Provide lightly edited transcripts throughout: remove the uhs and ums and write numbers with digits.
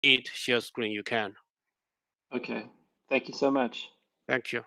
need share screen, you can. Okay. Thank you so much. Thank you.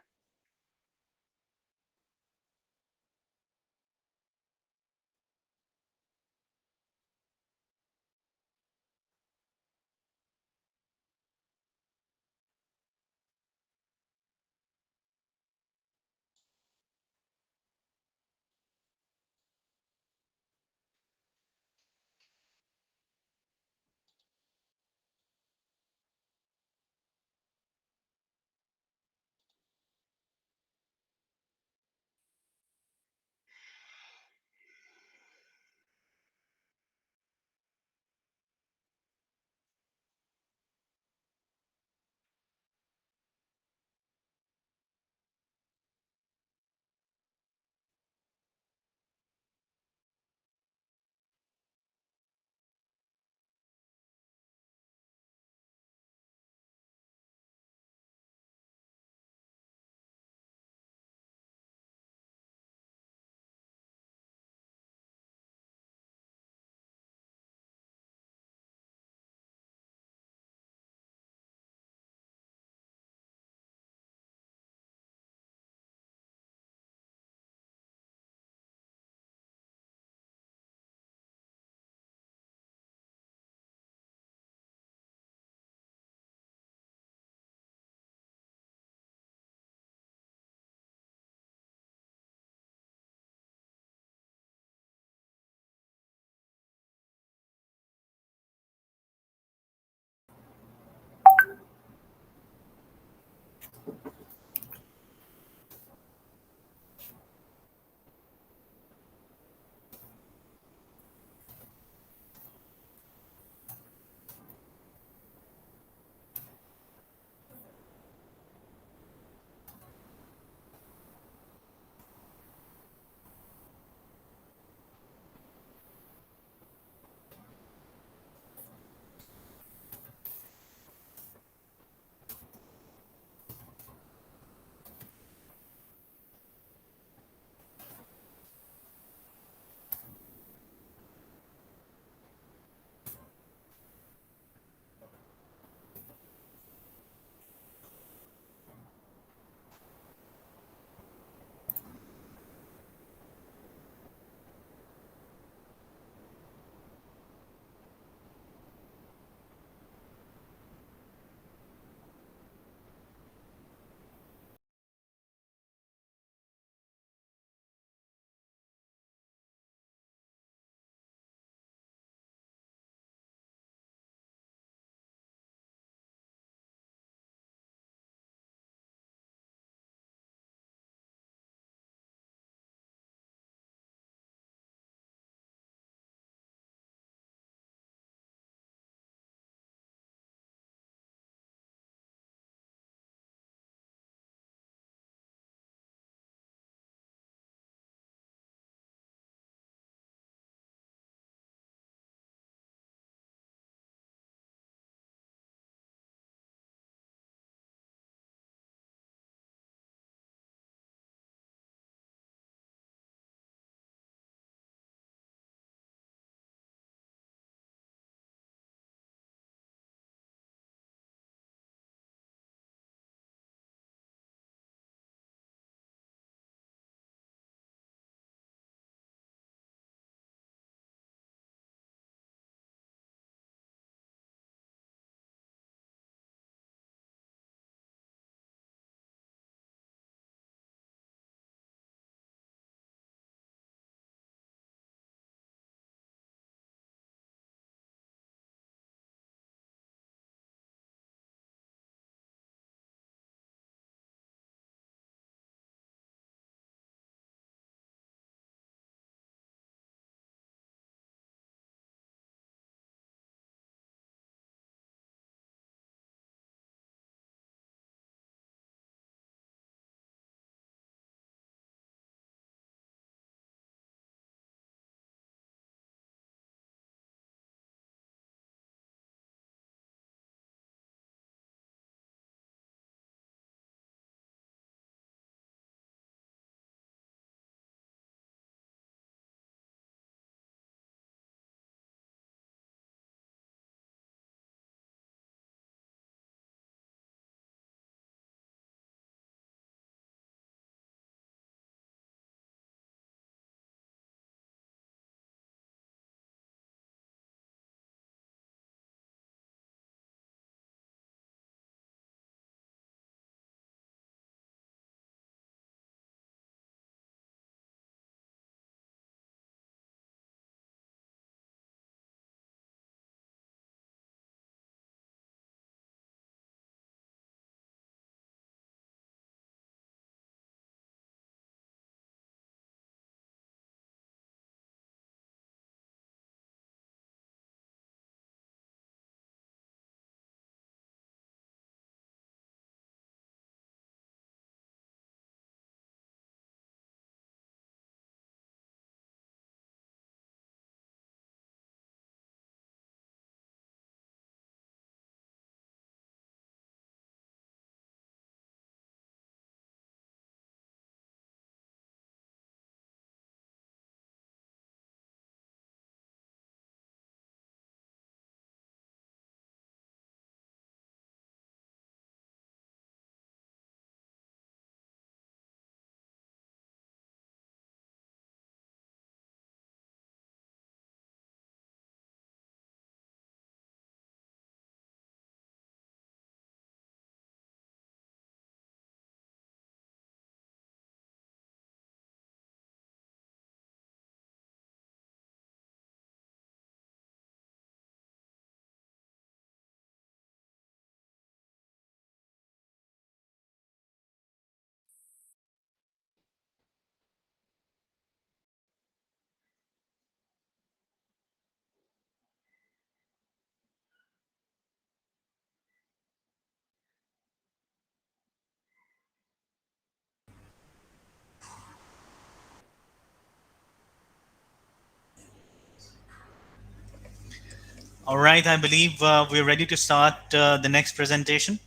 All right, I believe we're ready to start the next presentation.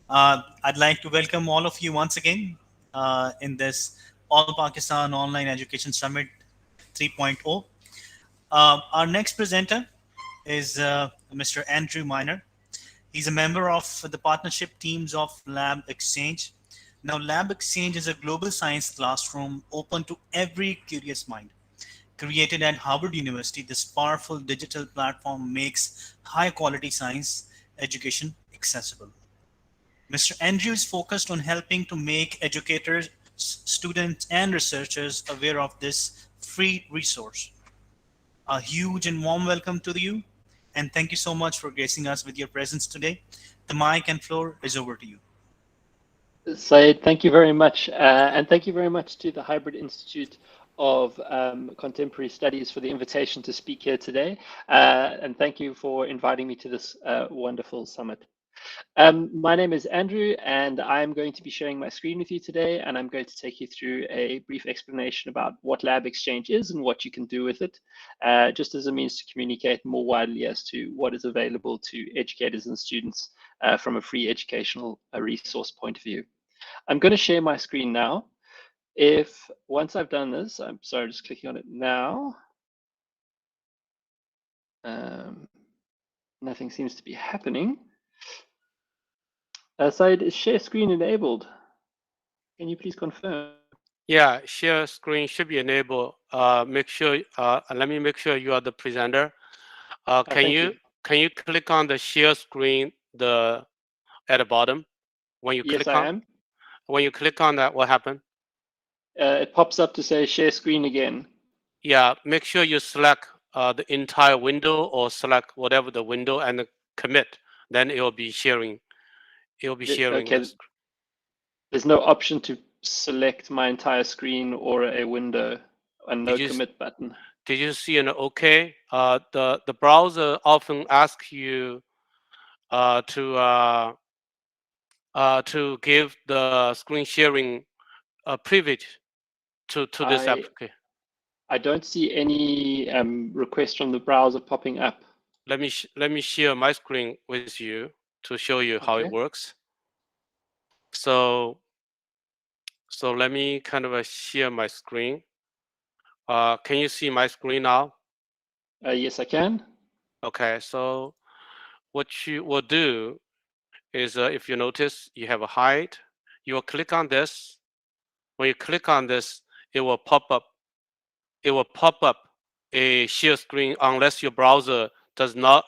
I'd like to welcome all of you once again in this All Pakistan Online Education Summit 3.0. Our next presenter is Mr. Andrew Miner. He's a member of the partnership teams of Lab Exchange. Now, Lab Exchange is a global science classroom open to every curious mind. Created at Harvard University, this powerful digital platform makes high quality science education accessible. Mr. Andrew is focused on helping to make educators, students, and researchers aware of this free resource. A huge and warm welcome to you, and thank you so much for gracing us with your presence today. The mic and floor is over to you. Syed, thank you very much. And thank you very much to the Hybrid Institute of Contemporary Studies for the invitation to speak here today. And thank you for inviting me to this wonderful summit. My name is Andrew, and I'm going to be sharing my screen with you today, and I'm going to take you through a brief explanation about what Lab Exchange is and what you can do with it, just as a means to communicate more widely as to what is available to educators and students from a free educational resource point of view. I'm going to share my screen now. If once I've done this, I'm sorry, just clicking on it now. Um, Nothing seems to be happening. Syed, is share screen enabled? Can you please confirm? Yeah, share screen should be enabled. Make sure. Let me make sure you are the presenter. Can Thank you you. click on the share screen at the bottom when you Yes, click I on am. that? What happened? It pops up to say share screen again. Yeah, make sure you select the entire window or select whatever the window and commit. Then it will be sharing. It will be sharing Okay, this. there's no option to select my entire screen or a window, and Did no you commit button. did you see an OK? The browser often asks you uh, to uh, to give the screen sharing privilege to this I application. I don't see any request from the browser popping up. Let me share my screen with you to show you how it Okay. works. So let me kind of share my screen. Can you see my screen now? Yes, I can. Okay, so what you will do is if you notice you have a hide, you will click on this. When you click on this, it will pop up. It will pop up a share screen unless your browser does not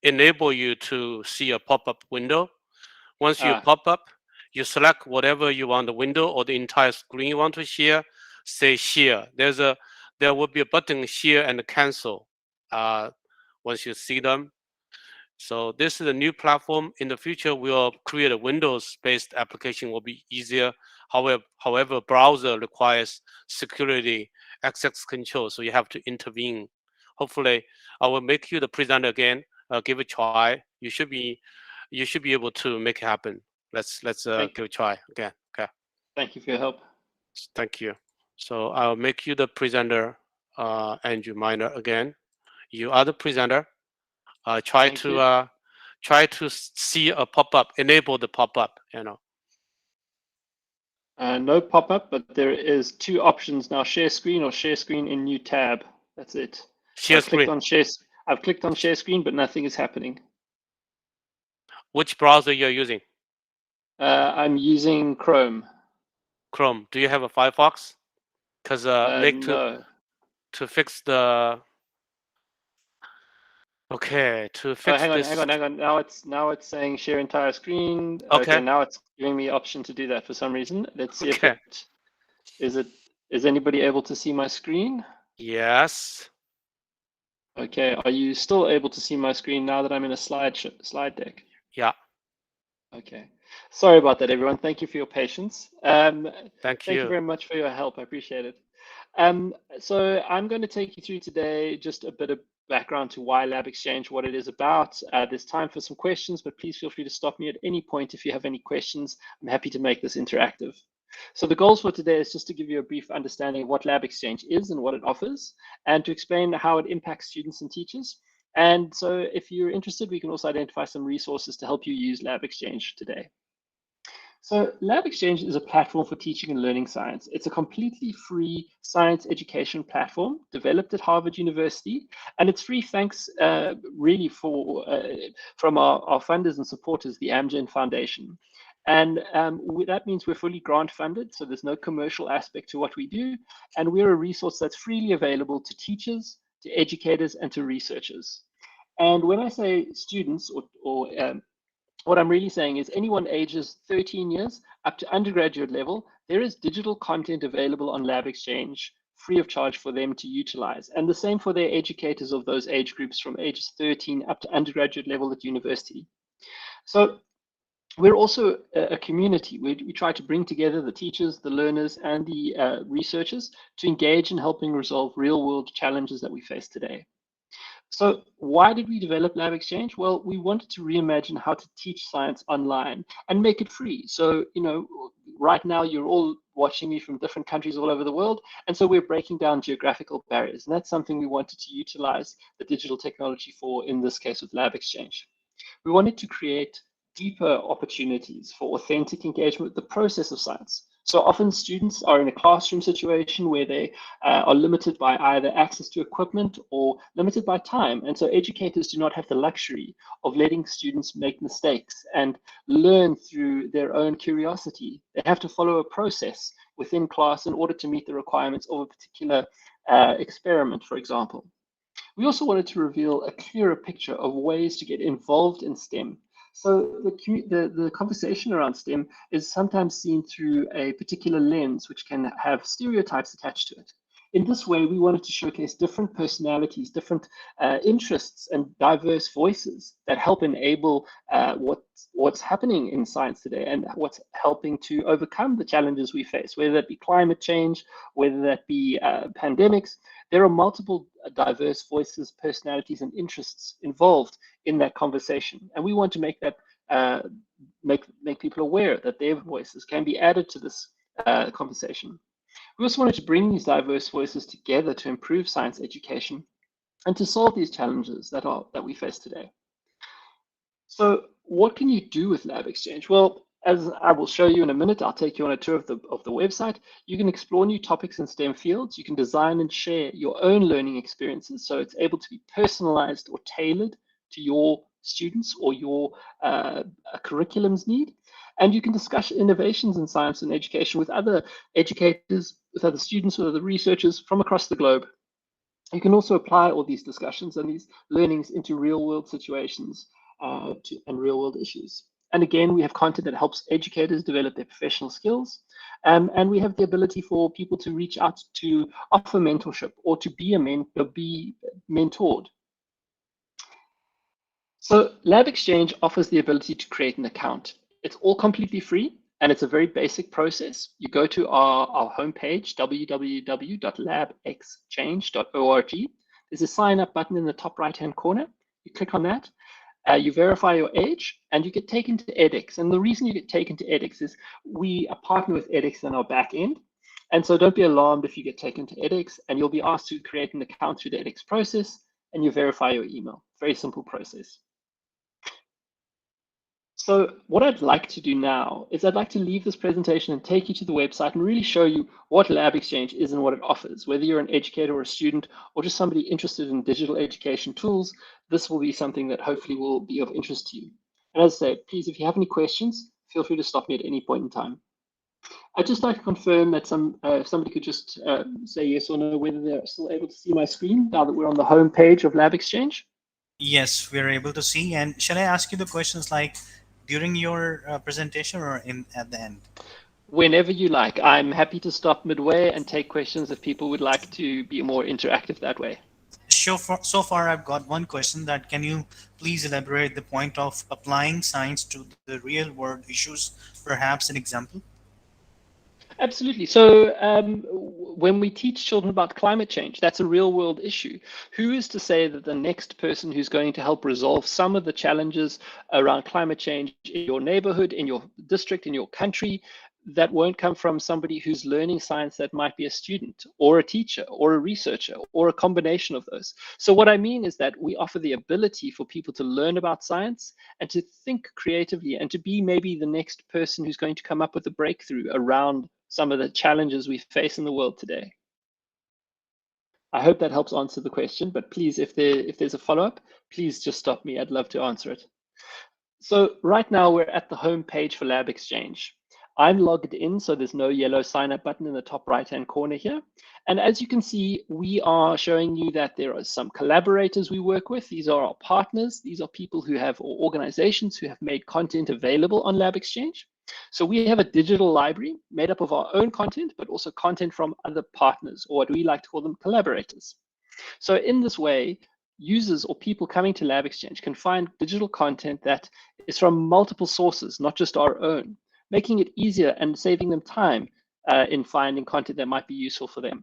enable you to see a pop-up window. Once you Ah, pop up, you select whatever you want the window or the entire screen you want to share. Say share. There will be a button share and cancel. Uh, Once you see them, so this is a new platform. In the future, we'll create a Windows-based application. Will be easier. However, browser requires security access control, so you have to intervene. Hopefully, I will make you the presenter again. Give it a try. You should be able to make it happen. Let's thank give it a try again. Okay. thank you for your help. Thank you. So I'll make you the presenter, Andrew Miner again. You are the presenter. Try Thank to you. see a pop-up, enable the pop-up, No pop-up, but there is two options now: share screen or share screen in new tab. That's it. So share screen. I've clicked on share screen, but nothing is happening. Which browser you're using? I'm using Chrome. Chrome. Do you have a Firefox? Because make No. to fix the okay to Oh, fix hang on, hang this. on, hang on. Now it's saying share entire screen. Okay, Okay. now it's giving me option to do that for some reason. Let's see if Okay. it is anybody able to see my screen? Yes. Okay, are you still able to see my screen now that I'm in a slide deck? Yeah. Okay. Sorry about that, everyone. Thank you for your patience. Thank Thank you you. very much for your help. I appreciate it. So I'm going to take you through today just a bit of background to why Lab Exchange, what it is about. There's time for some questions, but please feel free to stop me at any point if you have any questions. I'm happy to make this interactive. So the goals for today is just to give you a brief understanding of what Lab Exchange is and what it offers, and to explain how it impacts students and teachers, And so if you're interested, we can also identify some resources to help you use Lab Exchange today. So Lab Exchange is a platform for teaching and learning science. It's a completely free science education platform developed at Harvard University, and it's free thanks really from our funders and supporters, the Amgen Foundation. And that means we're fully grant funded, so there's no commercial aspect to what we do, and we're a resource that's freely available to teachers, to educators, and to researchers. And when I say students or what I'm really saying is anyone ages 13 years up to undergraduate level, there is digital content available on Lab Exchange free of charge for them to utilize. And the same for their educators of those age groups from ages 13 up to undergraduate level at university. So we're also a community. We try to bring together the teachers, the learners, and the researchers to engage in helping resolve real world challenges that we face today. So why did we develop Lab Exchange? Well, we wanted to reimagine how to teach science online and make it free. So, right now you're all watching me from different countries all over the world. And so we're breaking down geographical barriers. And that's something we wanted to utilize the digital technology for, in this case with Lab Exchange. We wanted to create deeper opportunities for authentic engagement with the process of science. So often students are in a classroom situation where they are limited by either access to equipment or limited by time. And so educators do not have the luxury of letting students make mistakes and learn through their own curiosity. They have to follow a process within class in order to meet the requirements of a particular experiment, for example. We also wanted to reveal a clearer picture of ways to get involved in STEM. So the conversation around STEM is sometimes seen through a particular lens, which can have stereotypes attached to it. In this way, we wanted to showcase different personalities, different interests, and diverse voices that help enable what's happening in science today and what's helping to overcome the challenges we face, whether that be climate change, whether that be pandemics. There are multiple diverse voices, personalities, and interests involved in that conversation. And we want to make that make people aware that their voices can be added to this conversation. We also wanted to bring these diverse voices together to improve science education and to solve these challenges that we face today. So what can you do with Lab Exchange? Well, as I will show you in a minute, I'll take you on a tour of the website. You can explore new topics in STEM fields. You can design and share your own learning experiences, so it's able to be personalized or tailored to your students or your curriculum's need. And you can discuss innovations in science and education with other educators, with other students, with other researchers from across the globe. You can also apply all these discussions and these learnings into real-world situations and real-world issues. And again, we have content that helps educators develop their professional skills. And we have the ability for people to reach out to offer mentorship or to be mentored. So Lab Exchange offers the ability to create an account. It's all completely free, and it's a very basic process. You go to our homepage, www.labexchange.org. There's a sign up button in the top right-hand corner. You click on that. You verify your age, and you get taken to edX. And the reason you get taken to edX is we partner with edX in our back end. And so don't be alarmed if you get taken to edX, and you'll be asked to create an account through the edX process, and you verify your email. Very simple process. So what I'd like to do now is I'd like to leave this presentation and take you to the website and really show you what Lab Exchange is and what it offers. Whether you're an educator or a student or just somebody interested in digital education tools, this will be something that hopefully will be of interest to you. And as I say, please, if you have any questions, feel free to stop me at any point in time. I'd just like to confirm that if somebody could just say yes or no, whether they're still able to see my screen now that we're on the home page of Lab Exchange. Yes, we're able to see. And shall I ask you the questions like during your presentation or at the end? Whenever you like. I'm happy to stop midway and take questions if people would like to be more interactive that way. Sure. So far, I've got one question that can you please elaborate the point of applying science to the real world issues, perhaps an example? Absolutely. So when we teach children about climate change, that's a real world issue. Who is to say that the next person who's going to help resolve some of the challenges around climate change in your neighborhood, in your district, in your country, that won't come from somebody who's learning science that might be a student or a teacher or a researcher or a combination of those. So what I mean is that we offer the ability for people to learn about science and to think creatively and to be maybe the next person who's going to come up with a breakthrough around some of the challenges we face in the world today. I hope that helps answer the question, but please, if there's a follow-up, please just stop me. I'd love to answer it. So right now we're at the home page for Lab Exchange. I'm logged in, so there's no yellow sign up button in the top right-hand corner here. And as you can see, we are showing you that there are some collaborators we work with. These are our partners. These are people who have, or organizations who have made content available on Lab Exchange. So we have a digital library made up of our own content, but also content from other partners, or what we like to call them collaborators. So in this way, users or people coming to Lab Exchange can find digital content that is from multiple sources, not just our own, making it easier and saving them time in finding content that might be useful for them.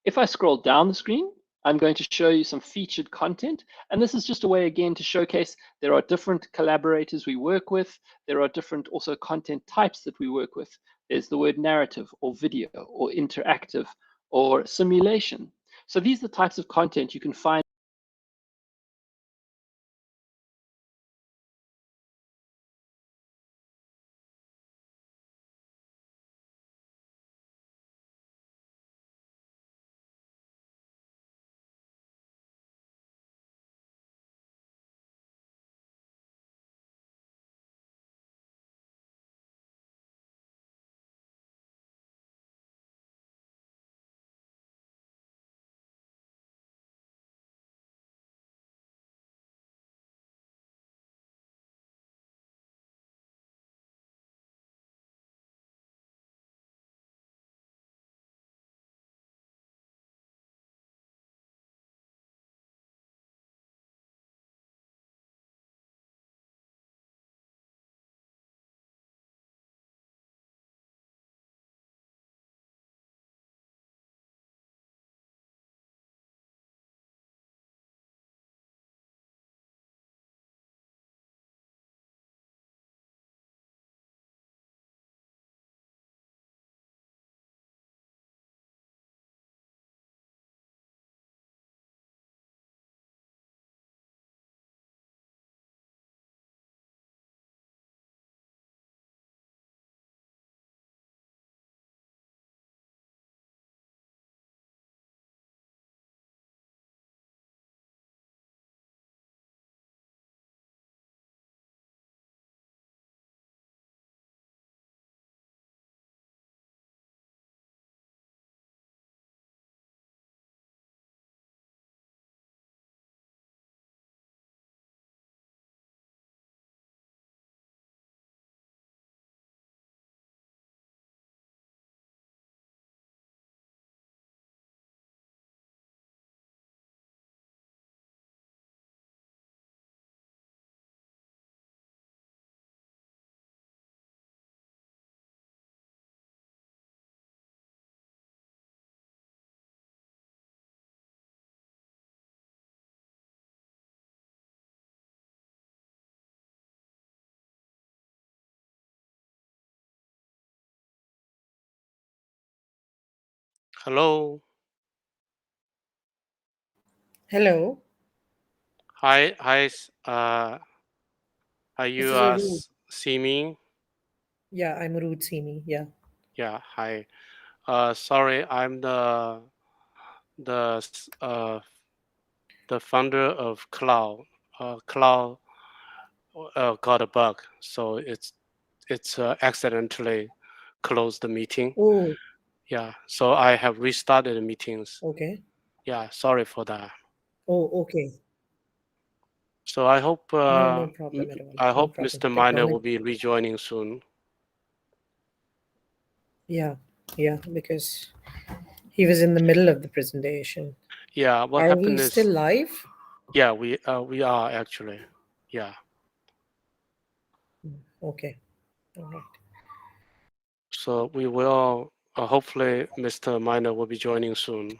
If I scroll down the screen, I'm going to show you some featured content. And this is just a way, again, to showcase there are different collaborators we work with. There are different also content types that we work with. There's the word narrative or video or interactive or simulation. So these are the types of content you can find. Hello. Hello, Hi. Hi. Are this you is Aroot. see me? Yeah, I'm Aroot Simi. Yeah. Yeah. Hi. Sorry, I'm the s- uh the founder of Cloud. Cloud got a bug, so it's accidentally closed the meeting. Oh, Yeah. So I have restarted the meetings. okay. Yeah. Sorry for that. Oh, okay. So I hope No problem at all. I No hope problem. Mr. Miner will Technology. be rejoining soon. Yeah, yeah, because he was in the middle of the presentation. Yeah. What Are we happened still is, live? yeah, we are actually. Yeah. Okay. All right. So we will hopefully Mr. Miner will be joining soon.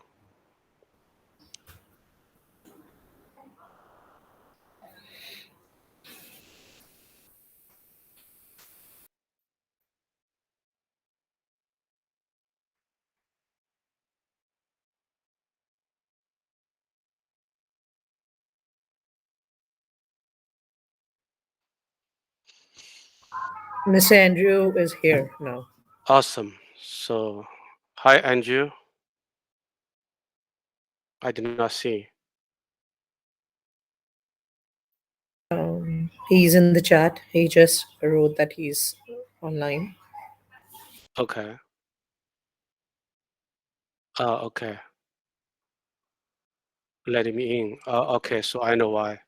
Mr. Andrew is here now. Awesome. So, hi, Andrew. I did not see. He's in the chat. He just wrote that he's online. Okay. Okay. Letting me in. Okay, so I know why.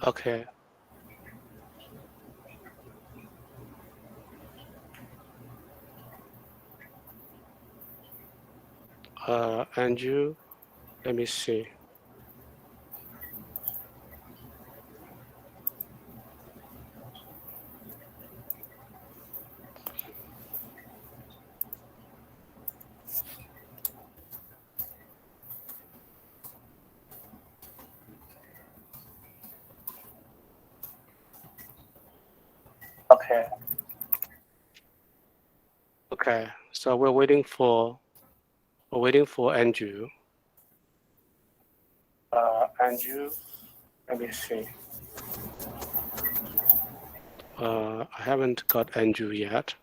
Okay. Andrew, let me see. Okay. Okay. So we're waiting for Andrew. Andrew, let me see. I haven't got Andrew yet.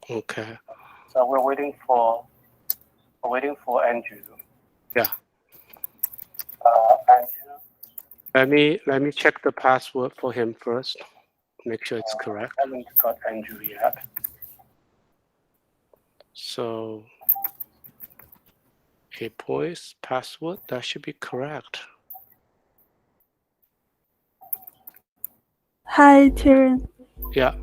Okay. So we're waiting for Andrew. Yeah. Andrew. Let me check the password for him first. Make sure it's correct. I haven't got Andrew yet. So APOES password, that should be correct. Hi, Tyrion. Yeah.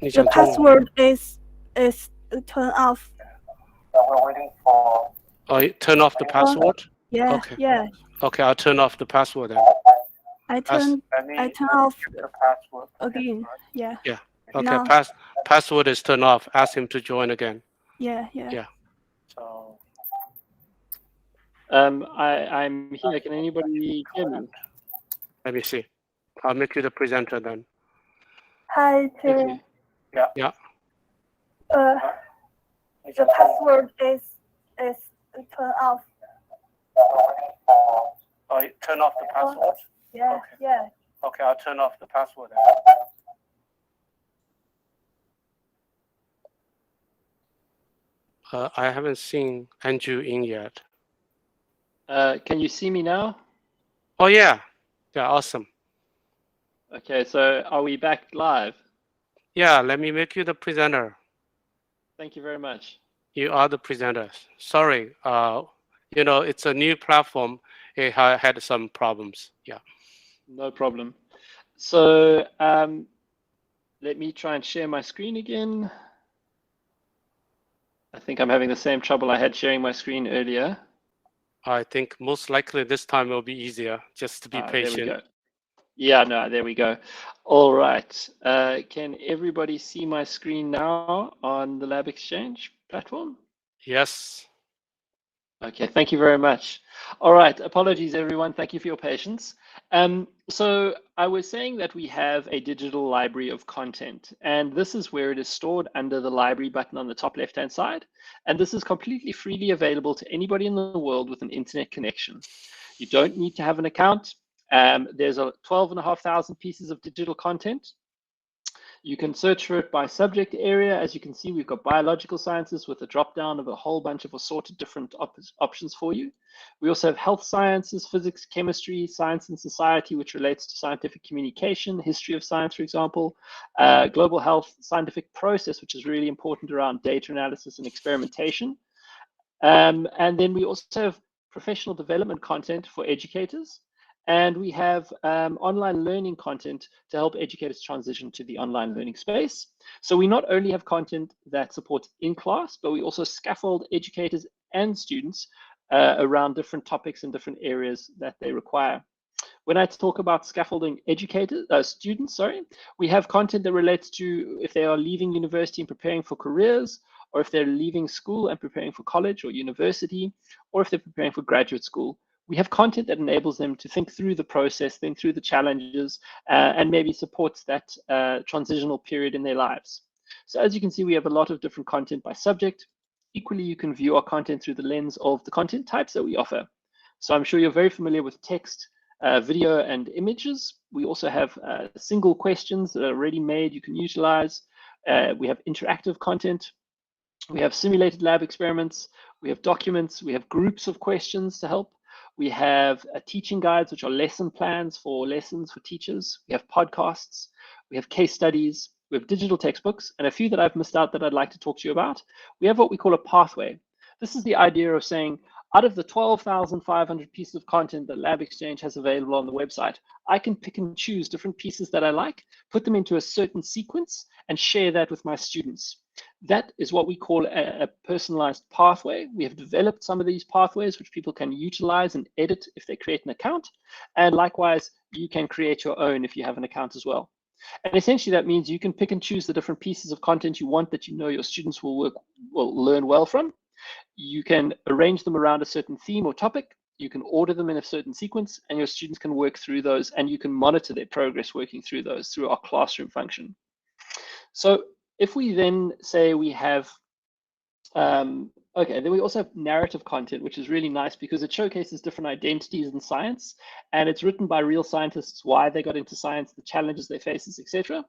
The password is turn off. We're waiting for. Oh, turn off the password? Yeah, Okay. yeah. Okay, I'll turn off the password then. I turn off the password again. Yeah. Yeah. Okay. Now. Password is turned off. Ask him to join again. Yeah. So. I'm here. Can anybody hear me? Let me see. I'll make you the presenter then. Hi, Thank Tyrion. you. Yeah. The password is turn off. Oh, turn off the password? Yeah. Okay. Yeah. Okay, I'll turn off the password. I haven't seen Andrew in yet. Can you see me now? Oh yeah. Yeah, awesome. Okay, so are we back live? Yeah, let me make you the presenter. Thank you very much. You are the presenter. Sorry, it's a new platform. It had some problems. Yeah. No problem. So let me try and share my screen again. I think I'm having the same trouble I had sharing my screen earlier. I think most likely this time will be easier. Just to be patient. There we go. Yeah, no, there we go. All right. Can everybody see my screen now on the Lab Exchange platform? Yes. Okay, thank you very much. All right, apologies everyone. Thank you for your patience. So I was saying that we have a digital library of content, and this is where it is stored under the library button on the top left-hand side. And this is completely freely available to anybody in the world with an internet connection. You don't need to have an account. There's 12,500 pieces of digital content. You can search for it by subject area. As you can see, we've got biological sciences with a drop down of a whole bunch of assorted different options for you. We also have health sciences, physics, chemistry, science and society, which relates to scientific communication, history of science, for example, global health, scientific process, which is really important around data analysis and experimentation. And then we also have professional development content for educators. And we have online learning content to help educators transition to the online learning space. So we not only have content that supports in class, but we also scaffold educators and students around different topics and different areas that they require. When I talk about scaffolding students, we have content that relates to if they are leaving university and preparing for careers, or if they're leaving school and preparing for college or university, or if they're preparing for graduate school. We have content that enables them to think through the process, think through the challenges, and maybe supports that transitional period in their lives. So as you can see, we have a lot of different content by subject. Equally, you can view our content through the lens of the content types that we offer. So I'm sure you're very familiar with text, video, and images. We also have single questions that are already made you can utilize. We have interactive content. We have simulated lab experiments. We have documents. We have groups of questions to help. We have teaching guides, which are lesson plans for lessons for teachers. We have podcasts. We have case studies. We have digital textbooks, and a few that I've missed out that I'd like to talk to you about. We have what we call a pathway. This is the idea of saying, out of the 12,500 pieces of content that Lab Exchange has available on the website, I can pick and choose different pieces that I like, put them into a certain sequence, and share that with my students. That is what we call a personalized pathway. We have developed some of these pathways which people can utilize and edit if they create an account. And likewise, you can create your own if you have an account as well. And essentially that means you can pick and choose the different pieces of content you want that you know your students will learn well from. You can arrange them around a certain theme or topic. You can order them in a certain sequence, and your students can work through those, and you can monitor their progress working through those through our classroom function. So if we then say we have, okay, then we also have narrative content, which is really nice because it showcases different identities in science, and it's written by real scientists, why they got into science, the challenges they face, etc.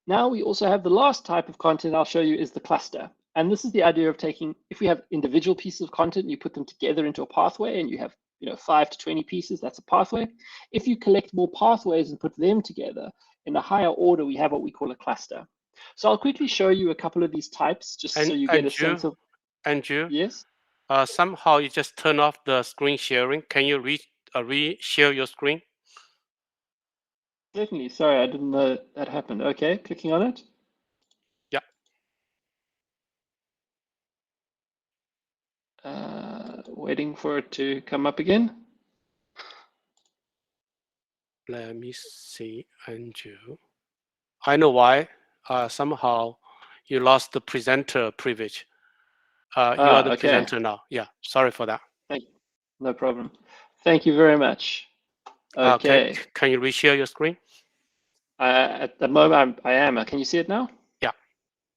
Now we also have the last type of content I'll show you is the cluster. And this is the idea of taking, if we have individual pieces of content, and you put them together into a pathway, and you have 5 to 20 pieces, that's a pathway. If you collect more pathways and put them together in a higher order, we have what we call a cluster. So I'll quickly show you a couple of these types, just so you get a sense of. Andrew, yes. Somehow you just turn off the screen sharing. Can you re-share your screen? Certainly. Sorry, I didn't know that happened. Okay, clicking on it. Yeah. Waiting for it to come up again. Let me see, Andrew. I know why. Somehow you lost the presenter privilege. You are the presenter now. Yeah, sorry for that. No problem. Thank you very much. Okay. Can you reshare your screen? At the moment, I am. Can you see it now? Yeah,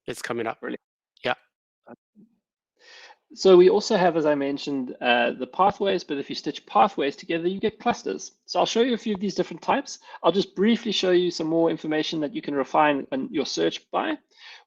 it's coming up. Brilliant. Yeah. So we also have, as I mentioned, the pathways, but if you stitch pathways together, you get clusters. So I'll show you a few of these different types. I'll just briefly show you some more information that you can refine on your search by.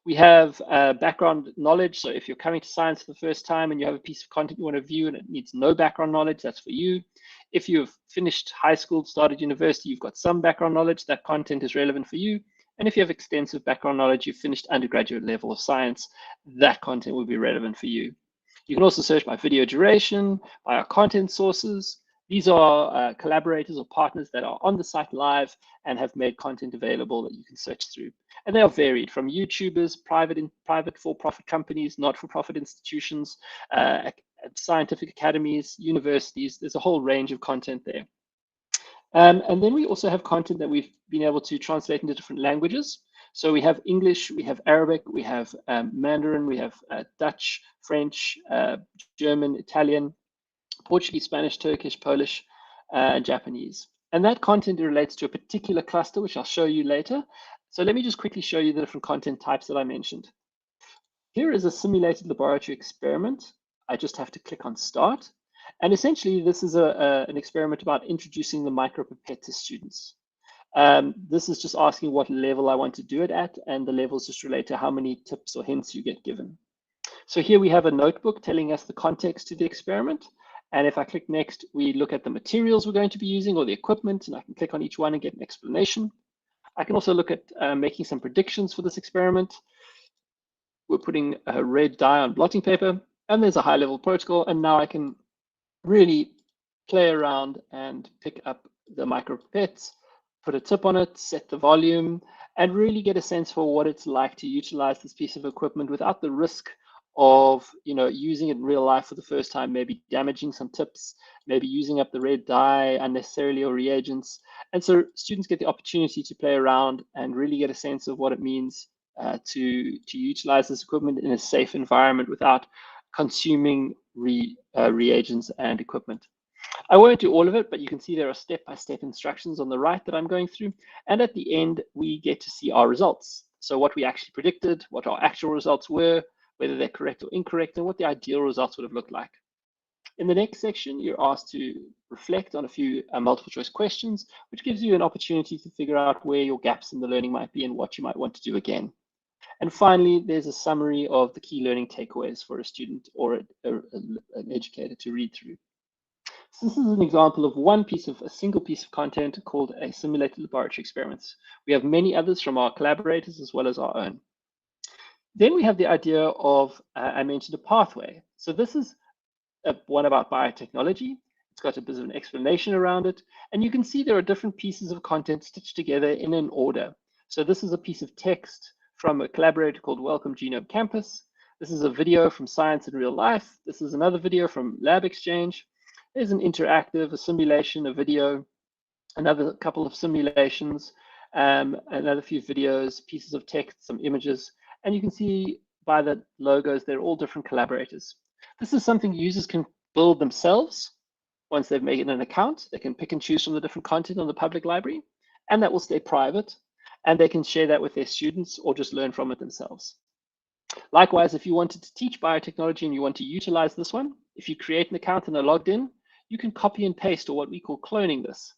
We have background knowledge. So if you're coming to science for the first time and you have a piece of content you want to view and it needs no background knowledge, that's for you. If you've finished high school, started university, you've got some background knowledge, that content is relevant for you. And if you have extensive background knowledge, you've finished undergraduate level of science, that content will be relevant for you. You can also search by video duration, by our content sources. These are collaborators or partners that are on the site live and have made content available that you can search through. And they are varied from YouTubers, private for-profit companies, not-for-profit institutions, scientific academies, universities. There's a whole range of content there. And then we also have content that we've been able to translate into different languages. So we have English, we have Arabic, we have Mandarin, we have Dutch, French, German, Italian, Portuguese, Spanish, Turkish, Polish, and Japanese. And that content relates to a particular cluster, which I'll show you later. So let me just quickly show you the different content types that I mentioned. Here is a simulated laboratory experiment. I just have to click on start. And essentially, this is an experiment about introducing the micropipette to students. This is just asking what level I want to do it at, and the levels just relate to how many tips or hints you get given. So here we have a notebook telling us the context to the experiment. And if I click next, we look at the materials we're going to be using or the equipment, and I can click on each one and get an explanation. I can also look at making some predictions for this experiment. We're putting a red dye on blotting paper, and there's a high-level protocol. And now I can really play around and pick up the micropipettes, put a tip on it, set the volume, and really get a sense for what it's like to utilize this piece of equipment without the risk of using it in real life for the first time, maybe damaging some tips, maybe using up the red dye unnecessarily or reagents. And so students get the opportunity to play around and really get a sense of what it means to utilize this equipment in a safe environment without consuming reagents and equipment. I won't do all of it, but you can see there are step-by-step instructions on the right that I'm going through. And at the end, we get to see our results. So what we actually predicted, what our actual results were, whether they're correct or incorrect, and what the ideal results would have looked like. In the next section, you're asked to reflect on a few multiple choice questions, which gives you an opportunity to figure out where your gaps in the learning might be and what you might want to do again. And finally, there's a summary of the key learning takeaways for a student or an educator to read through. So this is an example of a single piece of content called a simulated laboratory experiments. We have many others from our collaborators as well as our own. Then we have the idea of, I mentioned a pathway. So this is one about biotechnology. It's got a bit of an explanation around it. And you can see there are different pieces of content stitched together in an order. So this is a piece of text from a collaborator called Welcome Genome Campus. This is a video from Science in Real Life. This is another video from Lab Exchange. There's an interactive, a simulation, a video, another couple of simulations, another few videos, pieces of text, some images. And you can see by the logos, they're all different collaborators. This is something users can build themselves. Once they've made an account, they can pick and choose from the different content on the public library, and that will stay private. And they can share that with their students or just learn from it themselves. Likewise, if you wanted to teach biotechnology and you want to utilize this one, if you create an account and are logged in, you can copy and paste, or what we call cloning this.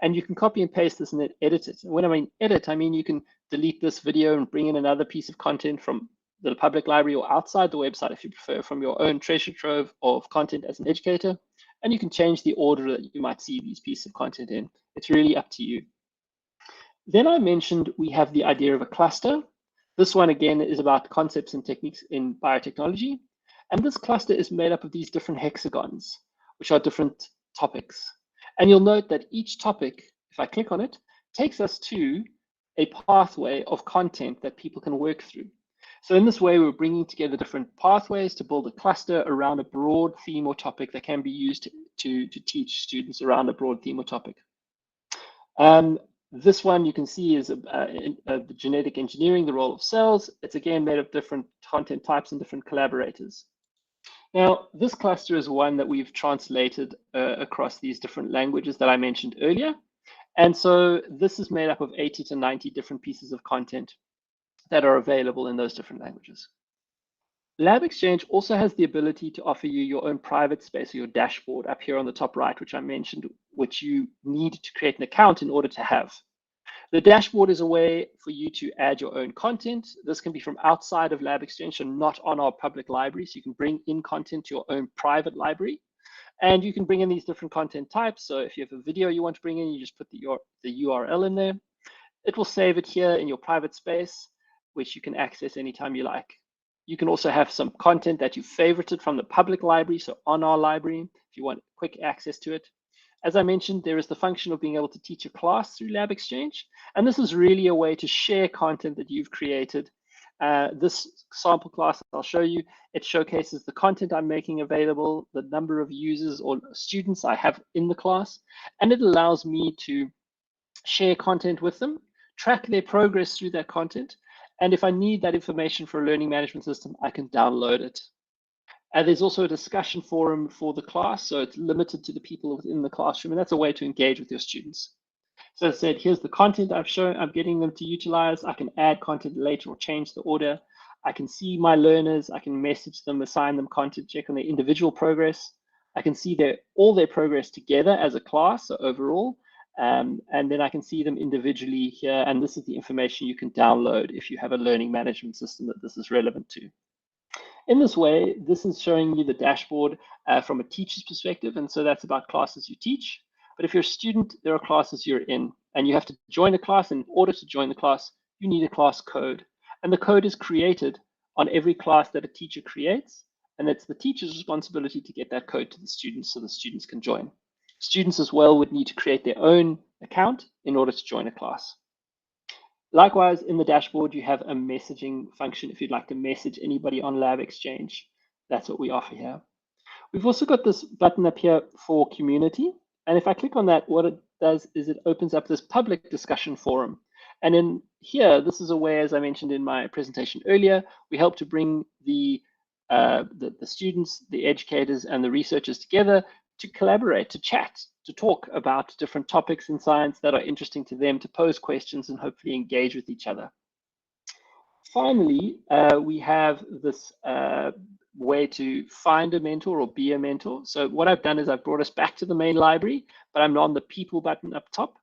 And you can copy and paste this and then edit it. And when I mean edit, I mean you can delete this video and bring in another piece of content from the public library or outside the website, if you prefer, from your own treasure trove of content as an educator. And you can change the order that you might see these pieces of content in. It's really up to you. Then I mentioned we have the idea of a cluster. This one, again, is about concepts and techniques in biotechnology. And this cluster is made up of these different hexagons, which are different topics. And you'll note that each topic, if I click on it, takes us to a pathway of content that people can work through. So in this way, we're bringing together different pathways to build a cluster around a broad theme or topic that can be used to teach students around a broad theme or topic. This one you can see is the genetic engineering, the role of cells. It's again made of different content types and different collaborators. Now, this cluster is one that we've translated across these different languages that I mentioned earlier. And so this is made up of 80 to 90 different pieces of content that are available in those different languages. Lab Exchange also has the ability to offer you your own private space, or your dashboard up here on the top right, which I mentioned, which you need to create an account in order to have. The dashboard is a way for you to add your own content. This can be from outside of Lab Exchange, so not on our public library. So you can bring in content to your own private library. And you can bring in these different content types. So if you have a video you want to bring in, you just put the URL in there. It will save it here in your private space, which you can access anytime you like. You can also have some content that you favorited from the public library, so on our library, if you want quick access to it. As I mentioned, there is the function of being able to teach a class through Lab Exchange. And this is really a way to share content that you've created. This sample class I'll show you, it showcases the content I'm making available, the number of users or students I have in the class, and it allows me to share content with them, track their progress through that content. And if I need that information for a learning management system, I can download it. And there's also a discussion forum for the class, so it's limited to the people within the classroom, and that's a way to engage with your students. So as I said, here's the content I'm getting them to utilize. I can add content later or change the order. I can see my learners. I can message them, assign them content, check on their individual progress. I can see all their progress together as a class, so overall. And then I can see them individually here. And this is the information you can download if you have a learning management system that this is relevant to. In this way, this is showing you the dashboard from a teacher's perspective. And so that's about classes you teach. But if you're a student, there are classes you're in, and you have to join a class. In order to join the class, you need a class code. And the code is created on every class that a teacher creates. And it's the teacher's responsibility to get that code to the students so the students can join. Students as well would need to create their own account in order to join a class. Likewise, in the dashboard, you have a messaging function if you'd like to message anybody on Lab Exchange. That's what we offer here. We've also got this button up here for community. And if I click on that, what it does is it opens up this public discussion forum. And in here, this is a way, as I mentioned in my presentation earlier, we help to bring the students, the educators, and the researchers together to collaborate, to chat, to talk about different topics in science that are interesting to them, to pose questions and hopefully engage with each other. Finally, we have this way to find a mentor or be a mentor. So what I've done is I've brought us back to the main library, but I'm on the people button up top.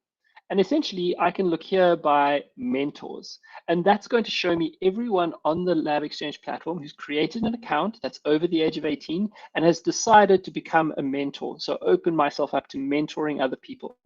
And essentially, I can look here by mentors. And that's going to show me everyone on the Lab Exchange platform who's created an account that's over the age of 18 and has decided to become a mentor. So open myself up to mentoring other people.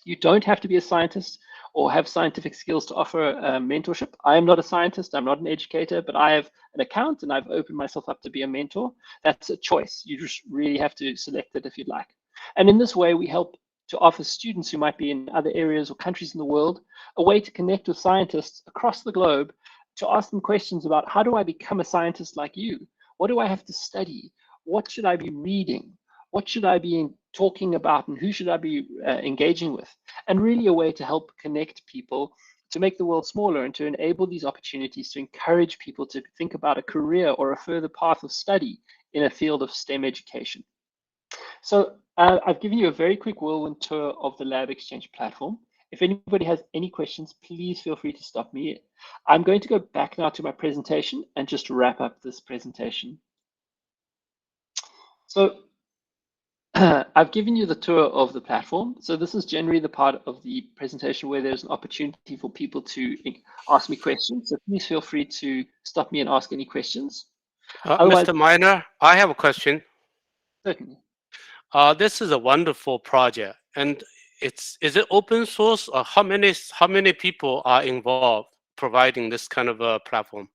You don't have to be a scientist or have scientific skills to offer mentorship. I am not a scientist, I'm not an educator, but I have an account and I've opened myself up to be a mentor. That's a choice. You just really have to select it if you'd like. And in this way, we help to offer students who might be in other areas or countries in the world a way to connect with scientists across the globe to ask them questions about how do I become a scientist like you? What do I have to study? What should I be reading? What should I be talking about and who should I be engaging with? And really a way to help connect people to make the world smaller and to enable these opportunities to encourage people to think about a career or a further path of study in a field of STEM education. So I've given you a very quick whirlwind tour of the Lab Exchange platform. If anybody has any questions, please feel free to stop me. I'm going to go back now to my presentation and just wrap up this presentation. So I've given you the tour of the platform. So this is generally the part of the presentation where there's an opportunity for people to ask me questions. So please feel free to stop me and ask any questions. Mr. Miner, I have a question. Certainly. This is a wonderful project, and is it open source, or how many people are involved providing this kind of a platform?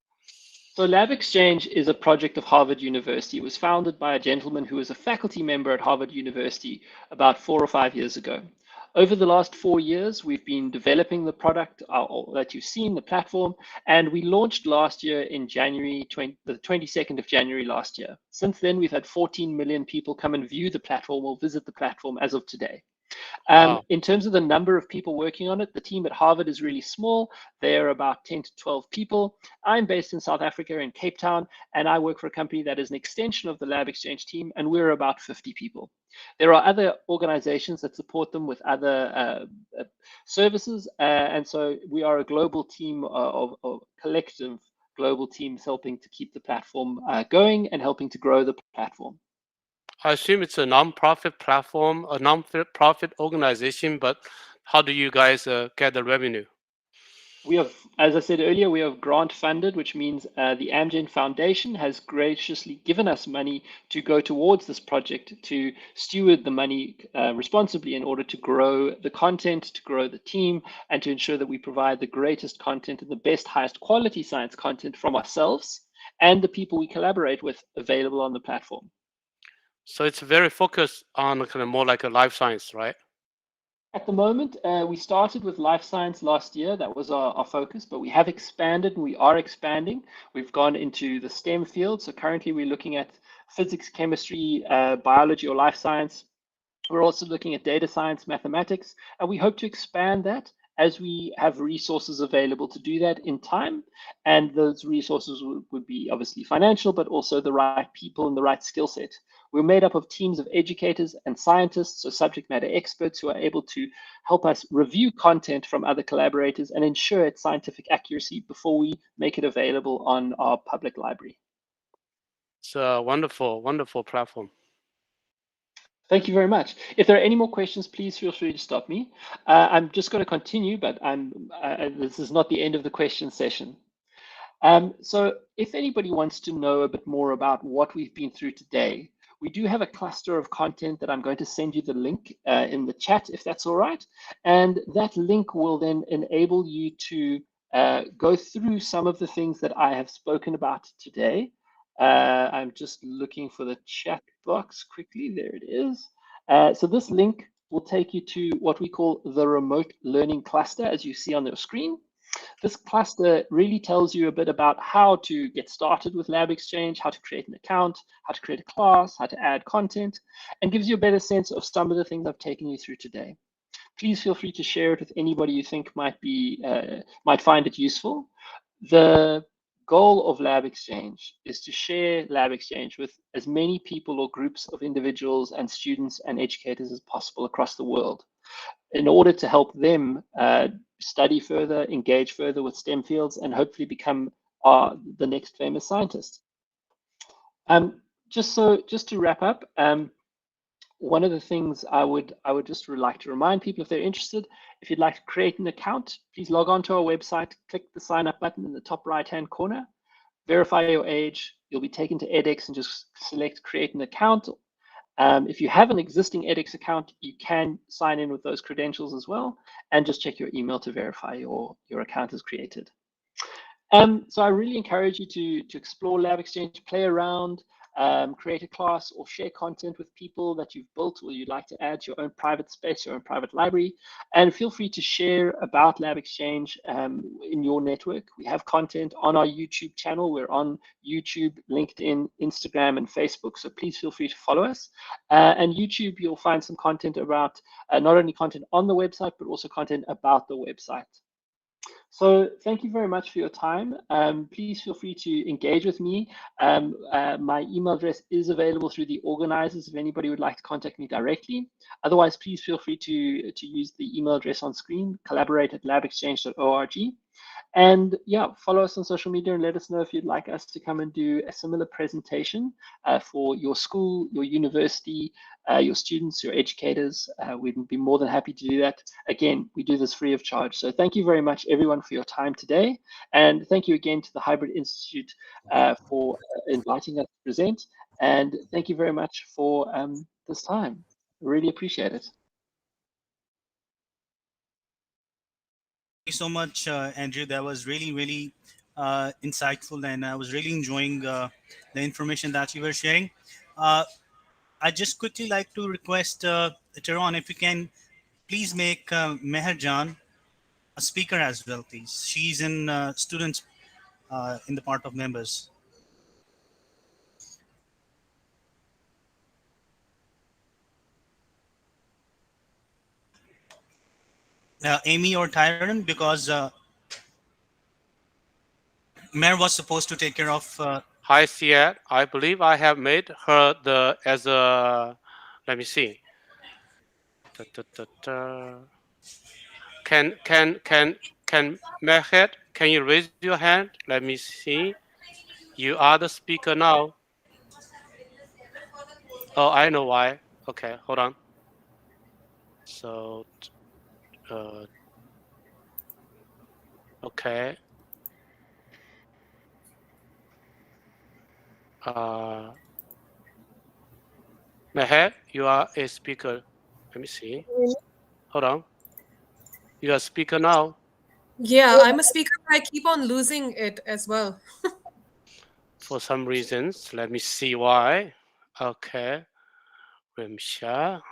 So Lab Exchange is a project of Harvard University. It was founded by a gentleman who was a faculty member at Harvard University about 4 or 5 years ago. Over the last 4 years, we've been developing the product that you've seen, the platform, and we launched last year in January, the 22nd of January last year. Since then, we've had 14 million people come and view the platform or visit the platform as of today. Wow. In terms of the number of people working on it, the team at Harvard is really small. They're about 10 to 12 people. I'm based in South Africa in Cape Town, and I work for a company that is an extension of the Lab Exchange team, and we're about 50 people. There are other organizations that support them with other services, and so we are a global team of collective global teams helping to keep the platform going and helping to grow the platform. I assume it's a non-profit platform, a non-profit organization, but how do you guys get the revenue? We have, as I said earlier, we have grant funded, which means the Amgen Foundation has graciously given us money to go towards this project, to steward the money responsibly in order to grow the content, to grow the team, and to ensure that we provide the greatest content and the best, highest quality science content from ourselves and the people we collaborate with available on the platform. So it's very focused on kind of more like a life science, right? At the moment, we started with life science last year. That was our focus, but we have expanded and we are expanding. We've gone into the STEM field. So currently we're looking at physics, chemistry, biology, or life science. We're also looking at data science, mathematics, and we hope to expand that as we have resources available to do that in time. And those resources would be obviously financial, but also the right people and the right skill set. We're made up of teams of educators and scientists, so subject matter experts who are able to help us review content from other collaborators and ensure its scientific accuracy before we make it available on our public library. It's a wonderful, wonderful platform. Thank you very much. If there are any more questions, please feel free to stop me. I'm just going to continue, but this is not the end of the question session. So if anybody wants to know a bit more about what we've been through today, we do have a cluster of content that I'm going to send you the link in the chat, if that's all right. And that link will then enable you to go through some of the things that I have spoken about today. I'm just looking for the chat box quickly. There it is. So this link will take you to what we call the remote learning cluster, as you see on the screen. This cluster really tells you a bit about how to get started with Lab Exchange, how to create an account, how to create a class, how to add content, and gives you a better sense of some of the things I've taken you through today. Please feel free to share it with anybody you think might find it useful. The goal of Lab Exchange is to share Lab Exchange with as many people or groups of individuals and students and educators as possible across the world, in order to help them study further, engage further with STEM fields, and hopefully become the next famous scientist. Just to wrap up, one of the things I would just like to remind people, if they're interested, if you'd like to create an account, please log on to our website, click the sign up button in the top right-hand corner, verify your age, you'll be taken to edX and just select create an account. If you have an existing edX account, you can sign in with those credentials as well, and just check your email to verify your account is created. So I really encourage you to explore Lab Exchange, play around, create a class or share content with people that you've built or you'd like to add to your own private space, your own private library, and feel free to share about Lab Exchange in your network. We have content on our YouTube channel. We're on YouTube, LinkedIn, Instagram, and Facebook, so please feel free to follow us. And YouTube, you'll find some content about, not only content on the website, but also content about the website. So thank you very much for your time. Please feel free to engage with me. My email address is available through the organizers if anybody would like to contact me directly. Otherwise, please feel free to use the email address on screen, collaborate@labexchange.org. And yeah, follow us on social media and let us know if you'd like us to come and do a similar presentation for your school, your university, your students, your educators. We'd be more than happy to do that. Again, we do this free of charge. So thank you very much, everyone, for your time today. And thank you again to the Hybrid Institute for inviting us to present. And thank you very much for this time. Really appreciate it. Thank you so much, Andrew. That was really, really insightful, and I was really enjoying the information that you were sharing. I'd just quickly like to request Tehran, if you can please make Meher Jan a speaker as well, please. She's in students in the part of members. Amy or Tyron, because Meher was supposed to take care of. Hi, Siad. I believe I have made her as a. Let me see. Can Meher, can you raise your hand? Let me see. You are the speaker now. Oh, I know why. Okay, hold on. So, okay. Meher, you are a speaker. Let me see. Hold on. You are a speaker now. Yeah, I'm a speaker, but I keep on losing it as well. For some reasons, let me see why. Okay. Rimsha.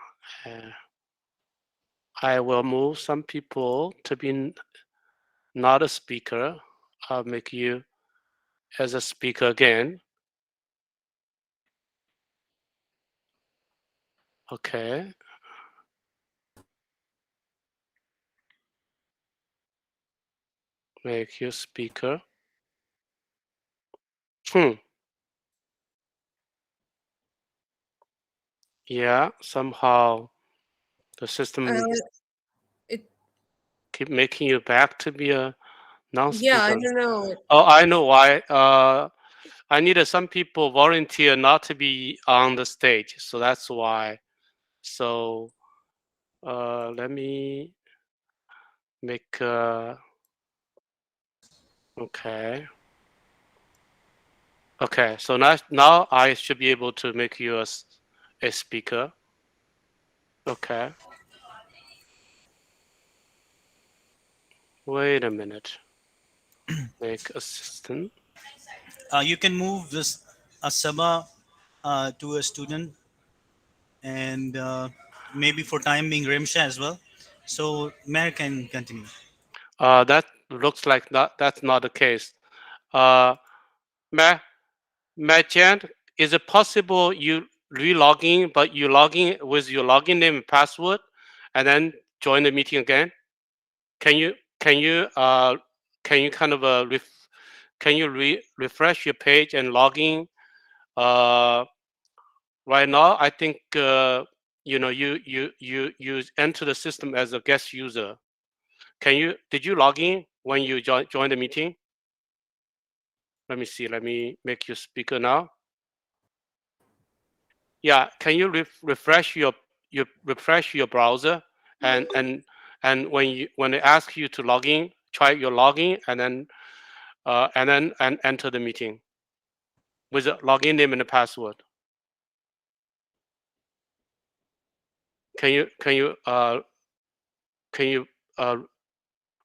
I will move some people to be not a speaker. I'll make you as a speaker again. Okay. Make you speaker. Yeah, somehow the system It keep making you back to be a non-speaker. yeah, I don't know. Oh, I know why. I needed some people volunteer not to be on the stage, so that's why. So let me make okay. Okay, so now I should be able to make you a speaker. Okay. Wait a minute. Make assistant. You can move this Sabha to a student, and maybe for time being Rimsha as well. So Mayor can continue. That looks like that's not the case. Uh, Jen, is it possible you re-log in, but you log in with your login name and password, and then join the meeting again? Can you can you kind of can you refresh your page and log in? Right now, I think you enter the system as a guest user. Did you log in when you join the meeting? Let me see. Let me make you speaker now. Yeah, can you refresh your browser and when they ask you to log in, try your login and enter the meeting with a login name and a password. Can you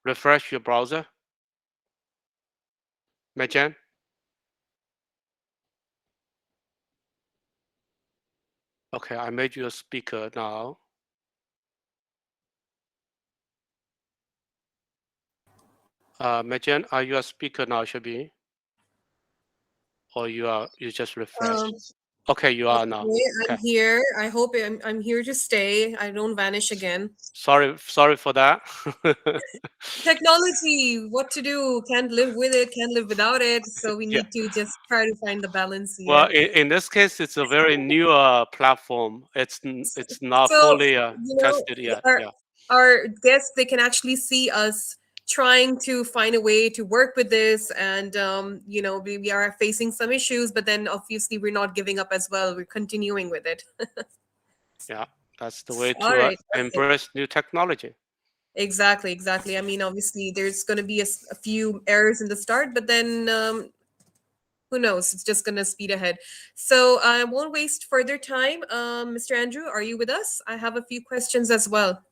refresh your browser, Majan? Okay, I made you a speaker now. Majan, are you a speaker now, Shabi? Or you just refreshed? Okay, you are now. Okay, Okay. I'm here. I hope I'm here to stay. I don't vanish again. Sorry for that. Technology, what to do? Can't live with it, can't live without it. So we Yeah. need to just try to find the balance Well, here. in this case, it's a very new platform. It's not So, fully you know, tested yet. our Yeah. our guests, they can actually see us trying to find a way to work with this, and we are facing some issues, but then obviously we're not giving up as well. We're continuing with it. Yeah, that's the way All to right, perfect. embrace new technology. Exactly. I mean, obviously there's going to be a few errors in the start, but then who knows, it's just going to speed ahead. So I won't waste further time. Mr. Andrew, are you with us? I have a few questions as well.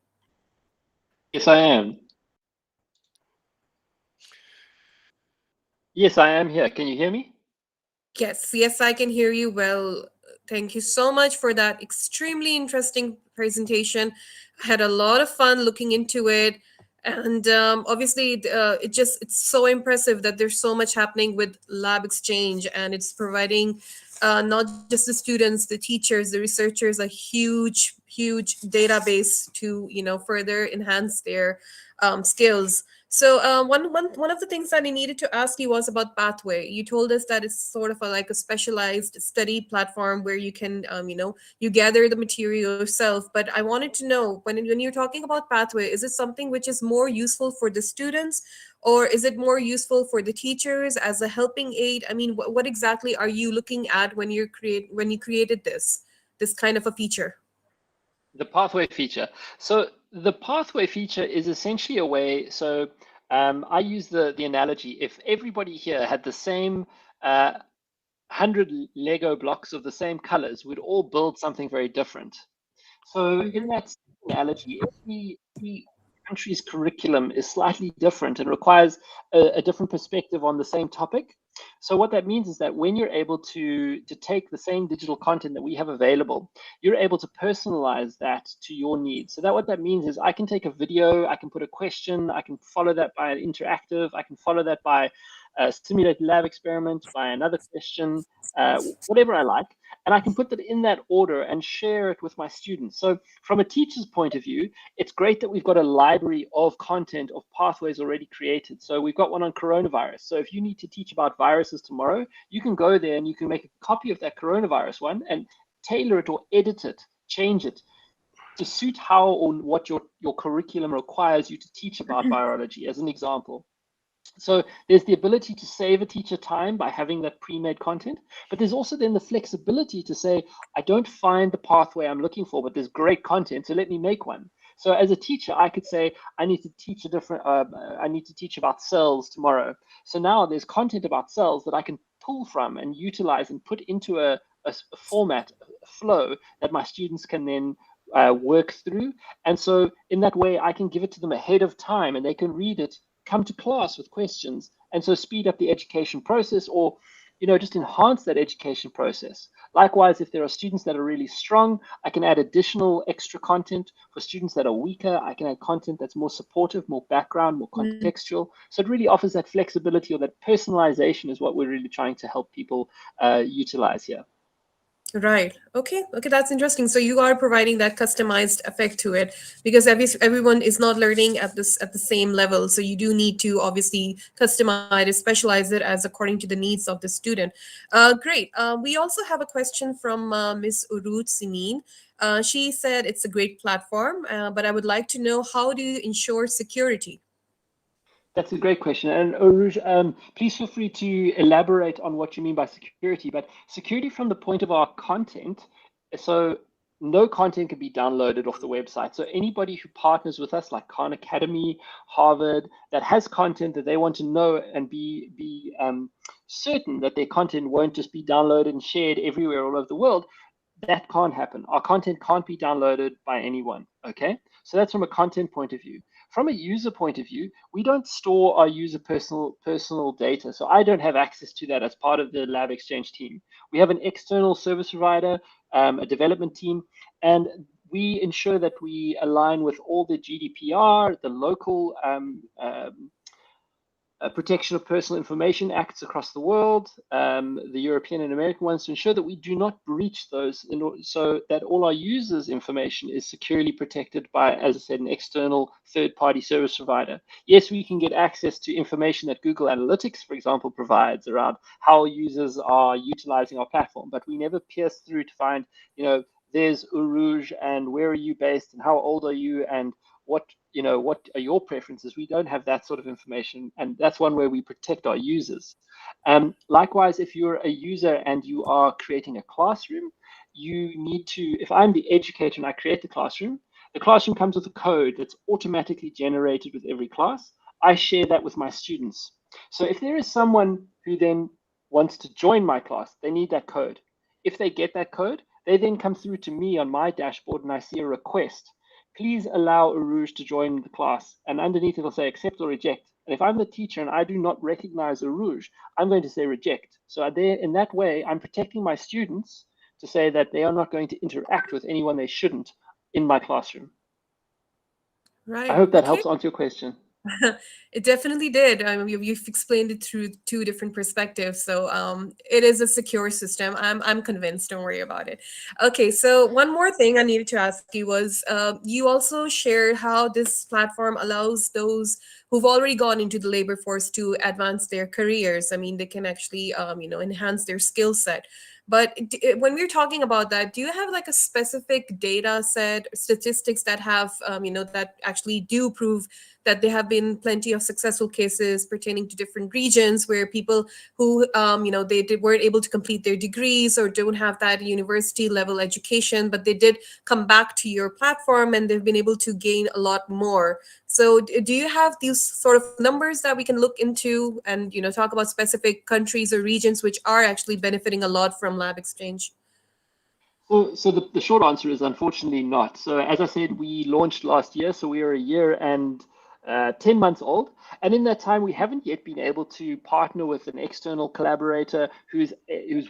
Yes, I am. Yes, I am here. Can you hear me? Yes, I can hear you well. Thank you so much for that extremely interesting presentation. I had a lot of fun looking into it, and obviously, it's so impressive that there's so much happening with Lab Exchange, and it's providing not just the students, the teachers, the researchers a huge database to further enhance their skills. So one of the things that I needed to ask you was about Pathway. You told us that it's sort of like a specialized study platform where you can, you gather the material yourself. But I wanted to know when you're talking about Pathway, is it something which is more useful for the students, or is it more useful for the teachers as a helping aid? I mean, what exactly are you looking at when you created this kind of a feature? The pathway feature. So the pathway feature is essentially a way. So I use the analogy: if everybody here had the same 100 Lego blocks of the same colors, we'd all build something very different. So in that analogy, every country's curriculum is slightly different and requires a different perspective on the same topic. So what that means is that when you're able to take the same digital content that we have available, you're able to personalize that to your needs. So that what that means is I can take a video, I can put a question, I can follow that by an interactive, I can follow that by simulate lab experiment by another question, whatever I like. And I can put that in that order and share it with my students. So from a teacher's point of view, it's great that we've got a library of content of pathways already created. So we've got one on coronavirus. So if you need to teach about viruses tomorrow, you can go there and you can make a copy of that coronavirus one and tailor it or edit it, change it to suit how or what your curriculum requires you to teach about virology, as an example. So there's the ability to save a teacher time by having that pre-made content, but there's also then the flexibility to say, I don't find the pathway I'm looking for, but there's great content, so let me make one. So as a teacher, I could say, I need to teach I need to teach about cells tomorrow. So now there's content about cells that I can pull from and utilize and put into a format, a flow that my students can then work through. And so in that way, I can give it to them ahead of time and they can read it, come to class with questions, and so speed up the education process, or just enhance that education process. Likewise, if there are students that are really strong, I can add additional extra content. For students that are weaker, I can add content that's more supportive, more background, more contextual. So it really offers that flexibility, or that personalization is what we're really trying to help people utilize here. Right. Okay. That's interesting. So you are providing that customized effect to it, because everyone is not learning at the same level. So you do need to obviously customize it, specialize it as according to the needs of the student. Great. We also have a question from Ms. Urut Sinin. She said it's a great platform, but I would like to know, how do you ensure security? That's a great question. And Aruj, please feel free to elaborate on what you mean by security, but security from the point of our content. So no content can be downloaded off the website. So anybody who partners with us, like Khan Academy, Harvard, that has content that they want to know and be certain that their content won't just be downloaded and shared everywhere all over the world, that can't happen. Our content can't be downloaded by anyone, okay? So that's from a content point of view. From a user point of view, we don't store our user personal data. So I don't have access to that as part of the Lab Exchange team. We have an external service provider, a development team, and we ensure that we align with all the GDPR, the local Protection of Personal Information Acts across the world, the European and American ones, to ensure that we do not breach those, so that all our users' information is securely protected by, as I said, an external third-party service provider. Yes, we can get access to information that Google Analytics, for example, provides around how users are utilizing our platform, but we never pierce through to find, there's Uruj, and where are you based, and how old are you, and what are your preferences. We don't have that sort of information, and that's one way we protect our users. Likewise, if you're a user and you are creating a classroom, you need to, if I'm the educator and I create the classroom comes with a code that's automatically generated with every class. I share that with my students. So if there is someone who then wants to join my class, they need that code. If they get that code, they then come through to me on my dashboard and I see a request. Please allow Uruj to join the class. And underneath it will say accept or reject. And if I'm the teacher and I do not recognize Uruj, I'm going to say reject. So in that way, I'm protecting my students to say that they are not going to interact with anyone they shouldn't in my classroom. Right. I hope that helps answer your question. It definitely did. I mean, you've explained it through two different perspectives. So it is a secure system. I'm convinced. Don't worry about it. Okay. So one more thing I needed to ask you was, you also shared how this platform allows those who've already gone into the labor force to advance their careers. I mean, they can actually enhance their skill set. But when we're talking about that, do you have like a specific data set, statistics that have, that actually do prove that there have been plenty of successful cases pertaining to different regions where people who, weren't able to complete their degrees or don't have that university level education, but they did come back to your platform and they've been able to gain a lot more. So do you have these sort of numbers that we can look into and, talk about specific countries or regions which are actually benefiting a lot from Lab Exchange? So the short answer is unfortunately not. So as I said, we launched last year, so we are a year and 10 months old. And in that time, we haven't yet been able to partner with an external collaborator who's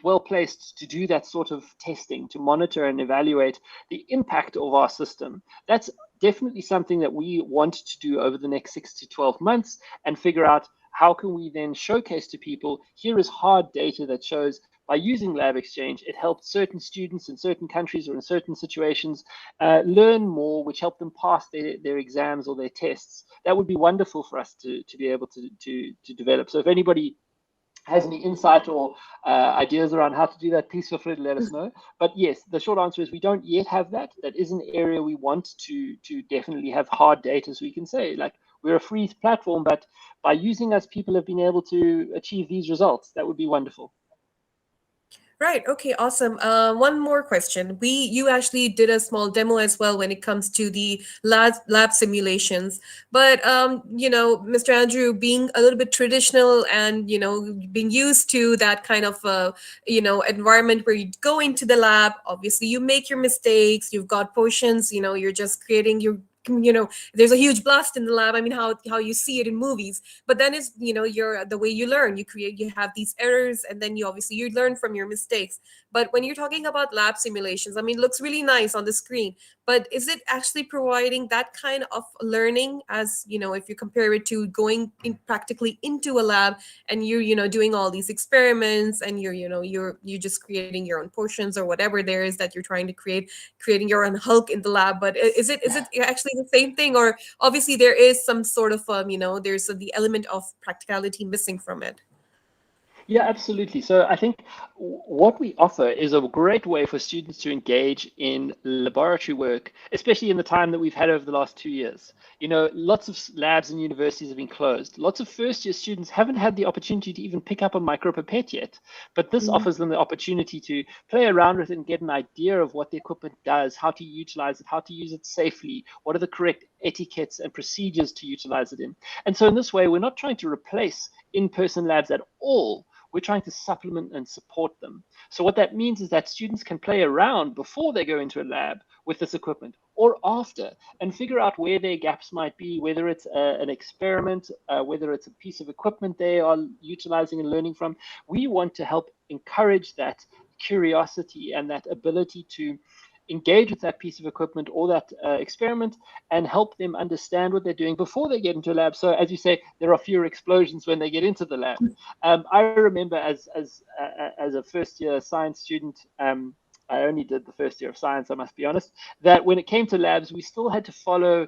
well placed to do that sort of testing, to monitor and evaluate the impact of our system. That's definitely something that we want to do over the next 6 to 12 months and figure out how can we then showcase to people, here is hard data that shows by using Lab Exchange, it helped certain students in certain countries or in certain situations learn more, which helped them pass their exams or their tests. That would be wonderful for us to be able to develop. So if anybody has any insight or ideas around how to do that, please feel free to let us know. But yes, the short answer is we don't yet have that. That is an area we want to definitely have hard data, so we can say, like, we're a free platform, but by using us, people have been able to achieve these results. That would be wonderful. Right. Okay. Awesome. One more question. You actually did a small demo as well when it comes to the lab simulations. But Mr. Andrew, being a little bit traditional and being used to that kind of environment where you go into the lab, obviously you make your mistakes. You've got portions. You're just creating your there's a huge blast in the lab. I mean, how you see it in movies, but then it's you're the way you learn, you have these errors, and then you learn from your mistakes. But when you're talking about lab simulations, I mean, it looks really nice on the screen, but is it actually providing that kind of learning, as if you compare it to going in practically into a lab, and you're doing all these experiments, and you're just creating your own portions or whatever there is that you're trying to creating your own Hulk in the lab? But is it actually the same thing, or obviously there is some sort of there's the element of practicality missing from it? Yeah, absolutely. So I think what we offer is a great way for students to engage in laboratory work, especially in the time that we've had over the last 2 years. Lots of labs and universities have been closed. Lots of first-year students haven't had the opportunity to even pick up a micropipette yet. But this offers them the opportunity to play around with it and get an idea of what the equipment does, how to utilize it, how to use it safely, what are the correct etiquettes and procedures to utilize it in. And so in this way, we're not trying to replace in-person labs at all. We're trying to supplement and support them. So what that means is that students can play around before they go into a lab with this equipment, or after, and figure out where their gaps might be, whether it's an experiment, whether it's a piece of equipment they are utilizing and learning from. We want to help encourage that curiosity and that ability to engage with that piece of equipment or that experiment, and help them understand what they're doing before they get into a lab. So as you say, there are fewer explosions when they get into the lab. I remember as a first year science student, I only did the first year of science, I must be honest, that when it came to labs, we still had to follow,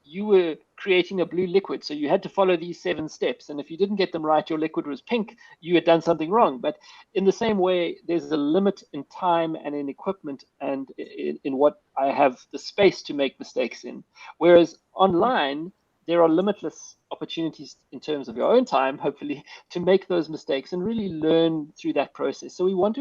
you were creating a blue liquid, so you had to follow these 7 steps. And if you didn't get them right, your liquid was pink, you had done something wrong. But in the same way, there's a limit in time and in equipment and in what I have the space to make mistakes in. Whereas online, there are limitless opportunities in terms of your own time, hopefully, to make those mistakes and really learn through that process. So we want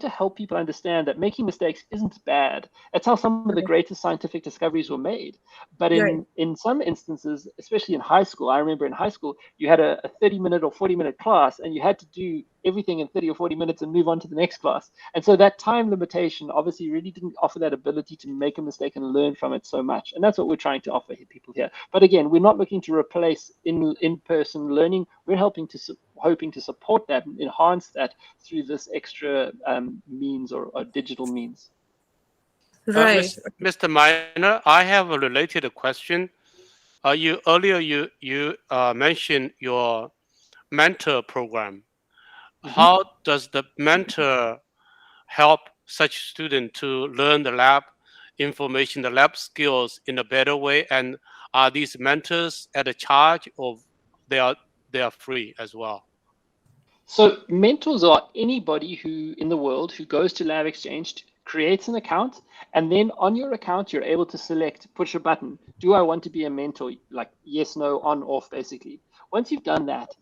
to help people understand that making mistakes isn't bad. That's how some of the greatest scientific discoveries were made. But in some instances, especially in high school, I remember in high school, you had a 30-minute or 40-minute class, and you had to do everything in 30 or 40 minutes and move on to the next class. And so that time limitation obviously really didn't offer that ability to make a mistake and learn from it so much. And that's what we're trying to offer people here. But again, we're not looking to replace in-person learning. We're hoping to support that and enhance that through this extra means or digital means. Right. Mr. Miner, I have a related question. You mentioned your mentor program. How does the mentor help such student to learn the lab information, the lab skills in a better way? And are these mentors at a charge, or they are free as well? So mentors are anybody who in the world who goes to Lab Exchange, creates an account, and then on your account, you're able to select, push a button. Do I want to be a mentor? Like yes, no, on, off, basically. Once you've done that,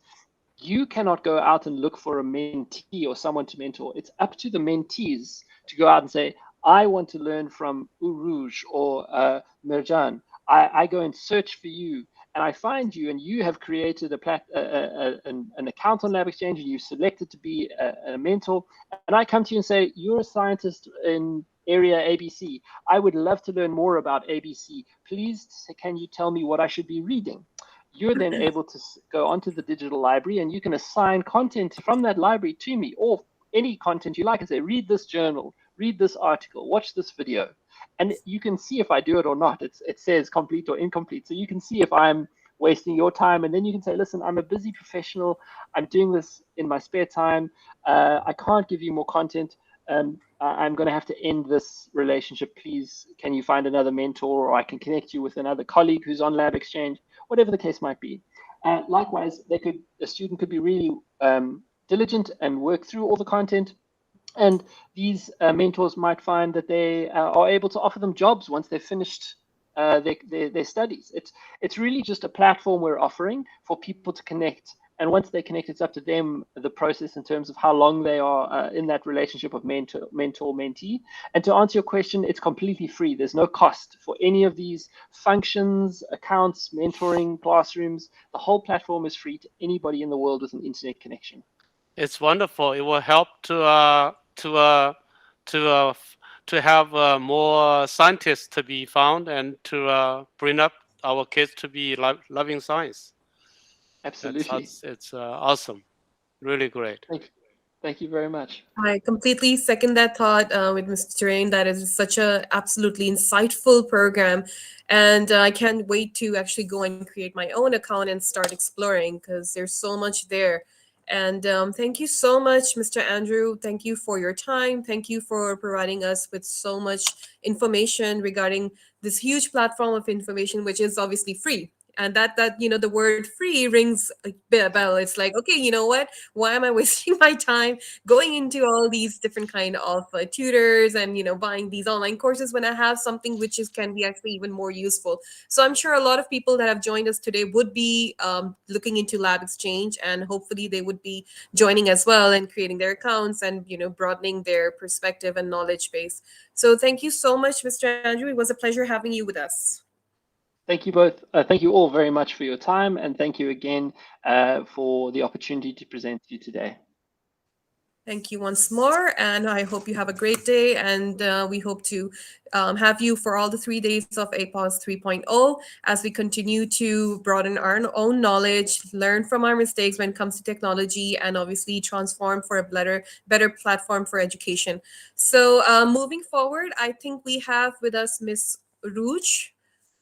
you cannot go out and look for a mentee or someone to mentor. It's up to the mentees to go out and say, I want to learn from Uruj or Mirjan. I go and search for you, and I find you, and you have created an account on Lab Exchange, and you've selected to be a mentor. And I come to you and say, you're a scientist in area ABC. I would love to learn more about ABC. Please, can you tell me what I should be reading? You're then able to go onto the digital library, and you can assign content from that library to me, or any content you like, and say, read this journal, read this article, watch this video. And you can see if I do it or not. It says complete or incomplete. So you can see if I'm wasting your time. And then you can say, listen, I'm a busy professional. I'm doing this in my spare time. I can't give you more content. I'm going to have to end this relationship. Please, can you find another mentor, or I can connect you with another colleague who's on Lab Exchange, whatever the case might be. Likewise, a student could be really diligent and work through all the content. And these mentors might find that they are able to offer them jobs once they've finished their studies. It's really just a platform we're offering for people to connect. And once they connect, it's up to them, the process in terms of how long they are in that relationship of mentor-mentee. And to answer your question, it's completely free. There's no cost for any of these functions, accounts, mentoring, classrooms. The whole platform is free to anybody in the world with an internet connection. It's wonderful. It will help to have more scientists to be found, and to bring up our kids to be loving science. Absolutely. It's awesome. Really great. Thank you very much. I completely second that thought with Mr. Terrain. That is such a absolutely insightful program, and I can't wait to actually go and create my own account and start exploring, because there's so much there. And thank you so much, Mr. Andrew. Thank you for your time. Thank you for providing us with so much information regarding this huge platform of information, which is obviously free. And that the word free rings a bell. It's like, okay, you know what? Why am I wasting my time going into all these different kind of tutors and buying these online courses when I have something which can be actually even more useful? So I'm sure a lot of people that have joined us today would be looking into Lab Exchange, and hopefully they would be joining as well and creating their accounts and broadening their perspective and knowledge base. So thank you so much, Mr. Andrew. It was a pleasure having you with us. Thank you both. Thank you all very much for your time, and thank you again for the opportunity to present to you today. Thank you once more, and I hope you have a great day, and we hope to have you for all the 3 days of APOES 3.0 as we continue to broaden our own knowledge, learn from our mistakes when it comes to technology, and obviously transform for a better platform for education. So moving forward, I think we have with us Miss Rouge,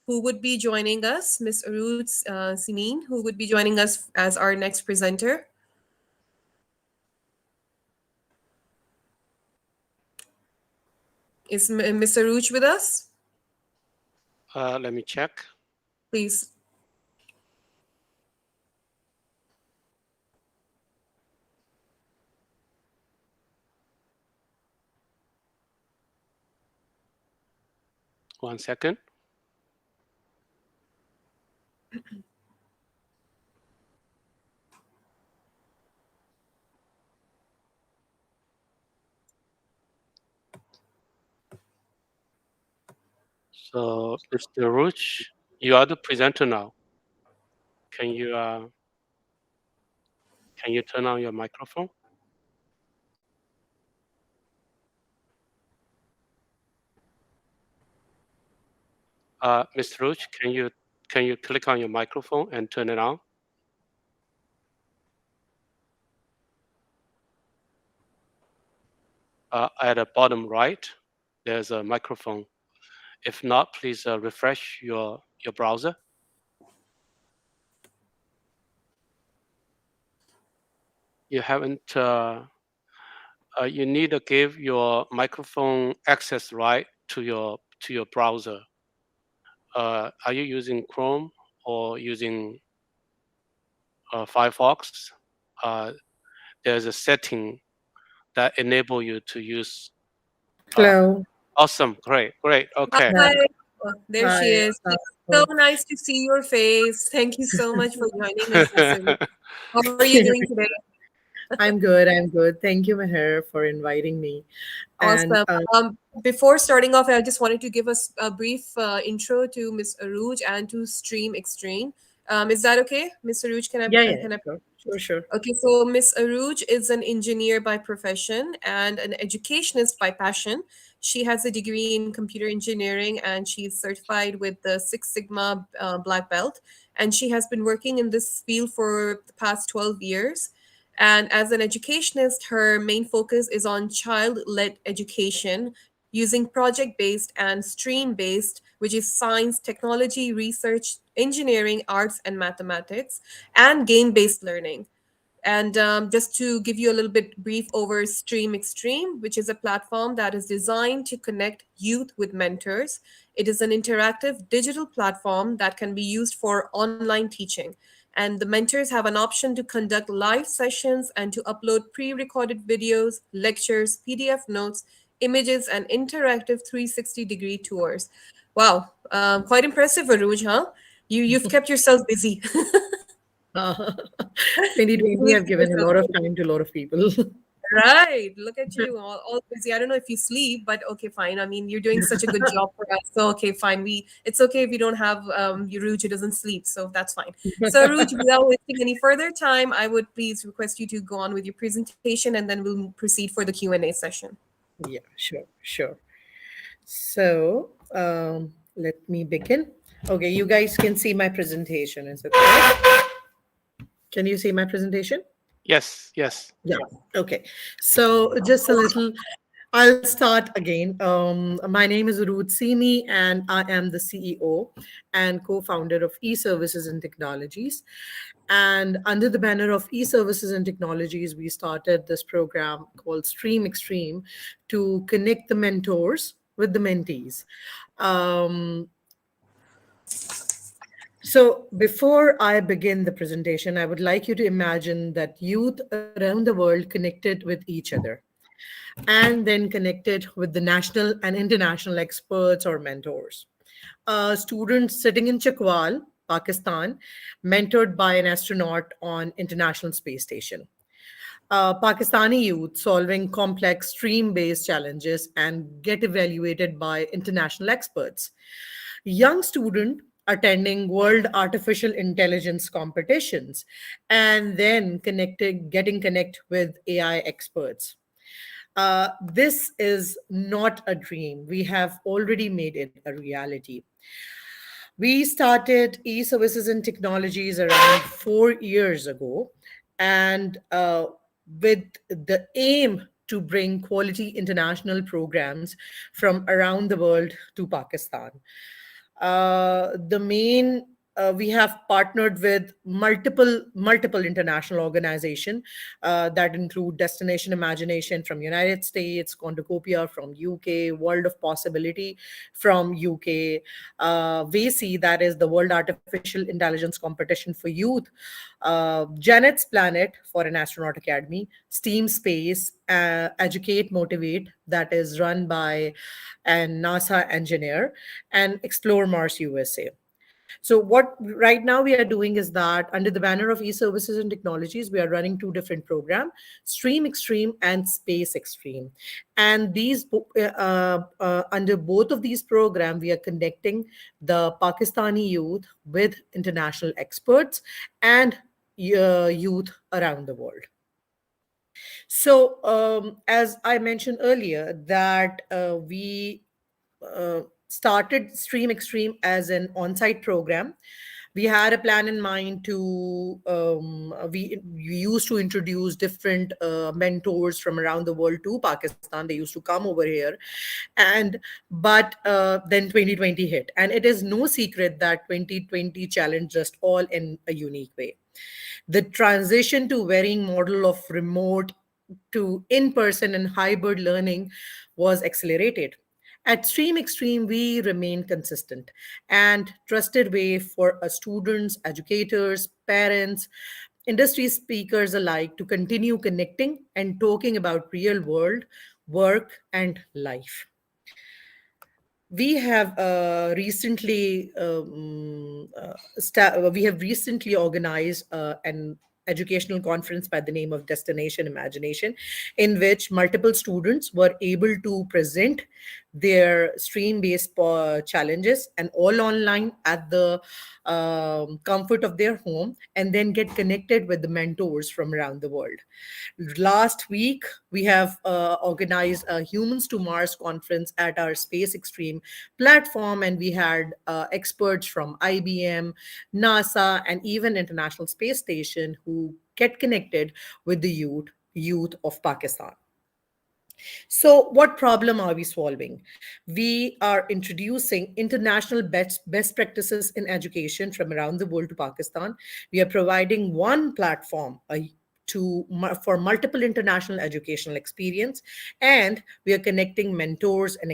who would be joining us, Miss Rouge Simin, who would be joining us as our next presenter. Is Mr. Rouge with us? Let me check. Please. One second. So, Mr. Rouge, you are the presenter now. Can you turn on your microphone? Mr. Rouge, can you click on your microphone and turn it on? At the bottom right, there's a microphone. If not, please refresh your browser. You haven't. You need to give your microphone access right to your browser. Are you using Chrome or using Firefox? There's a setting that enable you to use. Hello. Awesome, great. Okay. Hi. Oh, there she Hi. is. It's so nice to see your face. Thank you so much for joining us, Mr. Rouge. How are you doing today? I'm good. I'm good. Thank you, Meher, for inviting me. And Awesome. Before starting off, I just wanted to give us a brief intro to Miss Rouge and to Stream Extreme. Is that okay, Mr. Rouge? Can I? yeah, Can I? sure. Okay, so Miss Aruj is an engineer by profession and an educationist by passion. She has a degree in computer engineering and she's certified with the Six Sigma Black Belt. And she has been working in this field for the past 12 years. And as an educationist, her main focus is on child led education using project based and stream based, which is science, technology, research, engineering, arts, and mathematics, and game based learning. And just to give you a little bit brief over Stream Extreme, which is a platform that is designed to connect youth with mentors. It is an interactive digital platform that can be used for online teaching. And the mentors have an option to conduct live sessions and to upload pre recorded videos, lectures, PDF notes, images, and interactive 360-degree tours. Wow, quite impressive, Aruj, huh? You've kept yourself busy. 2020, I've given a lot of time to a lot of people. Right. Look at you, all busy. I don't know if you sleep, but okay, fine. I mean, you're doing such a good job for us. So okay, fine. It's okay if we don't have Ruj who doesn't sleep, so that's fine. So Ruj, without wasting any further time, I would please request you to go on with your presentation, and then we'll proceed for the Q&A session. Yeah, sure, sure. So let me begin. Okay, you guys can see my presentation. Is it correct? Can you see my presentation? Yes, yes. Yeah. Okay. So just a little, I'll start again. My name is Ruth Simi, and I am the CEO and co-founder of eServices and Technologies. And under the banner of eServices and Technologies, we started this program called Stream Extreme to connect the mentors with the mentees. Um, so, before I begin the presentation, I would like you to imagine that youth around the world connected with each other and then connected with the national and international experts or mentors. A student sitting in Chakwal, Pakistan, mentored by an astronaut on International Space Station. Pakistani youth solving complex stream based challenges and get evaluated by international experts. Young student attending world artificial intelligence competitions and then getting connect with AI experts. This is not a dream. We have already made it a reality. We started e-services and technologies around 4 years ago, and with the aim to bring quality international programs from around the world to Pakistan. The main We have partnered with multiple international organization that include Destination Imagination from United States, Cornucopia from UK, World of Possibility from UK, VACI, that is the World Artificial Intelligence Competition for Youth, Janet's Planet for an Astronaut Academy, Steam Space, Educate Motivate, that is run by an NASA engineer, and Explore Mars USA. So what right now we are doing is that under the banner of e-services and technologies, we are running two different programs, Stream Extreme and Space Extreme. And under both of these programs, we are connecting the Pakistani youth with international experts and youth around the world. So, as I mentioned earlier, that we started Stream Extreme as an on-site program. We had a plan in mind to we used to introduce different mentors from around the world to Pakistan. They used to come over here, and but then 2020 hit, and it is no secret that 2020 challenged us all in a unique way. The transition to varying model of remote to in-person and hybrid learning was accelerated. At Stream Extreme, we remain consistent and trusted way for students, educators, parents, industry speakers alike to continue connecting and talking about real world work and life. We have recently organized an educational conference by the name of Destination Imagination, in which multiple students were able to present their stream-based challenges and all online at the comfort of their home, and then get connected with the mentors from around the world. Last week, we have organized a Humans to Mars conference at our Space Extreme platform, and we had experts from IBM, NASA, and even International Space Station who get connected with the youth of Pakistan. So, what problem are we solving? We are introducing international best practices in education from around the world to Pakistan. We are providing one platform for multiple international educational experience, and we are connecting mentors and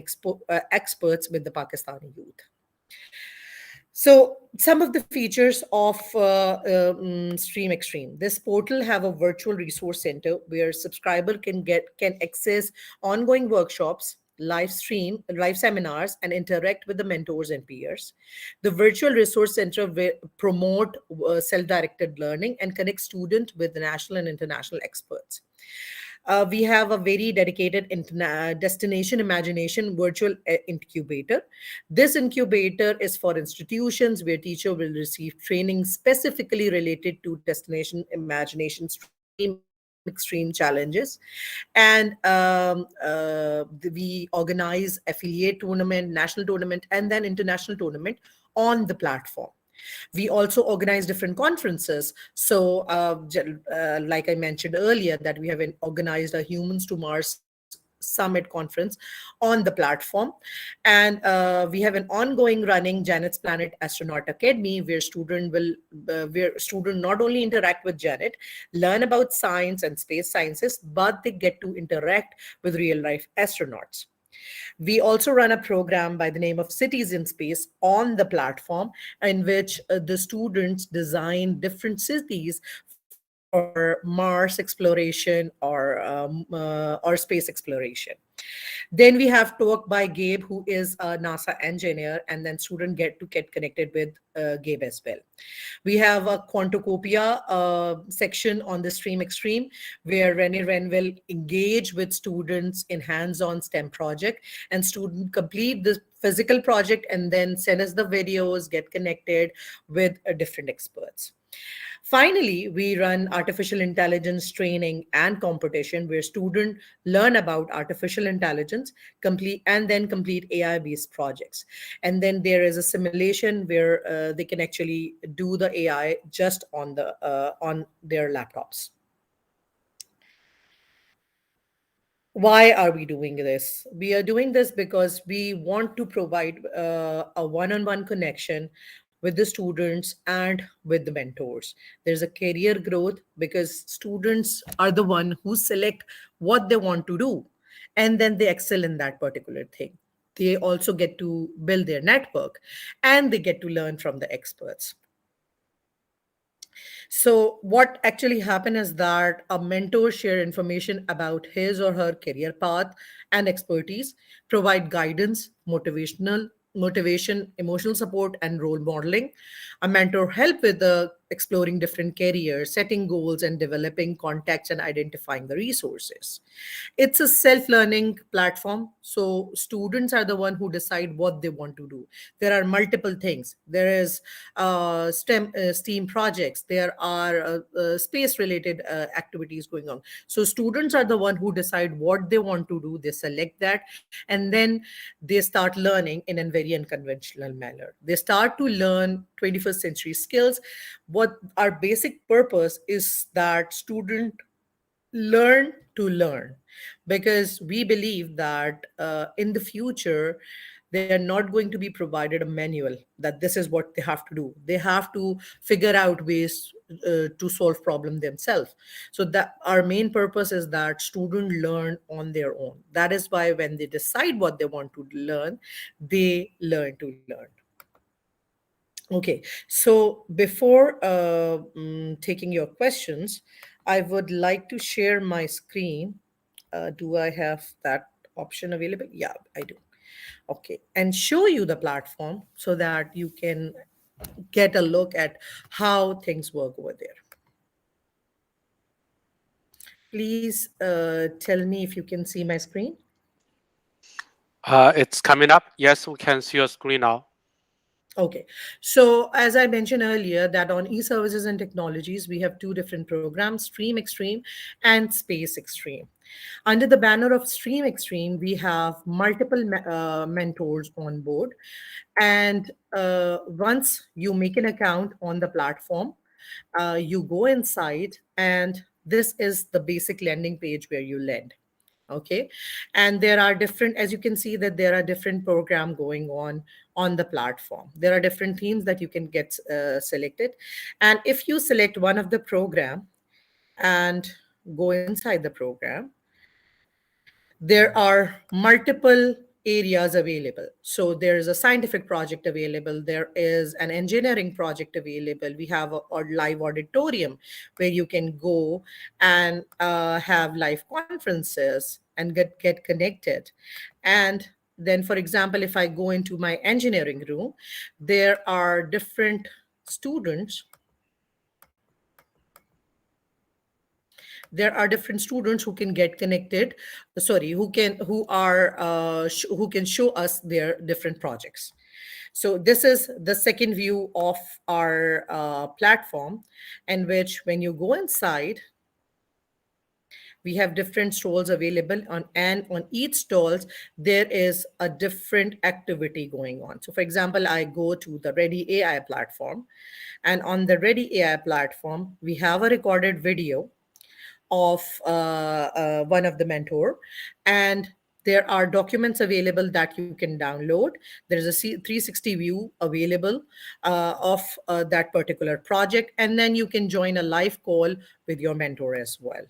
experts with the Pakistani youth. So, some of the features of Stream Extreme. This portal have a virtual resource center where subscriber can access ongoing workshops, live seminars, and interact with the mentors and peers. The virtual resource center will promote self-directed learning and connect students with national and international experts. We have a very dedicated destination imagination virtual incubator. This incubator is for institutions where teacher will receive training specifically related to destination imagination stream extreme challenges. And we organize affiliate tournament, national tournament, and then international tournament on the platform. We also organize different conferences. So, like I mentioned earlier, that we have organized a Humans to Mars Summit conference on the platform. And we have an ongoing running Janet's Planet Astronaut Academy where student not only interact with Janet, learn about science and space sciences, but they get to interact with real life astronauts. We also run a program by the name of Cities in Space on the platform, in which the students design different cities for Mars exploration or space exploration. Then we have talk by Gabe, who is a NASA engineer, and then student get connected with Gabe as well. We have a Quantocopia section on the Stream Extreme, where Rennie Ren will engage with students in hands-on STEM project, and student complete the physical project and then send us the videos, get connected with different experts. Finally, we run artificial intelligence training and competition where students learn about artificial intelligence, complete AI-based projects. And then there is a simulation where they can actually do the AI just on their laptops. Why are we doing this? We are doing this because we want to provide a one-on-one connection with the students and with the mentors. There's a career growth because students are the one who select what they want to do, and then they excel in that particular thing. They also get to build their network, and they get to learn from the experts. So, what actually happened is that a mentor share information about his or her career path and expertise, provide guidance, motivation, emotional support, and role modeling. A mentor help with the exploring different careers, setting goals, and developing contacts and identifying the resources. It's a self-learning platform, so students are the one who decide what they want to do. There are multiple things. There is STEAM projects. There are space-related activities going on. So students are the one who decide what they want to do. They select that, and then they start learning in a very unconventional manner. They start to learn 21st century skills. What our basic purpose is that student learn to learn, because we believe that in the future they are not going to be provided a manual that this is what they have to do. They have to figure out ways to solve problem themselves. So that our main purpose is that students learn on their own. That is why when they decide what they want to learn, they learn to learn. Okay, so before taking your questions, I would like to share my screen. Do I have that option available? Yeah, I do. Okay, and show you the platform so that you can get a look at how things work over there. Please tell me if you can see my screen. It's coming up. Yes, we can see your screen now. Okay, so as I mentioned earlier, that on e-services and technologies, we have two different programs, Stream Extreme and Space Extreme. Under the banner of Stream Extreme, we have multiple mentors on board. And once you make an account on the platform, you go inside, and this is the basic landing page where you land. Okay, and there are different, as you can see, that there are different program going on the platform. There are different themes that you can get selected, and if you select one of the program and go inside the program, there are multiple areas available. So there is a scientific project available, there is an engineering project available, we have a live auditorium where you can go and have live conferences and get connected. And then, for example, if I go into my engineering room, there are different students, there are different students who can get connected, sorry, who can show us their different projects. So this is the second view of our platform, in which when you go inside, we have different stalls available on, and on each stalls there is a different activity going on. So for example, I go to the Ready AI platform, and on the Ready AI platform we have a recorded video of one of the mentor, and there are documents available that you can download. There is a 360 view available of that particular project, and then you can join a live call with your mentor as well.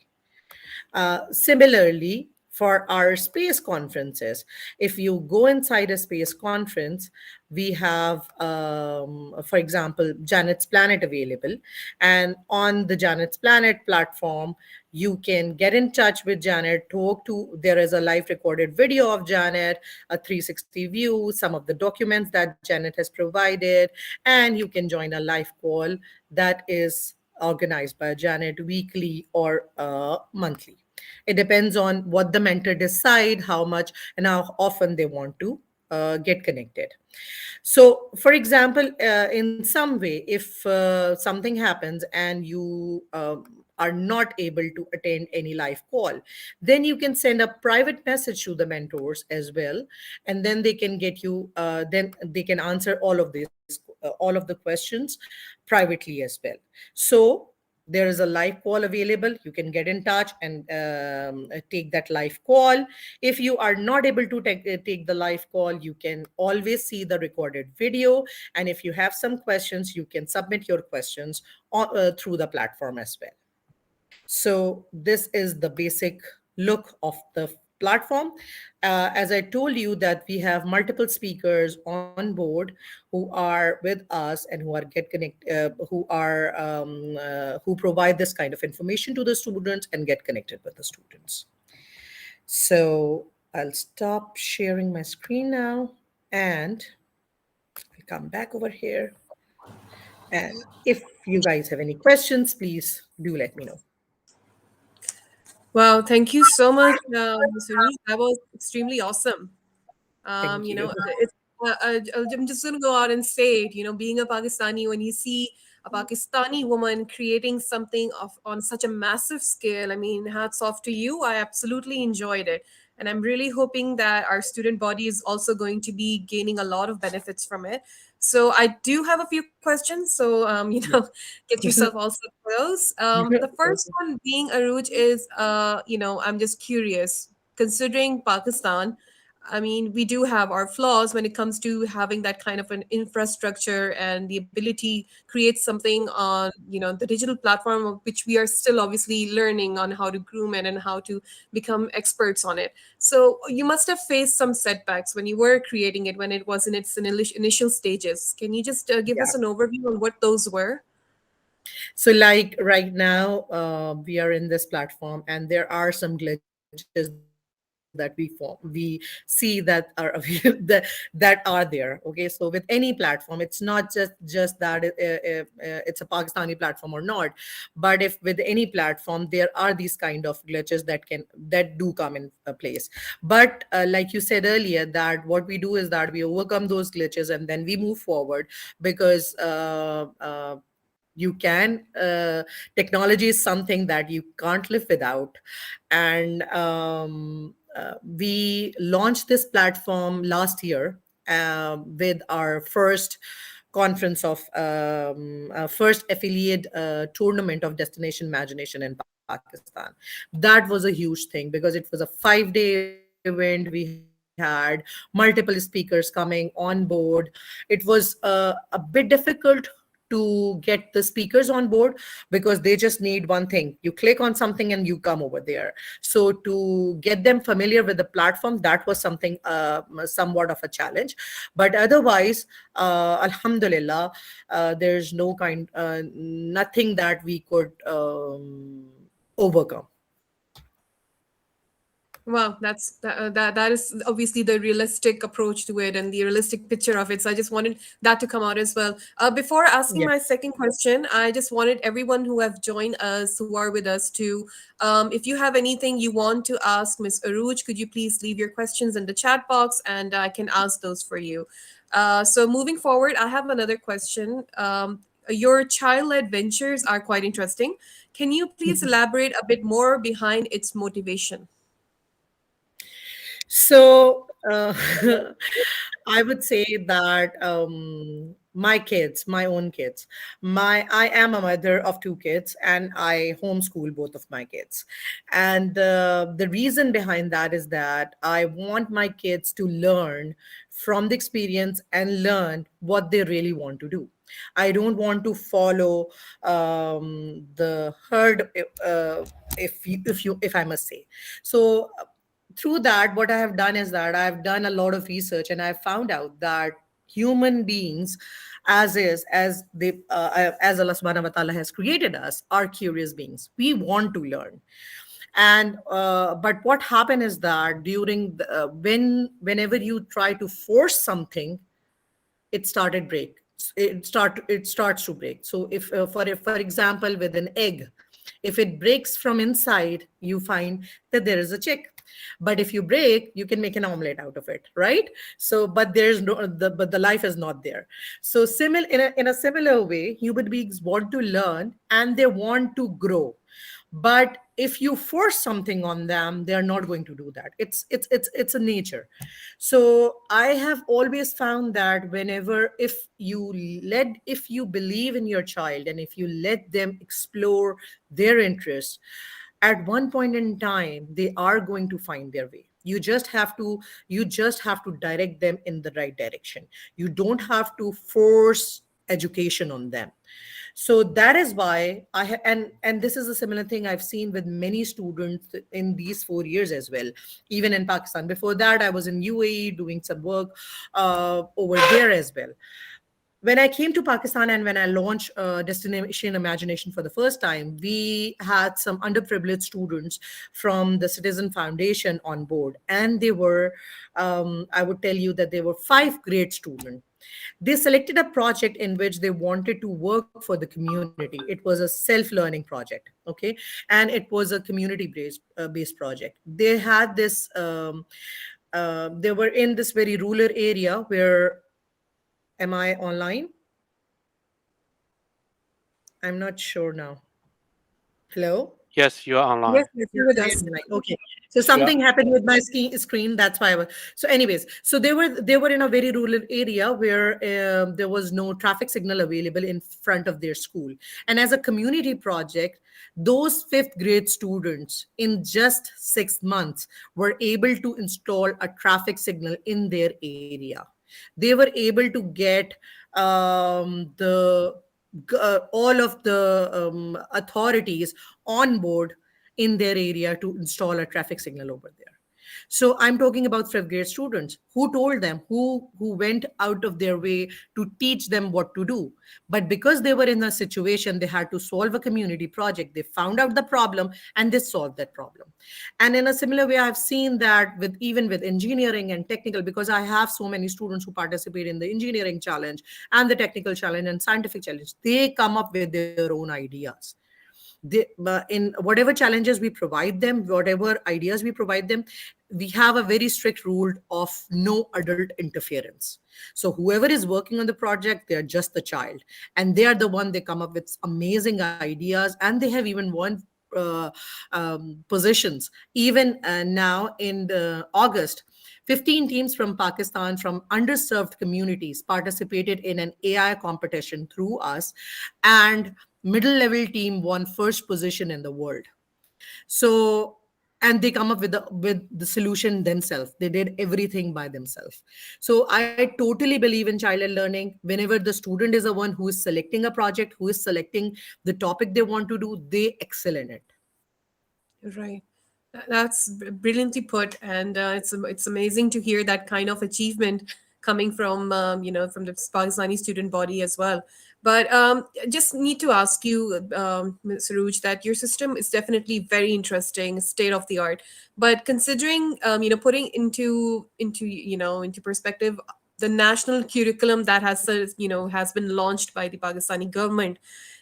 Similarly, for our space conferences, if you go inside a space conference, we have, for example, Janet's Planet available. And on the Janet's Planet platform, you can get in touch with Janet, talk to, there is a live recorded video of Janet, a 360 view, some of the documents that Janet has provided, and you can join a live call that is organized by Janet weekly or monthly. It depends on what the mentor decide, how much and how often they want to get connected. So, for example, in some way, if something happens and you are not able to attend any live call, then you can send a private message to the mentors as well, and then they can get you. Then they can answer all of the questions privately as well. So there is a live call available, you can get in touch and take that live call. If you are not able to take the live call, you can always see the recorded video, and if you have some questions, you can submit your questions through the platform as well. So this is the basic look of the platform. As I told you, that we have multiple speakers on board who are with us and who are get connect, who provide this kind of information to the students and get connected with the students. So I'll stop sharing my screen now, and I'll come back over here. And if you guys have any questions, please do let me know. Wow, thank you so much, Suri. That was extremely awesome. Thank you. It's I'm just gonna go out and say it. Being a Pakistani, when you see a Pakistani woman creating something on such a massive scale, I mean, hats off to you. I absolutely enjoyed it, and I'm really hoping that our student body is also going to be gaining a lot of benefits from it. So I do have a few questions. So get yourself all set for those. The first one being Aruj is, I'm just curious, considering Pakistan. I mean, we do have our flaws when it comes to having that kind of an infrastructure and the ability create something on, the digital platform, of which we are still obviously learning on how to groom it and how to become experts on it. So you must have faced some setbacks when you were creating it, when it was in its initial stages. Can you just give Yeah. us an overview on what those were? So, like right now, we are in this platform, and there are some glitches that we see that are that are there. Okay, so with any platform, it's not just that it's a Pakistani platform or not, but if with any platform there are these kind of glitches that do come in place. But like you said earlier, that what we do is that we overcome those glitches and then we move forward, because you can technology is something that you can't live without. And we launched this platform last year with our first conference of first affiliate tournament of Destination Imagination in Pakistan. Pakistan. That was a huge thing because it was a 5 day event. We had multiple speakers coming on board. It was a bit difficult to get the speakers on board because they just need one thing. You click on something and you come over there. So to get them familiar with the platform, that was something somewhat of a challenge. But otherwise, Alhamdulillah, there's nothing that we could overcome. Wow, that is obviously the realistic approach to it and the realistic picture of it. So I just wanted that to come out as well. Before asking Yeah. my second question, I just wanted everyone who have joined us, who are with us, to, if you have anything you want to ask Miss Aruj, could you please leave your questions in the chat box, and I can ask those for you. So moving forward, I have another question. Your child-led ventures are quite interesting. Can you please elaborate a bit more behind its motivation? So I would say that my kids, my own kids, I am a mother of two kids, and I homeschool both of my kids. And the reason behind that is that I want my kids to learn from the experience and learn what they really want to do. I don't want to follow the herd, if I must say. So through that, what I have done is that I've done a lot of research, and I found out that human beings, as Allah subhanahu wa ta'ala has created us, are curious beings. We want to learn. And but what happened is that whenever you try to force something, it started break it starts to break. So if for example, with an egg, if it breaks from inside, you find that there is a chick. But if you break, you can make an omelette out of it, right? So but there's no but the life is not there. So in a similar way, human beings want to learn and they want to grow. But if you force something on them, they're not going to do that. It's a nature. So I have always found that whenever if you believe in your child and if you let them explore their interests, at one point in time they are going to find their way. You just have to direct them in the right direction. You don't have to force education on them. So that is why and this is a similar thing I've seen with many students in these 4 years as well, even in Pakistan. Before that, I was in UAE doing some work over there as well. When I came to Pakistan and when I launched Destination Imagination for the first time, we had some underprivileged students from the Citizen Foundation on board. And I would tell you that they were five great students. They selected a project in which they wanted to work for the community. It was a self-learning project, okay, and it was a community based project. They were in this very rural area where, am I online? I'm not sure now. Hello? Yes, you are Yes, online. yes, you're with I us. am like, okay. So Yeah. something happened with my screen. That's why I was. So, anyways, so they were in a very rural area where there was no traffic signal available in front of their school. And as a community project, those fifth grade students in just 6 months were able to install a traffic signal in their area. They were able to get all of the authorities on board in their area to install a traffic signal over there. So I'm talking about fifth grade students who told them, who went out of their way to teach them what to do. But because they were in a situation, they had to solve a community project. They found out the problem and they solved that problem. And in a similar way, I've seen that even with engineering and technical, because I have so many students who participate in the engineering challenge and the technical challenge and scientific challenge. They come up with their own ideas. In whatever challenges we provide them, whatever ideas we provide them, we have a very strict rule of no adult interference. So whoever is working on the project, they're just the child, and they are the one. They come up with amazing ideas, and they have even won positions. Even now in August, 15 teams from Pakistan from underserved communities participated in an AI competition through us, and middle level team won first position in the world. So, and they come up with the solution themselves. They did everything by themselves. So I totally believe in child learning. Whenever the student is the one who is selecting a project, who is selecting the topic they want to do, they excel in it. Right. That's brilliantly put, and it's amazing to hear that kind of achievement coming from from the Pakistani student body as well. But I just need to ask you, Ms. Saruj, that your system is definitely very interesting, state of the art. But considering putting into perspective the national curriculum that has been launched by the Pakistani government,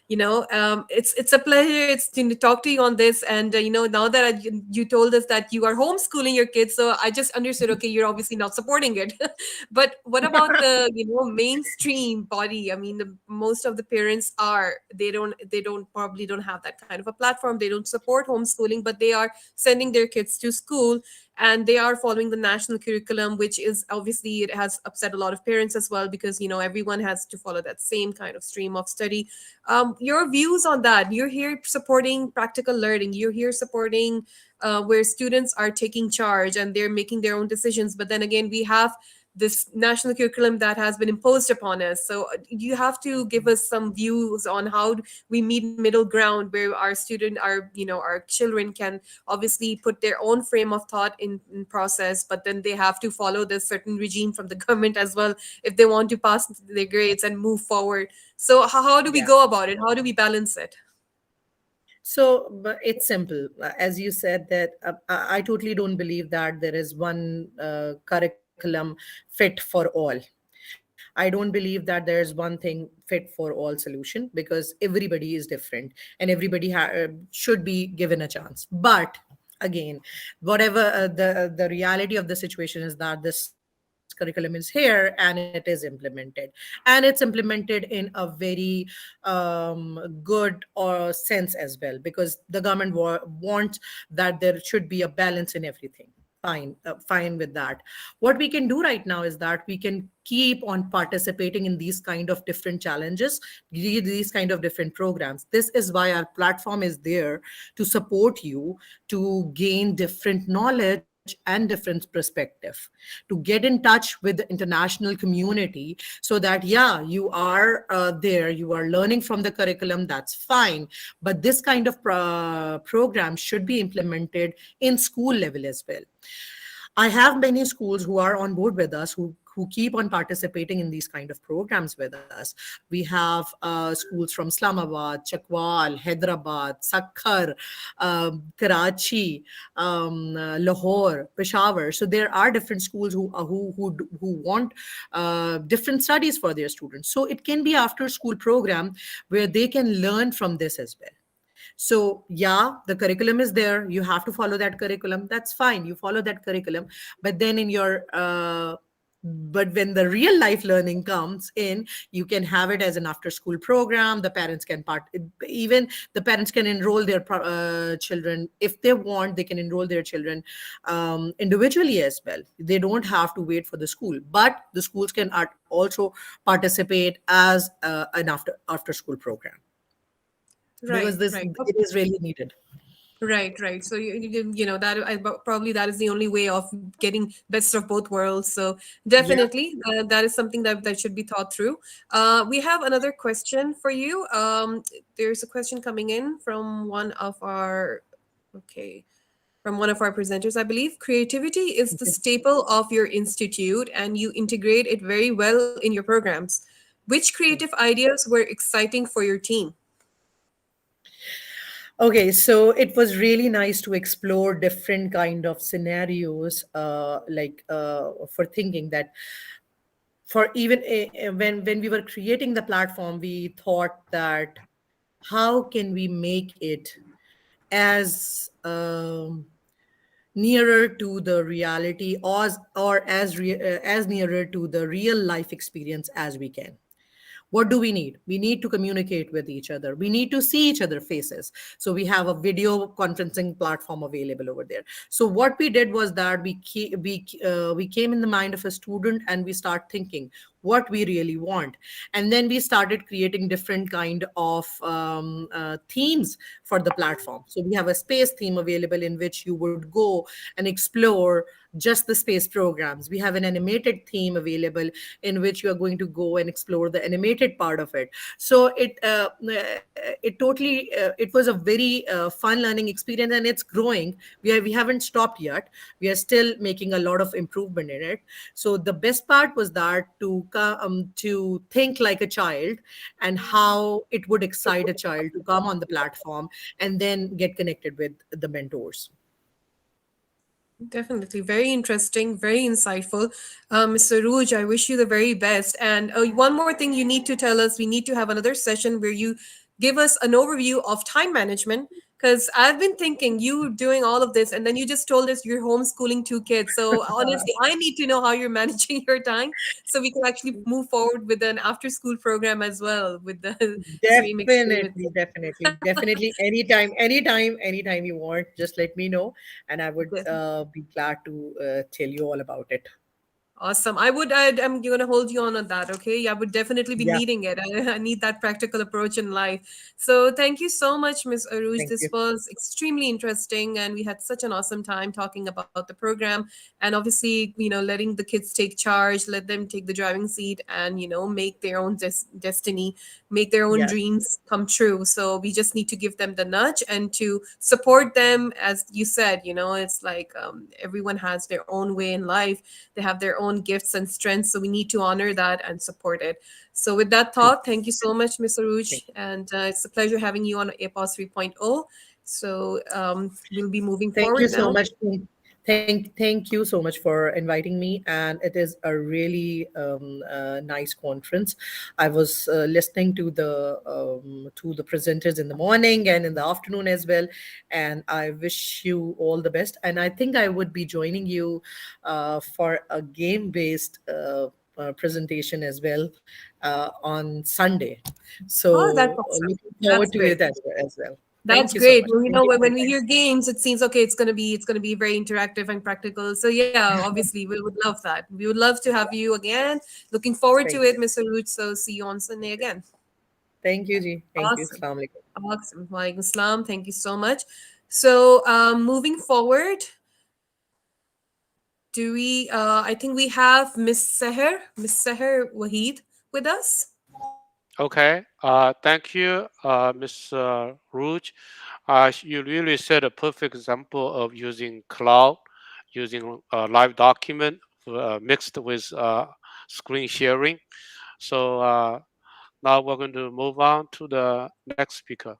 it's a pleasure to talk to you on this. And now that you told us that you are homeschooling your kids, so I just understood, okay, you're obviously not supporting it. But what about the mainstream body? I mean, most of the parents are, they don't probably don't have that kind of a platform. They don't support homeschooling, but they are sending their kids to school, and they are following the national curriculum, which is obviously, it has upset a lot of parents as well, because everyone has to follow that same kind of stream of study. Your views on that? You're here supporting practical learning. You're here supporting where students are taking charge and they're making their own decisions. But then again, we have this national curriculum that has been imposed upon us. So you have to give us some views on how we meet middle ground, where our children can obviously put their own frame of thought in process, but then they have to follow this certain regime from the government as well if they want to pass their grades and move forward. So how do we Yeah. go about it? How do we balance it? So, but it's simple. As you said, that I totally don't believe that there is one curriculum fit for all. I don't believe that there's one thing fit for all solution, because everybody is different and everybody should be given a chance. But again, whatever the reality of the situation is that this curriculum is here and it is implemented, and it's implemented in a very good or sense as well, because the government wants that there should be a balance in everything. Fine with that. What we can do right now is that we can keep on participating in these kind of different challenges, these kind of different programs. This is why our platform is there, to support you, to gain different knowledge and different perspective, to get in touch with the international community, so that, yeah, you are there, you are learning from the curriculum, that's fine, but this kind of program should be implemented in school level as well. I have many schools who are on board with us, who keep on participating in these kind of programs with us. We have schools from Islamabad, Chakwal, Hyderabad, Sakkar, Karachi, Lahore, Peshawar. So there are different schools who want different studies for their students. So it can be after school program where they can learn from this as well. So, yeah, the curriculum is there. You have to follow that curriculum. That's fine. You follow that curriculum. But then but when the real life learning comes in, you can have it as an after school program. The parents can even the parents can enroll their children. If they want, they can enroll their children individually as well. They don't have to wait for the school, but the schools can also participate as an after school program, because Right, this right. it is really needed. Right, right. So that probably that is the only way of getting best of both worlds. So Yeah. definitely that is something that should be thought through. We have another question for you. There's a question coming in from one of our okay from one of our presenters, I believe. Creativity is the staple of your institute, and you integrate it very well in your programs. Which creative ideas were exciting for your team? Okay, so it was really nice to explore different kind of scenarios, for thinking that, for even when we were creating the platform, we thought that how can we make it as nearer to the reality, or as nearer to the real life experience as we can. What do we need? We need to communicate with each other. We need to see each other faces. So we have a video conferencing platform available over there. So what we did was that we came in the mind of a student, and we start thinking what we really want, and then we started creating different kind of themes for the platform. So we have a space theme available in which you would go and explore just the space programs. We have an animated theme available in which you are going to go and explore the animated part of it. So it was a very fun learning experience, and it's growing. We haven't stopped yet. We are still making a lot of improvement in it. So the best part was that to think like a child, and how it would excite a child to come on the platform and then get connected with the mentors. Definitely. Very interesting, very insightful. Mr. Ruj, I wish you the very best. And one more thing you need to tell us, we need to have another session where you give us an overview of time management. Because I've been thinking you doing all of this, and then you just told us you're homeschooling two kids. So honestly, I need to know how you're managing your time so we can actually move forward with an after school program as well with the same experience. Definitely. Anytime you want, just let me know, and I would be glad to tell you all about it. Awesome. I'm going to hold you on that. Okay. I would definitely be Yeah, needing it. I need that practical approach in life. So thank you so much, Ms. Aruj. thank This you. was extremely interesting, and we had such an awesome time talking about the program. And obviously, letting the kids take charge, let them take the driving seat, and, make their own destiny, make their own Yeah, dreams come true. So we just need to give them the nudge and to support them. As you said, it's like everyone has their own way in life. They have their own gifts and strengths, so we need to honor that and support it. So with that true. thought, thank you so much, Ms. Thank Aruj, and it's a pleasure having you on APOS 3.0. So we'll be moving Thank you forward so now. much. Thank you so much for inviting me, and it is a really nice conference. I was listening to the presenters in the morning and in the afternoon as well, and I wish you all the best. And I think I would be joining you for a game-based presentation as well on Sunday. Oh, that's So awesome. looking That's forward to great. it as well. That's Thank you so great. much. Well, Thank you for when we inviting hear games, it seems okay. It's gonna be very interactive and practical. So yeah, obviously we would love that. We would love to have you again. Looking forward to Thank it, you. Mr. Root. So see you on Sunday again. Thank you, Ji. Thank you. Awesome. Assalamu alaikum. Awesome. Walaikum salam. Thank you so much. So moving forward, do we I think we have Miss Seher Wahid with us. Okay. Thank you, Ms. Rouge. You really set a perfect example of using cloud, using live document mixed with screen sharing. So now we're going to move on to the next speaker.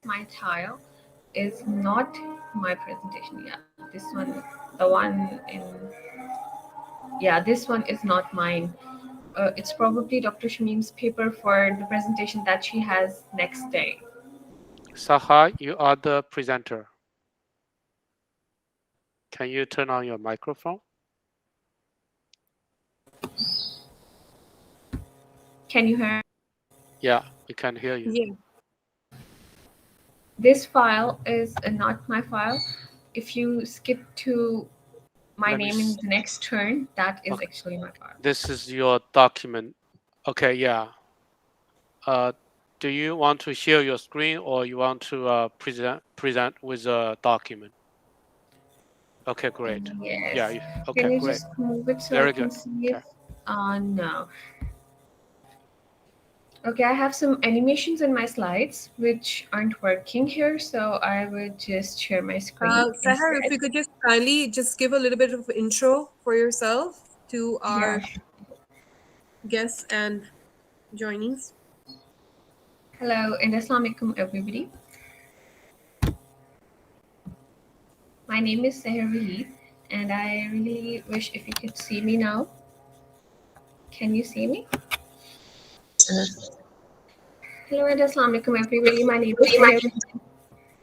My tile is not my presentation. Yeah, this one, the one in, yeah, this one is not mine. It's probably Dr. Shamim's paper for the presentation that she has next day. Saha, you are the presenter. Can you turn on your microphone? Can you hear? Yeah, we can hear you. Yeah. This file is not my file. If you skip to my Let me name in s- the next turn, that is Okay. actually my file. This is your document. Okay, yeah. Do you want to share your screen, or you want to present with a document? Okay, great. Yes. Yeah. Can Okay, you great. just move it so I Very can good. see Okay. it? No. Okay, I have some animations in my slides which aren't working here, so I would just share my screen Sahar, if instead. you could just kindly just give a little bit of intro for yourself to Yeah. our guests and joinees. Hello and Assalamualaikum everybody. My name is Seher Wahid and I really wish if you could see me now. Can you see me? Hello and Assalamualaikum everybody. My name is Seher Wahid.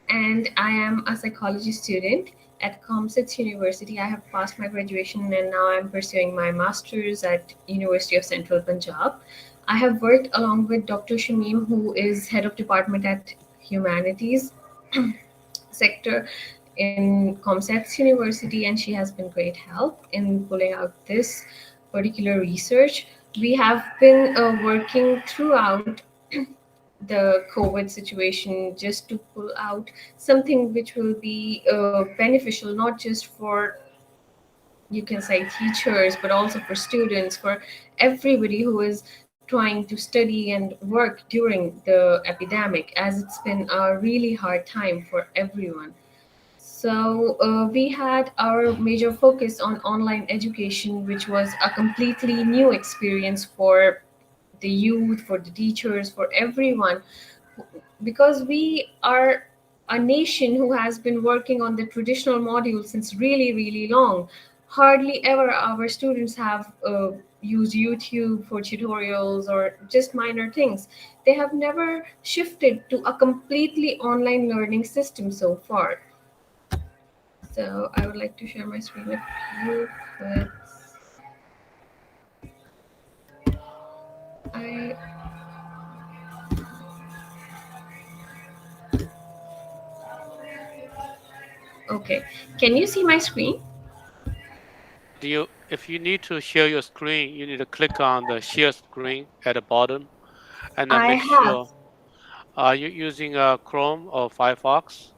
and I am a psychology student at Comsets University. I have passed my graduation and now I'm pursuing my master's at University of Central Punjab. I have worked along with Dr. Shamim, who is head of department at Humanities sector in Comsets University, and she has been great help in pulling out this particular research. We have been working throughout the COVID situation just to pull out something which will be beneficial not just for, you can say, teachers, but also for students, for everybody who is trying to study and work during the epidemic, as it's been a really hard time for everyone. So we had our major focus on online education, which was a completely new experience for the youth, for the teachers, for everyone, because we are a nation who has been working on the traditional module since really, really long. Hardly ever our students have used YouTube for tutorials or just minor things. They have never shifted to a completely online learning system so far. So I would like to share my screen with you. But I okay. Can you see my screen? If you need to share your screen, you need to click on the share screen at the bottom, and then I make have sure. Are you using Chrome or Firefox?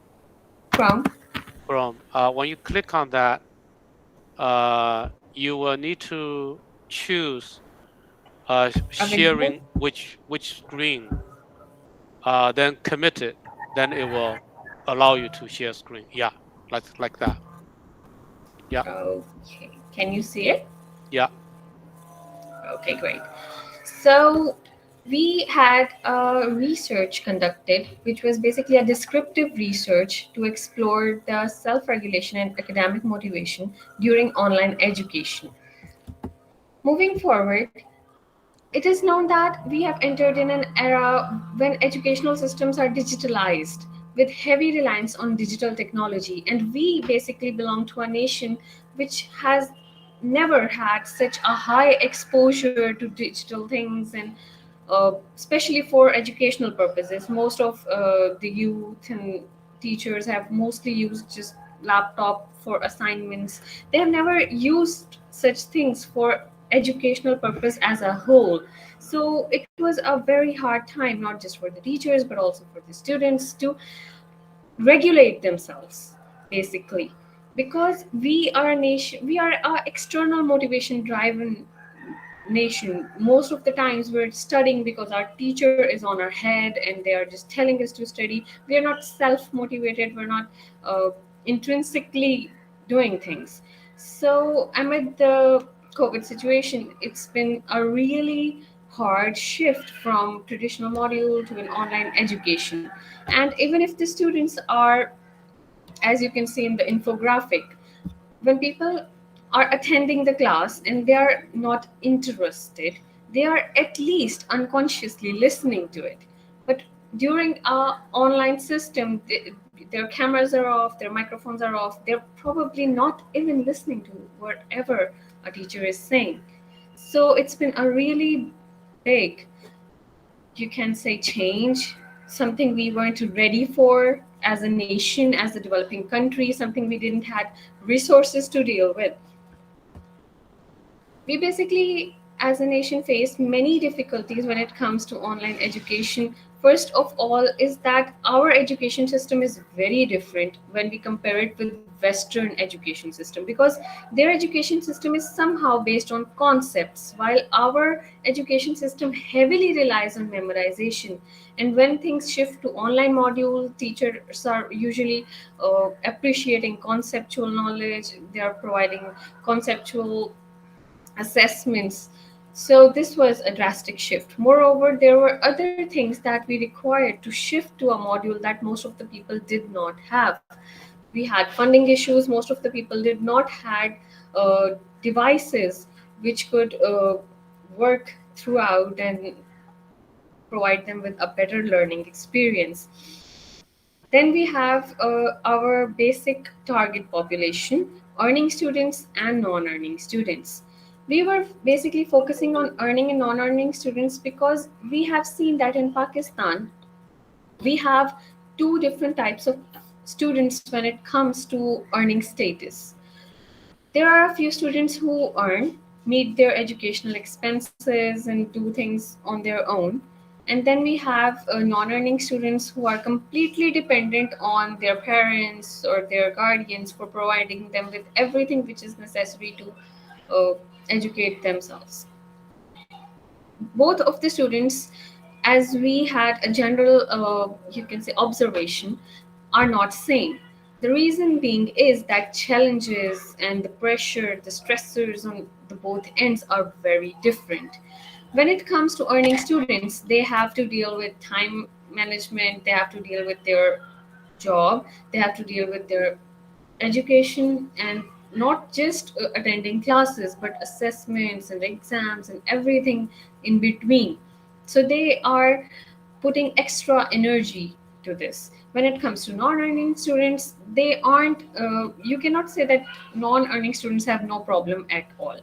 from Chrome. When you click on that, you will need to choose available. sharing which screen. Then commit it. Then it will allow you to share screen. Yeah, like that. Yeah, Okay. Can you see it? yeah. Okay, great. So we had a research conducted, which was basically a descriptive research to explore the self-regulation and academic motivation during online education. Moving forward, it is known that we have entered in an era when educational systems are digitalized with heavy reliance on digital technology, and we basically belong to a nation which has never had such a high exposure to digital things, and especially for educational purposes. Most of the youth and teachers have mostly used just laptop for assignments. They have never used such things for educational purpose as a whole. So it was a very hard time, not just for the teachers but also for the students, to regulate themselves, basically, because we are a nation, we are a external motivation driven nation. Most of the times we're studying because our teacher is on our head and they are just telling us to study. We are not self motivated, we're not intrinsically doing things. So amid the COVID situation, it's been a really hard shift from traditional module to an online education. And even if the students are, as you can see in the infographic, when people are attending the class and they are not interested, they are at least unconsciously listening to it. But during our online system, their cameras are off, their microphones are off, they're probably not even listening to whatever a teacher is saying. So it's been a really big, you can say, change, something we weren't ready for as a nation, as a developing country, something we didn't had resources to deal with. We basically, as a nation, face many difficulties when it comes to online education. First of all is that our education system is very different when we compare it with Western education system, because their education system is somehow based on concepts, while our education system heavily relies on memorization. And when things shift to online module, teachers are usually appreciating conceptual knowledge, they are providing conceptual assessments. So this was a drastic shift. Moreover, there were other things that we required to shift to a module that most of the people did not have. We had funding issues. Most of the people did not had devices which could work throughout and provide them with a better learning experience. Then we have our basic target population, earning students and non-earning students. We were basically focusing on earning and non-earning students because we have seen that in Pakistan, we have two different types of students when it comes to earning status. There are a few students who earn, meet their educational expenses, and do things on their own. And then we have non-earning students who are completely dependent on their parents or their guardians for providing them with everything which is necessary to educate themselves. Both of the students, as we had a general, you can say, observation, are not same. The reason being is that challenges and the pressure, the stressors on the both ends are very different. When it comes to earning students, they have to deal with time management, they have to deal with their job, they have to deal with their education, and not just attending classes but assessments and exams and everything in between. So they are putting extra energy to this. When it comes to non-earning students, they aren't you cannot say that non-earning students have no problem at all.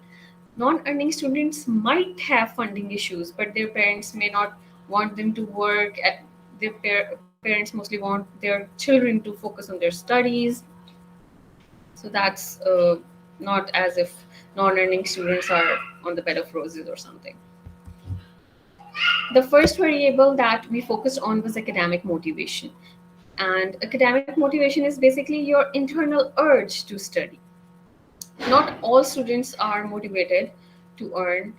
Non-earning students might have funding issues, but their parents may not want them to work at their parents mostly want their children to focus on their studies. So that's not as if non-earning students are on the bed of roses or something. The first variable that we focused on was academic motivation. And academic motivation is basically your internal urge to study. Not all students are motivated to earn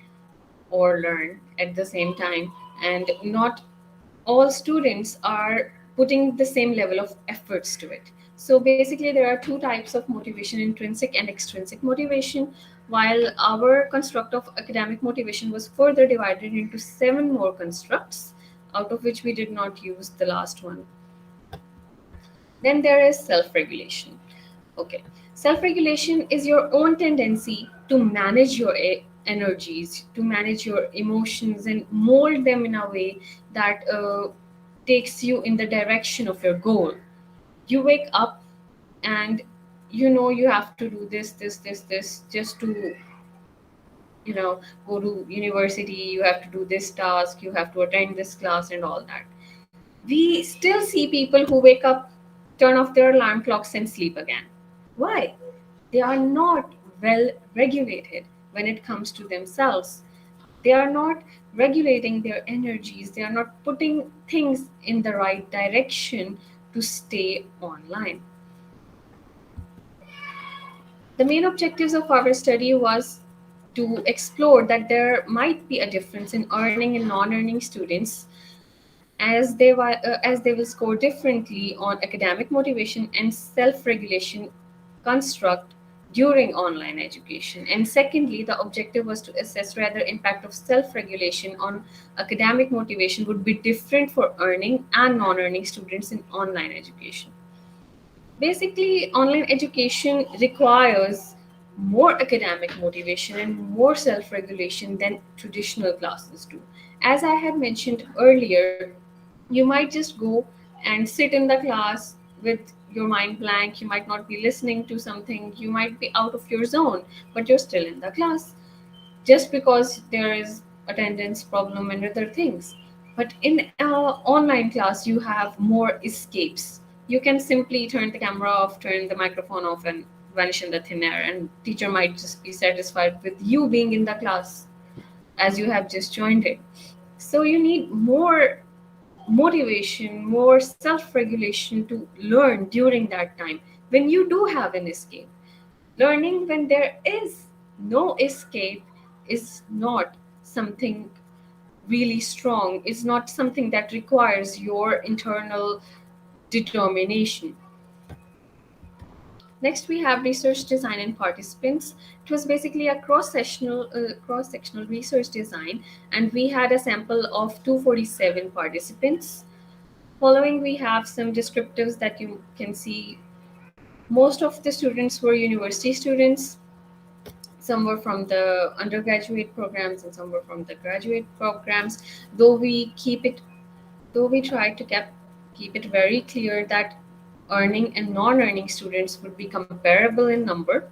or learn at the same time, and not all students are putting the same level of efforts to it. So basically, there are two types of motivation, intrinsic and extrinsic motivation, while our construct of academic motivation was further divided into seven more constructs, out of which we did not use the last one. Then there is self regulation. Okay. Self regulation is your own tendency to manage your energies, to manage your emotions, and mold them in a way that takes you in the direction of your goal. You wake up and you know you have to do this just to, go to university. You have to do this task, you have to attend this class, and all that. We still see people who wake up, turn off their alarm clocks, and sleep again. Why? They are not well regulated when it comes to themselves. They are not regulating their energies, they are not putting things in the right direction to stay online. The main objectives of our study was to explore that there might be a difference in earning and non-earning students, as they will score differently on academic motivation and self-regulation construct during online education. And secondly, the objective was to assess whether impact of self-regulation on academic motivation would be different for earning and non-earning students in online education. Basically, online education requires more academic motivation and more self regulation than traditional classes do. As I had mentioned earlier, you might just go and sit in the class with your mind blank. You might not be listening to something, you might be out of your zone, but you're still in the class just because there is attendance problem and other things. But in online class you have more escapes. You can simply turn the camera off, turn the microphone off, and vanish in the thin air, and teacher might just be satisfied with you being in the class as you have just joined it. So you need more motivation, more self-regulation to learn during that time when you do have an escape. Learning when there is no escape is not something really strong, is not something that requires your internal determination. Next, we have research design and participants. It was basically a cross-sectional research design, and we had a sample of 247 participants. Following, we have some descriptives that you can see. Most of the students were university students. Some were from the undergraduate programs and some were from the graduate programs. Though we keep it, though we try to keep it very clear that earning and non-earning students would be comparable in number.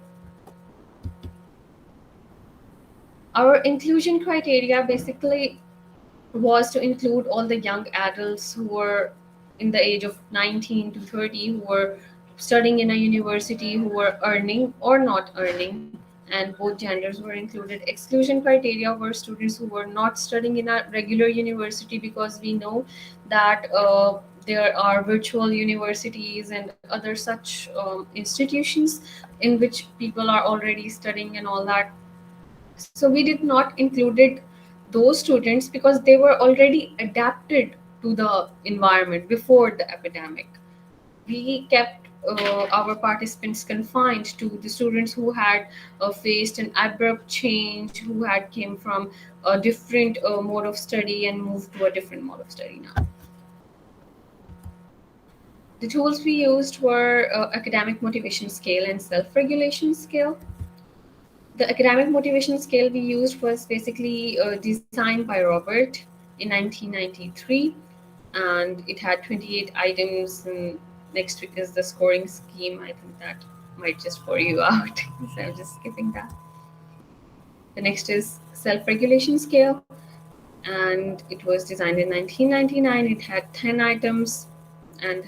Our inclusion criteria basically was to include all the young adults who were in the age of 19 to 30, who were studying in a university, who were earning or not earning, and both genders were included. Exclusion criteria were students who were not studying in a regular university, because we know that there are virtual universities and other such institutions in which people are already studying and all that. So we did not included those students because they were already adapted to the environment before the epidemic. We kept our participants confined to the students who had faced an abrupt change, who had came from a different mode of study and moved to a different mode of study now. The tools we used were academic motivation scale and self-regulation scale. The academic motivation scale we used was basically designed by Robert in 1993, and it had 28 items. And next week is the scoring scheme. I think that might just bore you out, so I'm just skipping that. The next is self-regulation scale, and it was designed in 1999. It had 10 items, and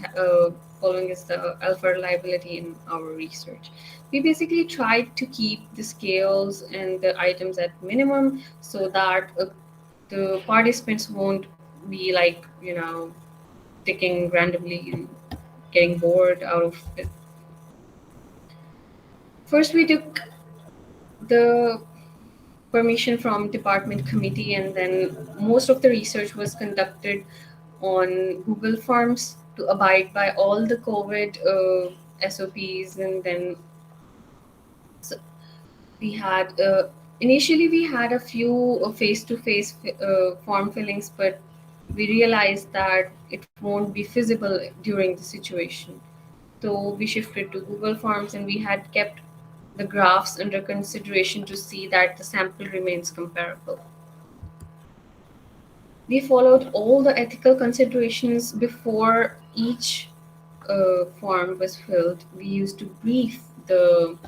following is the alpha reliability in our research. We basically tried to keep the scales and the items at minimum so that the participants won't be like, ticking randomly and getting bored out of it. First, we took the permission from department committee, and then most of the research was conducted on Google Forms to abide by all the COVID SOPs. And then so we had initially we had a few face-to-face form fillings, but we realized that it won't be feasible during the situation. So we shifted to Google Forms, and we had kept the graphs under consideration to see that the sample remains comparable. We followed all the ethical considerations before each form was filled. We used to brief the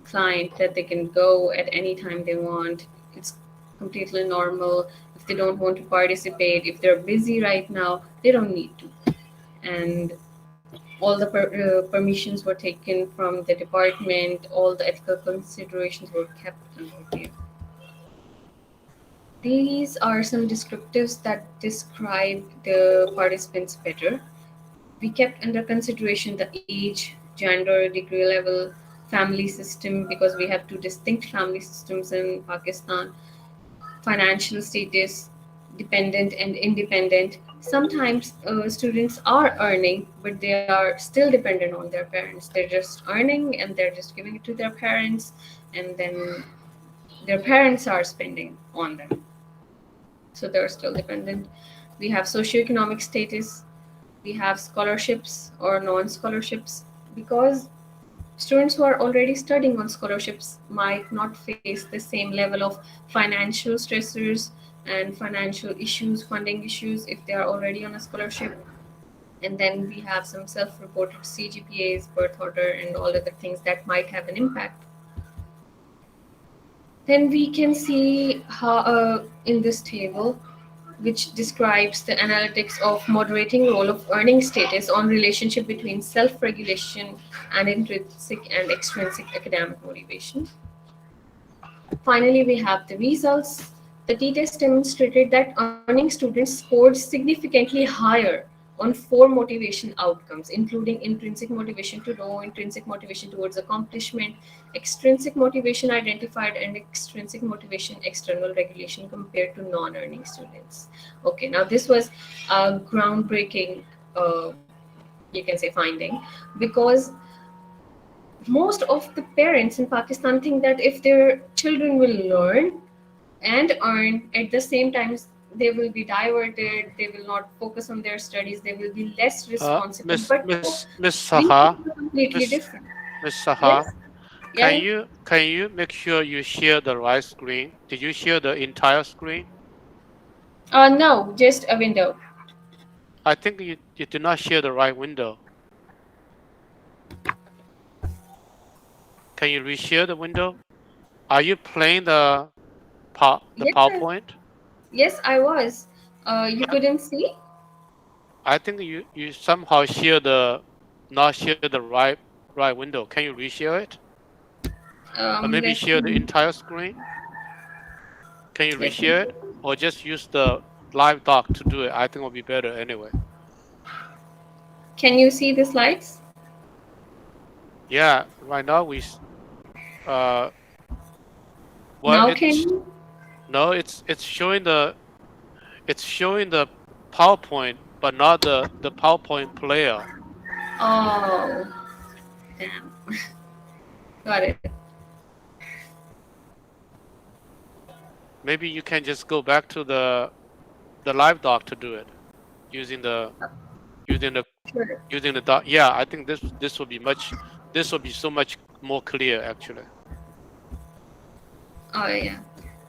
client that they can go at any time they want. It's completely normal. If they don't want to participate, if they're busy right now, they don't need to. And all the permissions were taken from the department, all the ethical considerations were kept under review. These are some descriptives that describe the participants better. We kept under consideration the age, gender, degree level, family system, because we have two distinct family systems in Pakistan, financial status, dependent and independent. Sometimes students are earning, but they are still dependent on their parents. They're just earning and they're just giving it to their parents, and then their parents are spending on them. So they're still dependent. We have socioeconomic status, we have scholarships or non-scholarships, because students who are already studying on scholarships might not face the same level of financial stressors and financial issues, funding issues, if they are already on a scholarship. And then we have some self-reported CGPAs, birth order, and all other things that might have an impact. Then we can see how in this table, which describes the analytics of moderating role of earning status on relationship between self-regulation and intrinsic and extrinsic academic motivation. Finally, we have the results. The t-test demonstrated that earning students scored significantly higher on 4 motivation outcomes, including intrinsic motivation to know, intrinsic motivation towards accomplishment, extrinsic motivation identified, and extrinsic motivation external regulation, compared to non-earning students. Okay, now this was a groundbreaking, you can say, finding, because most of the parents in Pakistan think that if their children will learn and earn at the same time, they will be diverted, they will not focus on their studies, they will be less responsible. Miss But Miss we Saha, are completely Miss different. Miss Saha, Yes. Yeah. can you make sure you share the right screen? Did you share the entire screen? No, just a window. I think you did not share the right window. Can you reshare the window? Are you playing the Yes, PowerPoint? yes, I was. You couldn't see? I think you somehow not share the right window. Can you reshare it? Or maybe Let's share the see. entire screen? Can you Let me reshare it? Or just use the live doc to do it? I think it will be better anyway. Can you see the slides? Yeah, right now uh well Now can it's you? no it's showing the PowerPoint but not the PowerPoint player. Oh, damn. Got it. Maybe you can just go back to the live doc to do it using the using the Sure. using the doc. Yeah, I think this will be so much more clear actually. Oh, yeah.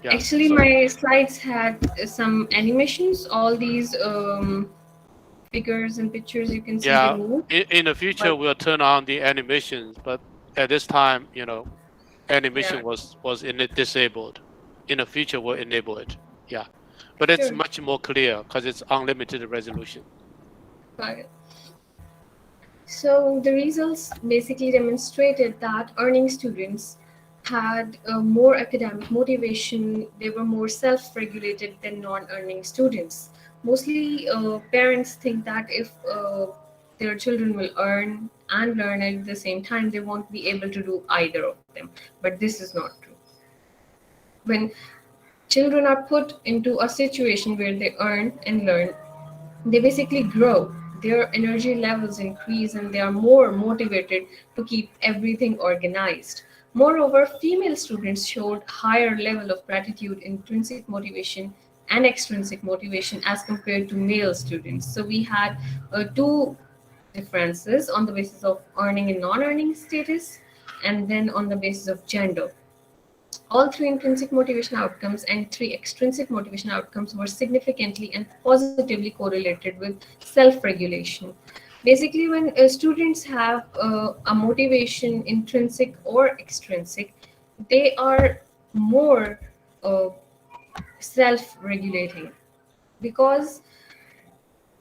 Yeah. Actually, So my slides had some animations. All these figures and pictures you can see they yeah, move. in the future But we'll turn on the animations, but at this time, yeah, animation was in it disabled. In the future we'll enable it. Yeah. But it's sure. much more clear because it's unlimited resolution. Got it. So the results basically demonstrated that earning students had more academic motivation. They were more self-regulated than non-earning students. Mostly, parents think that if their children will earn and learn at the same time, they won't be able to do either of them. But this is not true. When children are put into a situation where they earn and learn, they basically grow. Their energy levels increase and they are more motivated to keep everything organized. Moreover, female students showed higher level of gratitude, intrinsic motivation, and extrinsic motivation as compared to male students. So we had two differences on the basis of earning and non-earning status, and then on the basis of gender. All three intrinsic motivation outcomes and three extrinsic motivation outcomes were significantly and positively correlated with self regulation. Basically, when students have a motivation, intrinsic or extrinsic, they are more uh, self regulating because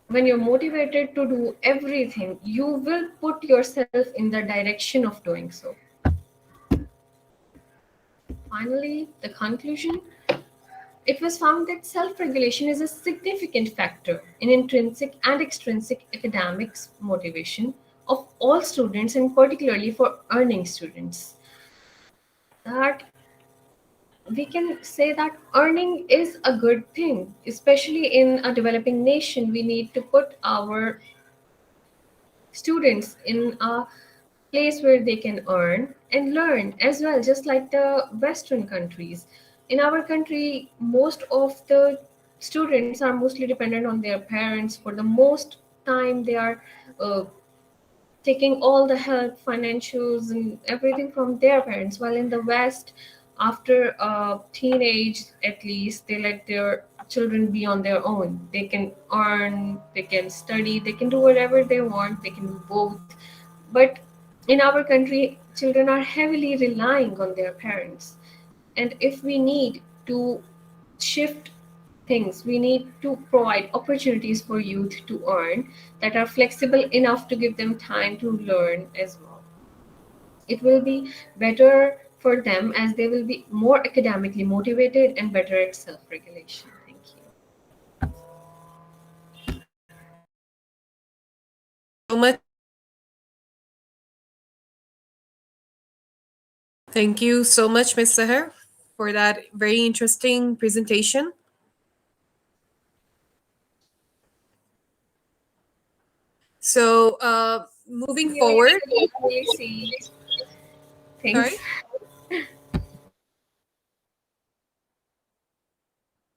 when you're motivated to do everything, you will put yourself in the direction of doing so. Finally, the conclusion. It was found that self regulation is a significant factor in intrinsic and extrinsic academics motivation of all students, and particularly for earning students. That we can say that earning is a good thing, especially in a developing nation. We need to put our students in a place where they can earn and learn as well, just like the Western countries. In our country, most of the students are mostly dependent on their parents. For the most time, they are uh, taking all the help, financials, and everything from their parents. While in the West, after teenage, at least, they let their children be on their own. They can earn, they can study, they can do whatever they want, they can do both. But in our country, children are heavily relying on their parents. And if we need to shift things, we need to provide opportunities for youth to earn that are flexible enough to give them time to learn as well. It will be better for them as they will be more academically motivated and better at self regulation. Thank you. So much. Thank you so much, Ms. Sahar, for that very interesting presentation. So, moving You forward, can't really see sorry, things.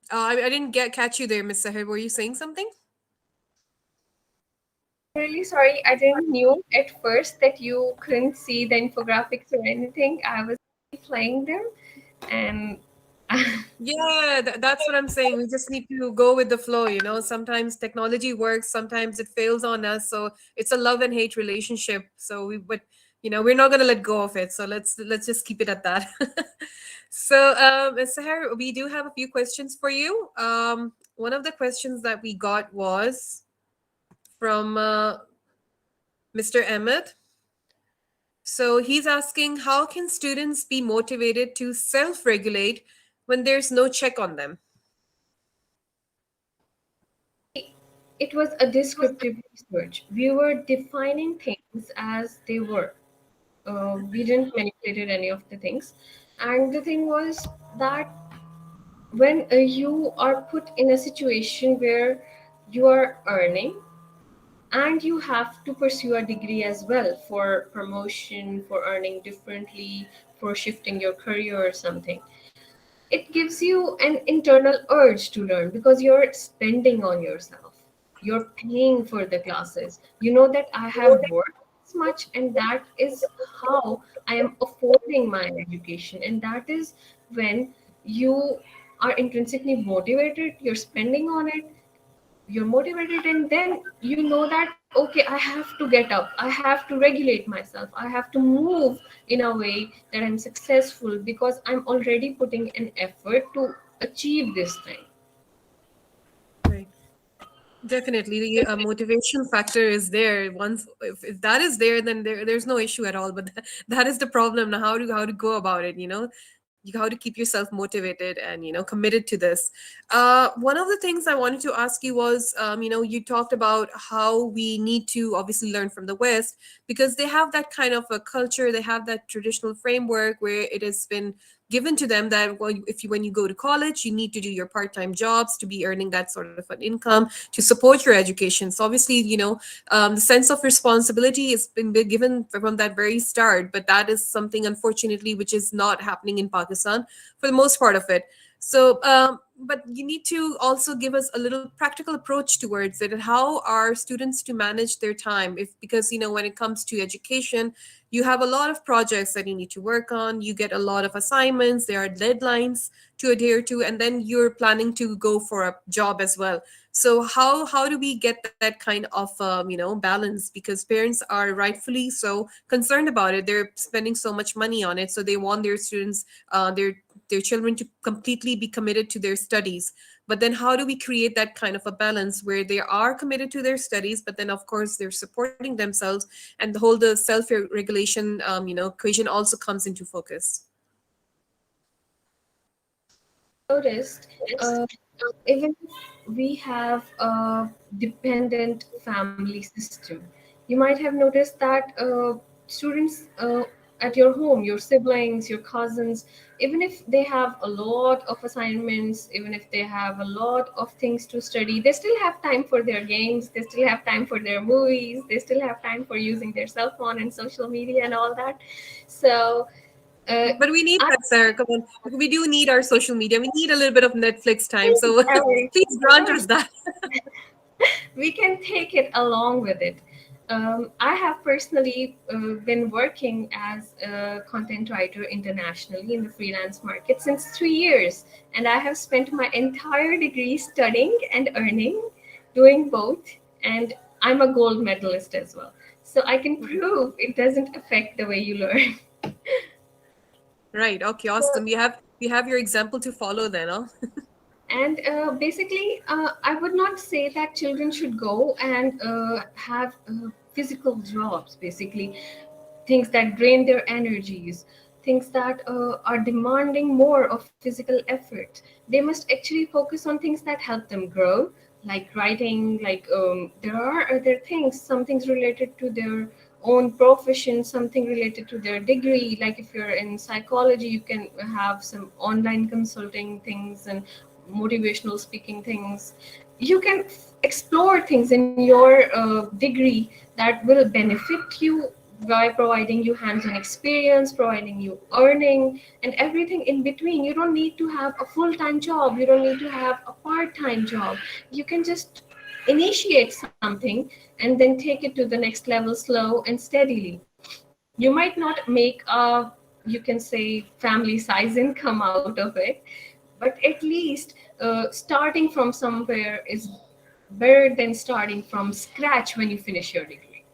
I didn't get catch you there, Ms. Sahar. Were you saying something? Really sorry, I didn't knew at first that you couldn't see the infographics or anything. I was playing them, and Yeah, that's what I'm saying. We just need to go with the flow, you know. Sometimes technology works, sometimes it fails on us. So it's a love and hate relationship. So but you know, we're not gonna let go of it. So let's just keep it at that. So Sahar, we do have a few questions for you. One of the questions that we got was from Mr. Emmett. So he's asking, how can students be motivated to self-regulate when there's no check on them? It was a descriptive research. We were defining things as they were. We didn't manipulate any of the things. And the thing was that when you are put in a situation where you are earning and you have to pursue a degree as well for promotion, for earning differently, for shifting your career or something, it gives you an internal urge to learn because you're spending on yourself, you're paying for the classes, you know that I have worked this much and that is how I am affording my education. And that is when you are intrinsically motivated, you're spending on it, you're motivated, and then you know that okay, I have to get up, I have to regulate myself, I have to move in a way that I'm successful because I'm already putting an effort to achieve this thing. Right. Definitely, the motivation factor is there. Once, if that is there, then there's no issue at all. But that is the problem. Now, how to go about it? You know, how to keep yourself motivated and committed to this. One of the things I wanted to ask you was, you talked about how we need to obviously learn from the West because they have that kind of a culture. They have that traditional framework where it has been given to them that when you go to college you need to do your part-time jobs to be earning that sort of an income to support your education. So obviously the sense of responsibility has been given from that very start, but that is something unfortunately which is not happening in Pakistan for the most part of it. So but you need to also give us a little practical approach towards it, and how are students to manage their time, if because when it comes to education you have a lot of projects that you need to work on, you get a lot of assignments, there are deadlines to adhere to, and then you're planning to go for a job as well. So how do we get that kind of balance, because parents are rightfully so concerned about it. They're spending so much money on it, so they want their students, their children to completely be committed to their studies. But then how do we create that kind of a balance where they are committed to their studies, but then of course they're supporting themselves, and the self regulation equation also comes into focus. Noticed, even if we have a dependent family system, you might have noticed that students at your home, your siblings, your cousins, even if they have a lot of assignments, even if they have a lot of things to study, they still have time for their games, they still have time for their movies, they still have time for using their cell phone and social media and all that. So But we need I that, Sarah. Come on. We do need our social media. We need a little bit of Netflix time. So think, please grant us that. we can take it along with it. I have personally been working as a content writer internationally in the freelance market since 3 years, and I have spent my entire degree studying and earning, doing both, and I'm a gold medalist as well. So I can prove it doesn't affect the way you learn. Right. Okay. Awesome. We have your example to follow then, huh? And basically, I would not say that children should go and have physical jobs, basically, things that drain their energies, things that are demanding more of physical effort. They must actually focus on things that help them grow, like writing, like there are other things, some things related to their own profession, something related to their degree. Like if you're in psychology, you can have some online consulting things and motivational speaking things. You can explore things in your degree that will benefit you by providing you hands-on experience, providing you earning, and everything in between. You don't need to have a full-time job, you don't need to have a part-time job. You can just initiate something and then take it to the next level slow and steadily. You might not make a, you can say, family size income out of it, but at least starting from somewhere is better than starting from scratch when you finish your degree.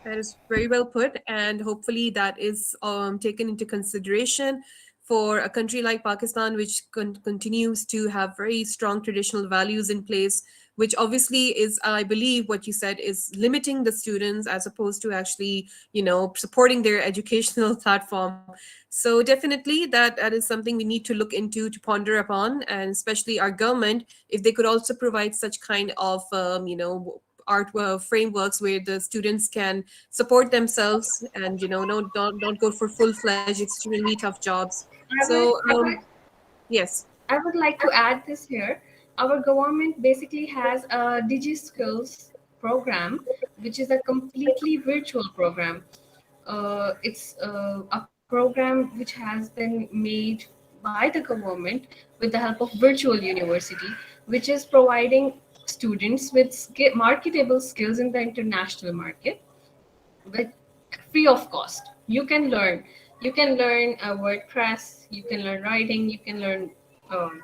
That is very well put, and hopefully that is taken into consideration for a country like Pakistan, which continues to have very strong traditional values in place, which obviously is, I believe, what you said is limiting the students as opposed to actually, supporting their educational platform. So definitely that is something we need to look into, to ponder upon, and especially our government, if they could also provide such kind of, art frameworks where the students can support themselves and no, don't go for full-fledged extremely tough jobs. I So would, I would, yes. I would like to add this here. Our government basically has a DigiSkills program, which is a completely virtual program. It's a program which has been made by the government with the help of virtual university, which is providing students with marketable skills in the international market with free of cost. You can learn WordPress, you can learn writing, you can learn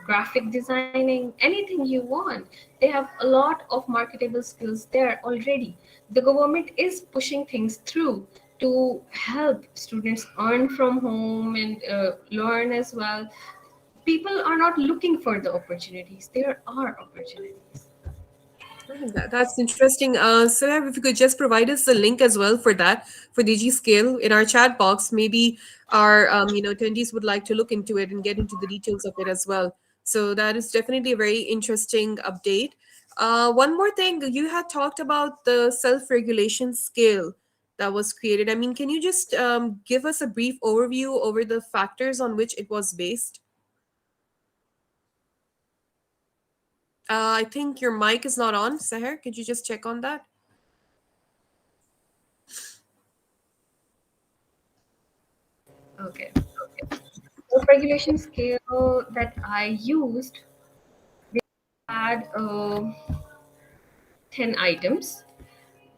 graphic designing, anything you want. They have a lot of marketable skills there already. The government is pushing things through to help students earn from home and learn as well. People are not looking for the opportunities, there are opportunities. That's interesting. So if you could just provide us the link as well for that, for DigiScale in our chat box, maybe our attendees would like to look into it and get into the details of it as well. So that is definitely a very interesting update. One more thing, you had talked about the self-regulation scale that was created. I mean, can you just give us a brief overview over the factors on which it was based? I think your mic is not on, Seher. Could you just check on that? Okay. The regulation scale that I used had 10 items.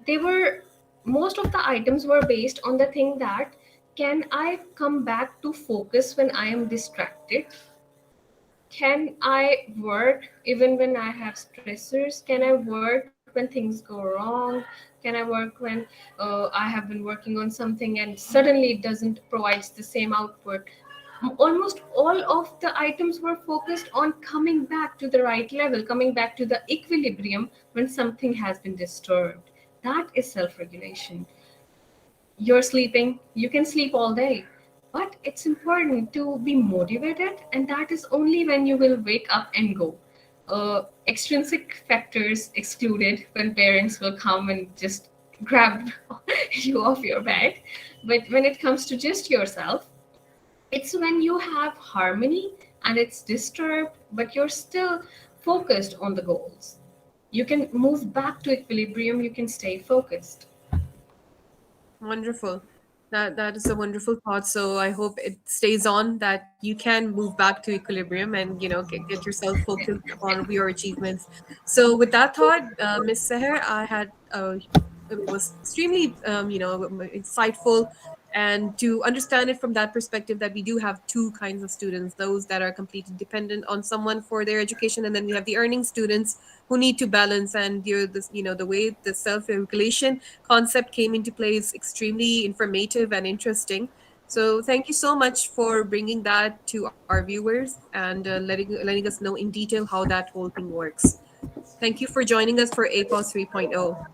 They were Most of the items were based on the thing that, can I come back to focus when I am distracted? Can I work even when I have stressors? Can I work when things go wrong? Can I work when I have been working on something and suddenly it doesn't provide the same output? Almost all of the items were focused on coming back to the right level, coming back to the equilibrium when something has been disturbed. That is self regulation. You're sleeping, you can sleep all day, but it's important to be motivated, and that is only when you will wake up and go. Extrinsic factors excluded, when parents will come and just grab you off your bed. But when it comes to just yourself, it's when you have harmony and it's disturbed, but you're still focused on the goals. You can move back to equilibrium, you can stay focused. Wonderful. That is a wonderful thought. So I hope it stays on, that you can move back to equilibrium and get yourself focused upon your achievements. So with that thought, Miss Seher, I had it was extremely insightful, and to understand it from that perspective, that we do have two kinds of students: those that are completely dependent on someone for their education, and then we have the earning students who need to balance. And the way the self-regulation concept came into play is extremely informative and interesting. So thank you so much for bringing that to our viewers and letting us know in detail how that whole thing works. Thank you for joining us for APOS 3.0.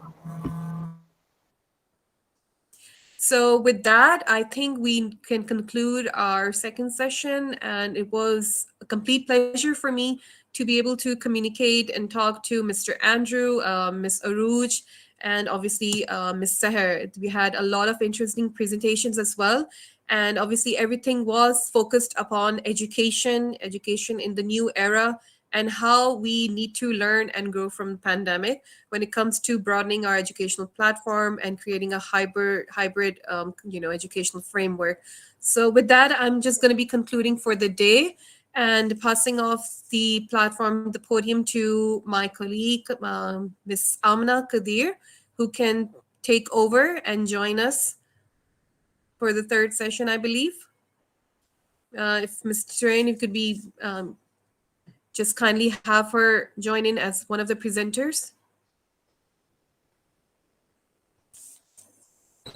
So, with that, I think we can conclude our second session. And it was a complete pleasure for me to be able to communicate and talk to Mr. Andrew, Miss Aruj, and obviously Miss Seher. We had a lot of interesting presentations as well. And obviously, everything was focused upon education in the new era, and how we need to learn and grow from the pandemic when it comes to broadening our educational platform and creating a hybrid educational framework. So with that, I'm just going to be concluding for the day and passing off the platform, the podium, to my colleague, Miss Amna Kadir, who can take over and join us for the third session, I believe. If Ms. Train, you could be just kindly have her join in as one of the presenters.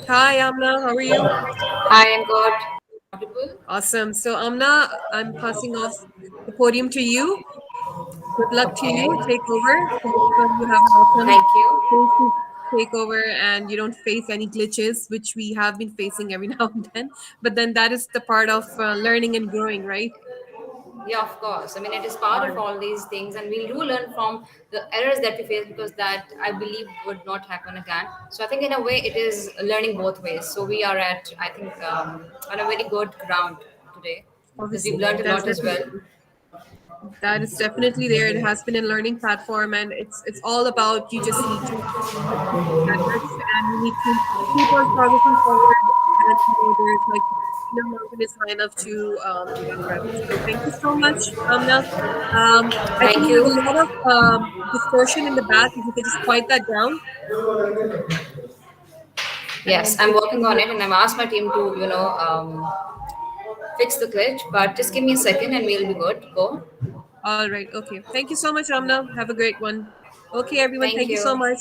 Hi, Amna. How are you? Hi, I'm good. Audible? Awesome. So, Amna, I'm passing off the podium to you. Good luck to Okay. you. Take over. Hopefully, you have an awesome Thank you. space to take over and you don't face any glitches, which we have been facing every now and then. But then that is the part of learning and growing, right? Yeah, of course. I mean, it is part of all these things, and we do learn from the errors that we face because that I believe would not happen again. So I think in a way it is learning both ways. So we are at, I think, on a very good ground today because we've Obviously, learned a that's lot as well. definitely that is definitely there. It has been a learning platform, and it's all about you just need to keep standards, and you need to keep on progressing forward. And there's like no mountain is high enough to climb. So thank you so much, Amna. I think Thank there's you. a lot of distortion in the back. If you could just quiet that down. Yes, And I'm working on it, and I've asked my team to, fix the glitch. But just give me a second, and we'll be good. Go. all right, okay. Thank you so much, Amna. Have a great one. Okay, everyone. Thank Thank you you. so much.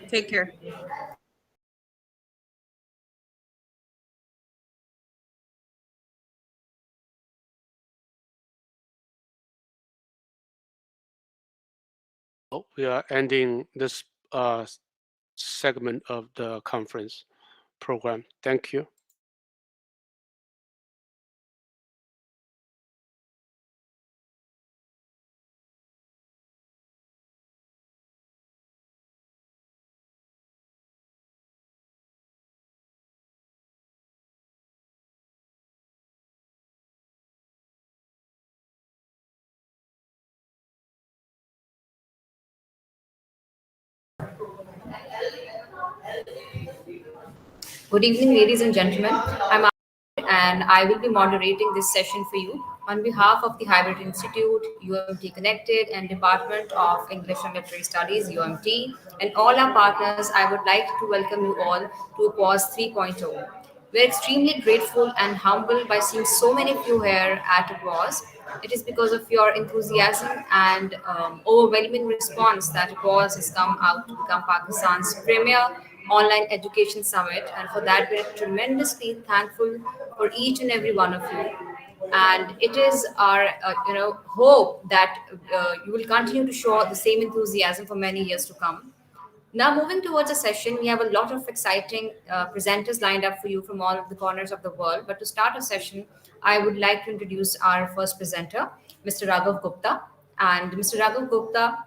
Take care. We are ending this segment of the conference program. Thank you. Good evening, ladies and gentlemen. I'm Ahmed and I will be moderating this session for you on behalf of the Hybrid Institute, UMT Connected, and Department of English and Literary Studies, UMT, and all our partners. I would like to welcome you all to APOES 3.0. We're extremely grateful and humbled by seeing so many of you here at APOES. It is because of your enthusiasm and overwhelming response that APOES has come out to become Pakistan's premier online education summit, and for that we're tremendously thankful for each and every one of you. And it is our hope that you will continue to show the same enthusiasm for many years to come. Now, moving towards a session, we have a lot of exciting presenters lined up for you from all of the corners of the world. But to start a session, I would like to introduce our first presenter, Mr. Raghav Gupta. And Mr. Raghav Gupta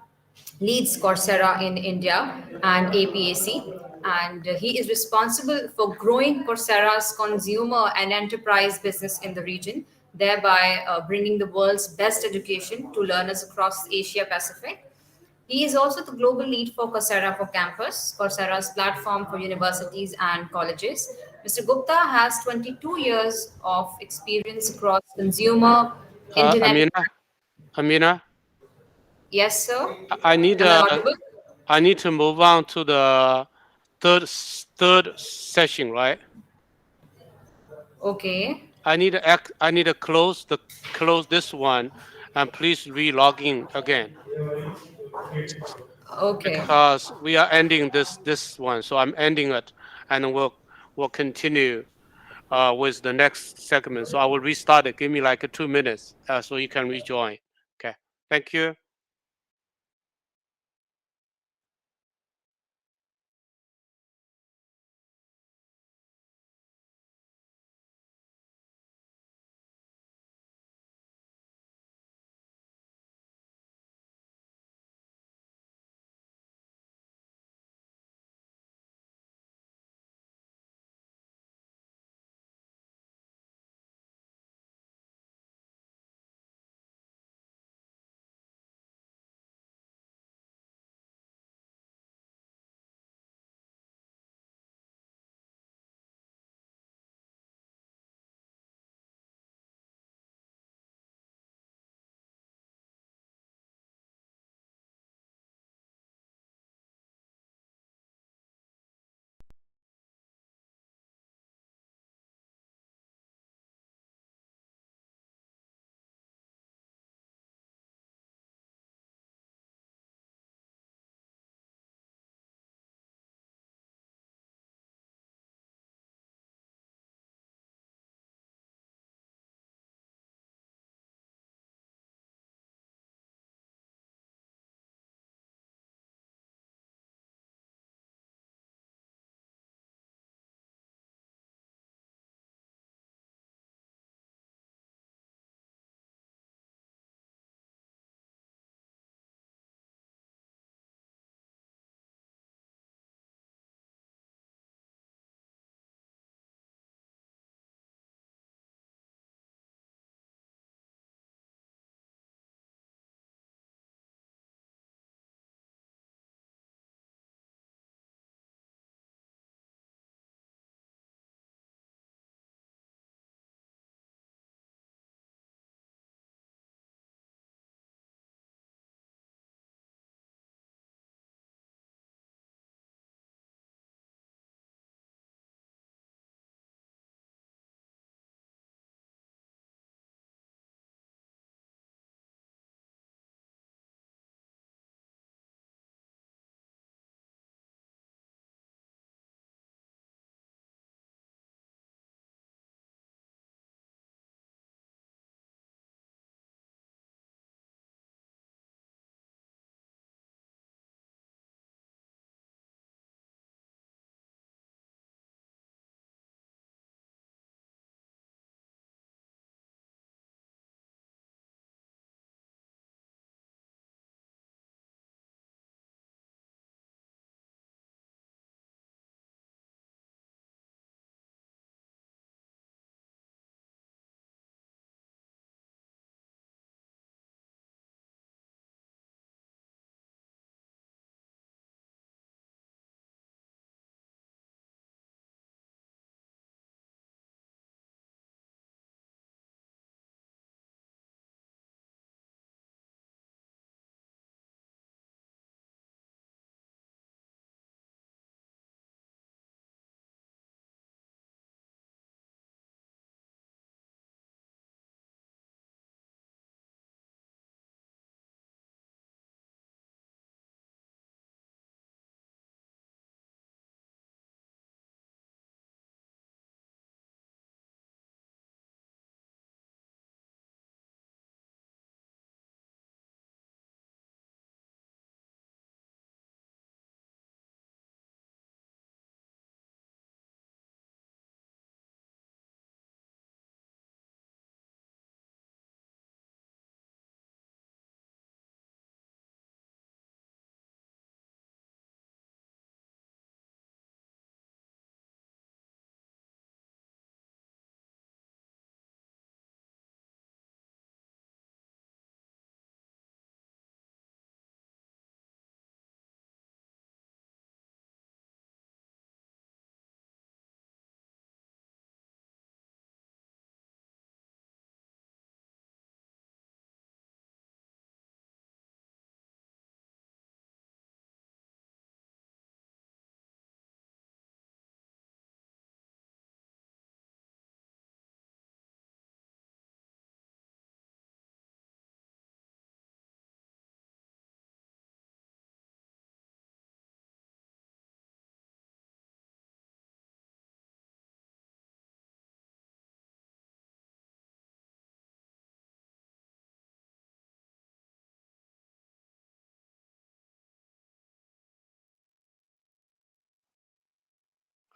leads Coursera in India and APAC. And he is responsible for growing Coursera's consumer and enterprise business in the region, thereby bringing the world's best education to learners across Asia Pacific. He is also the global lead for Coursera for Campus, Coursera's platform for universities and colleges. Mr. Gupta has 22 years of experience across consumer, internet. Amina, Amina, Yes, sir. I need Am I audible? I need to move on to the third session, right? Okay. I need to close this one, and please re-log in again Okay. because we are ending this one. So I'm ending it, and we'll continue with the next segment. So I will restart it. Give me like 2 minutes so you can rejoin. Okay. Thank you.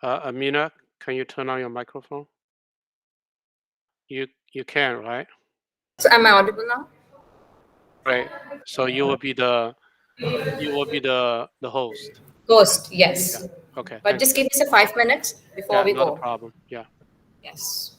Amina, can you turn on your microphone? You can, right? So am I audible now? Right. So you will be the host. Host, Yeah. yes. Okay. But Thank just you. give us a 5 minutes before Yeah. we Not a go. problem. Yeah. Yes.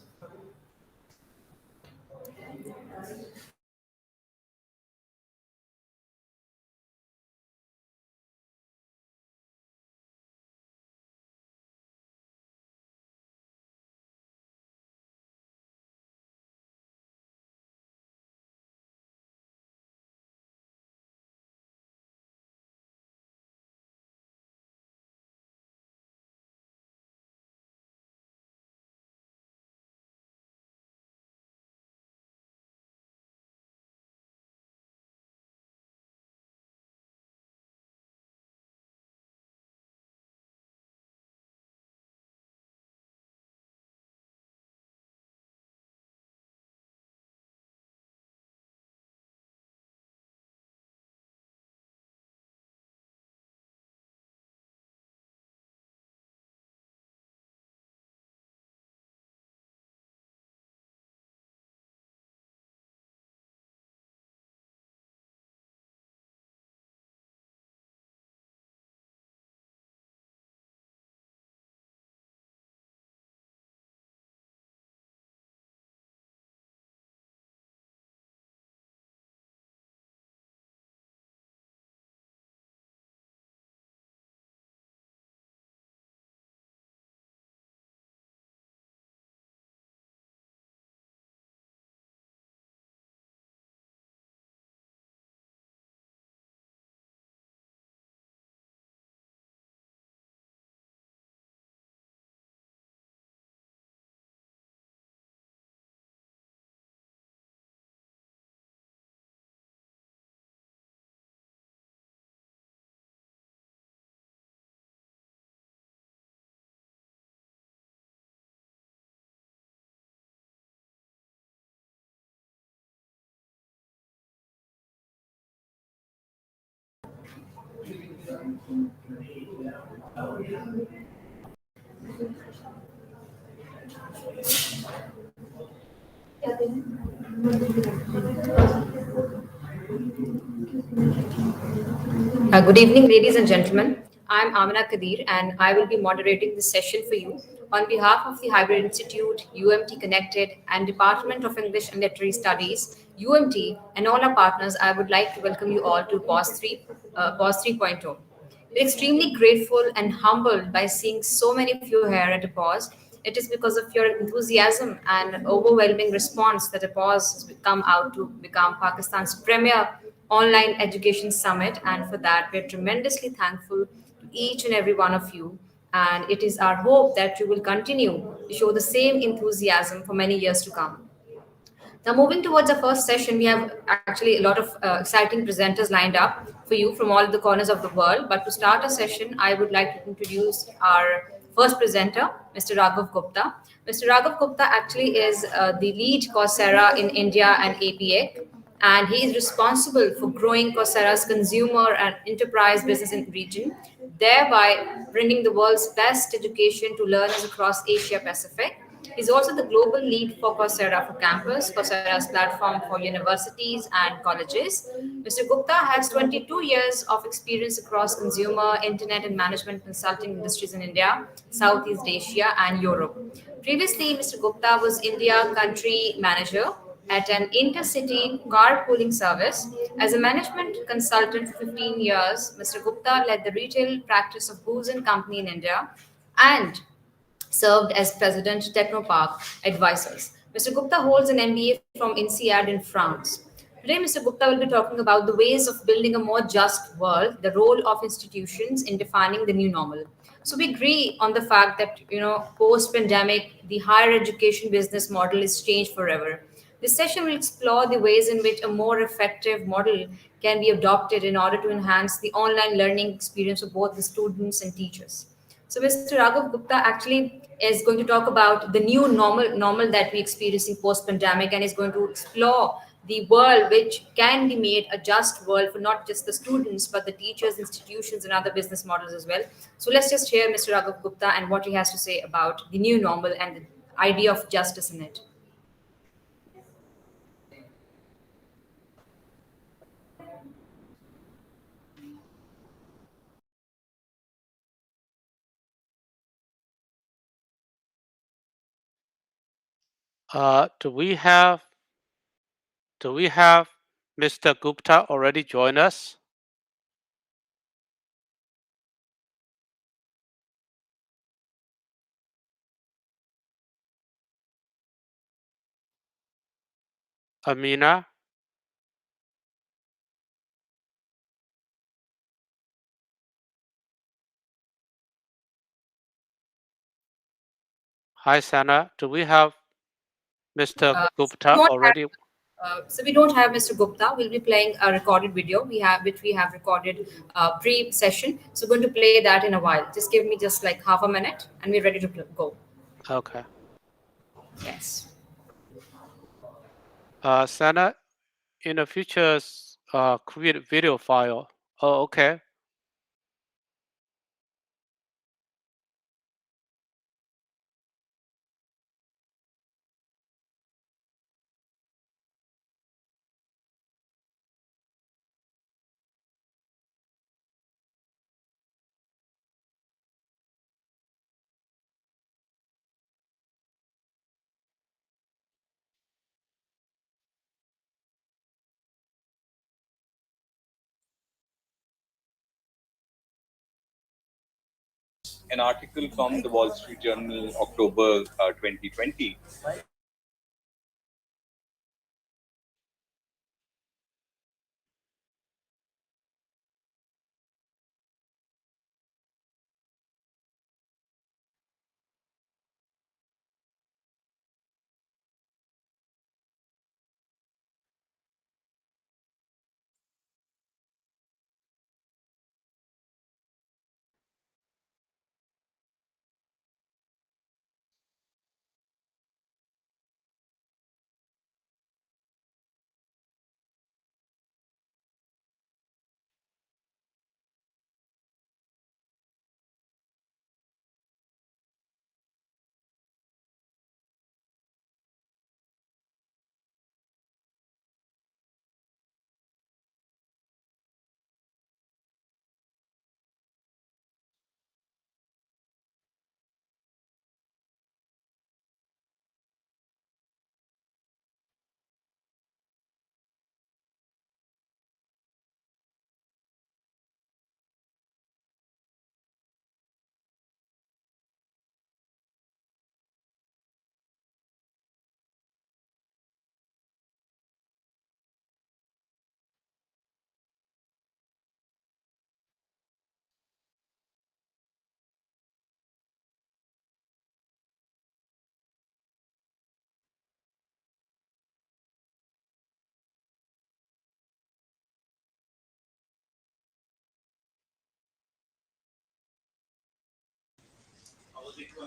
Good evening, ladies and gentlemen. I'm Amina Kadir, and I will be moderating this session for you. On behalf of the Hybrid Institute, UMT Connected, and Department of English and Literary Studies, UMT, and all our partners, I would like to welcome you all to POS 3.0. We're extremely grateful and humbled by seeing so many of you here at APOES. It is because of your enthusiasm and overwhelming response that APOES has come out to become Pakistan's premier online education summit. And for that, we're tremendously thankful to each and every one of you. And it is our hope that you will continue to show the same enthusiasm for many years to come. Now, moving towards our first session, we have actually a lot of exciting presenters lined up for you from all the corners of the world. But to start our session, I would like to introduce our first presenter, Mr. Raghav Gupta. Mr. Raghav Gupta actually is the lead Coursera in India and APEC, and he is responsible for growing Coursera's consumer and enterprise business in region, thereby bringing the world's best education to learners across Asia Pacific. He's also the global lead for Coursera for Campus, Coursera's platform for universities and colleges. Mr. Gupta has 22 years of experience across consumer, internet, and management consulting industries in India, Southeast Asia, and Europe. Previously, Mr. Gupta was India country manager at an intercity carpooling service. As a management consultant for 15 years, Mr. Gupta led the retail practice of Booz and Company in India and served as President Technopark Advisors. Mr. Gupta holds an MBA from INSEAD in France. Today, Mr. Gupta will be talking about the ways of building a more just world, the role of institutions in defining the new normal. So we agree on the fact that post-pandemic, the higher education business model is changed forever. This session will explore the ways in which a more effective model can be adopted in order to enhance the online learning experience of both the students and teachers. So Mr. Raghav Gupta actually is going to talk about the new normal that we're experiencing post-pandemic and is going to explore the world which can be made a just world for not just the students, but the teachers, institutions, and other business models as well. So let's just hear Mr. Raghav Gupta and what he has to say about the new normal and the idea of justice in it. Do we have Mr. Gupta already join us? Amina? Hi, Sana. Do we have Mr. Gupta already? So we don't have Mr. Gupta. We'll be playing a recorded video which we have recorded pre-session. So we're going to play that in a while. Just give me just like half a minute, and we're ready to go. Okay. Yes. Sana, in the future, create video file. Oh, okay. An article from the Wall Street Journal, October 2020.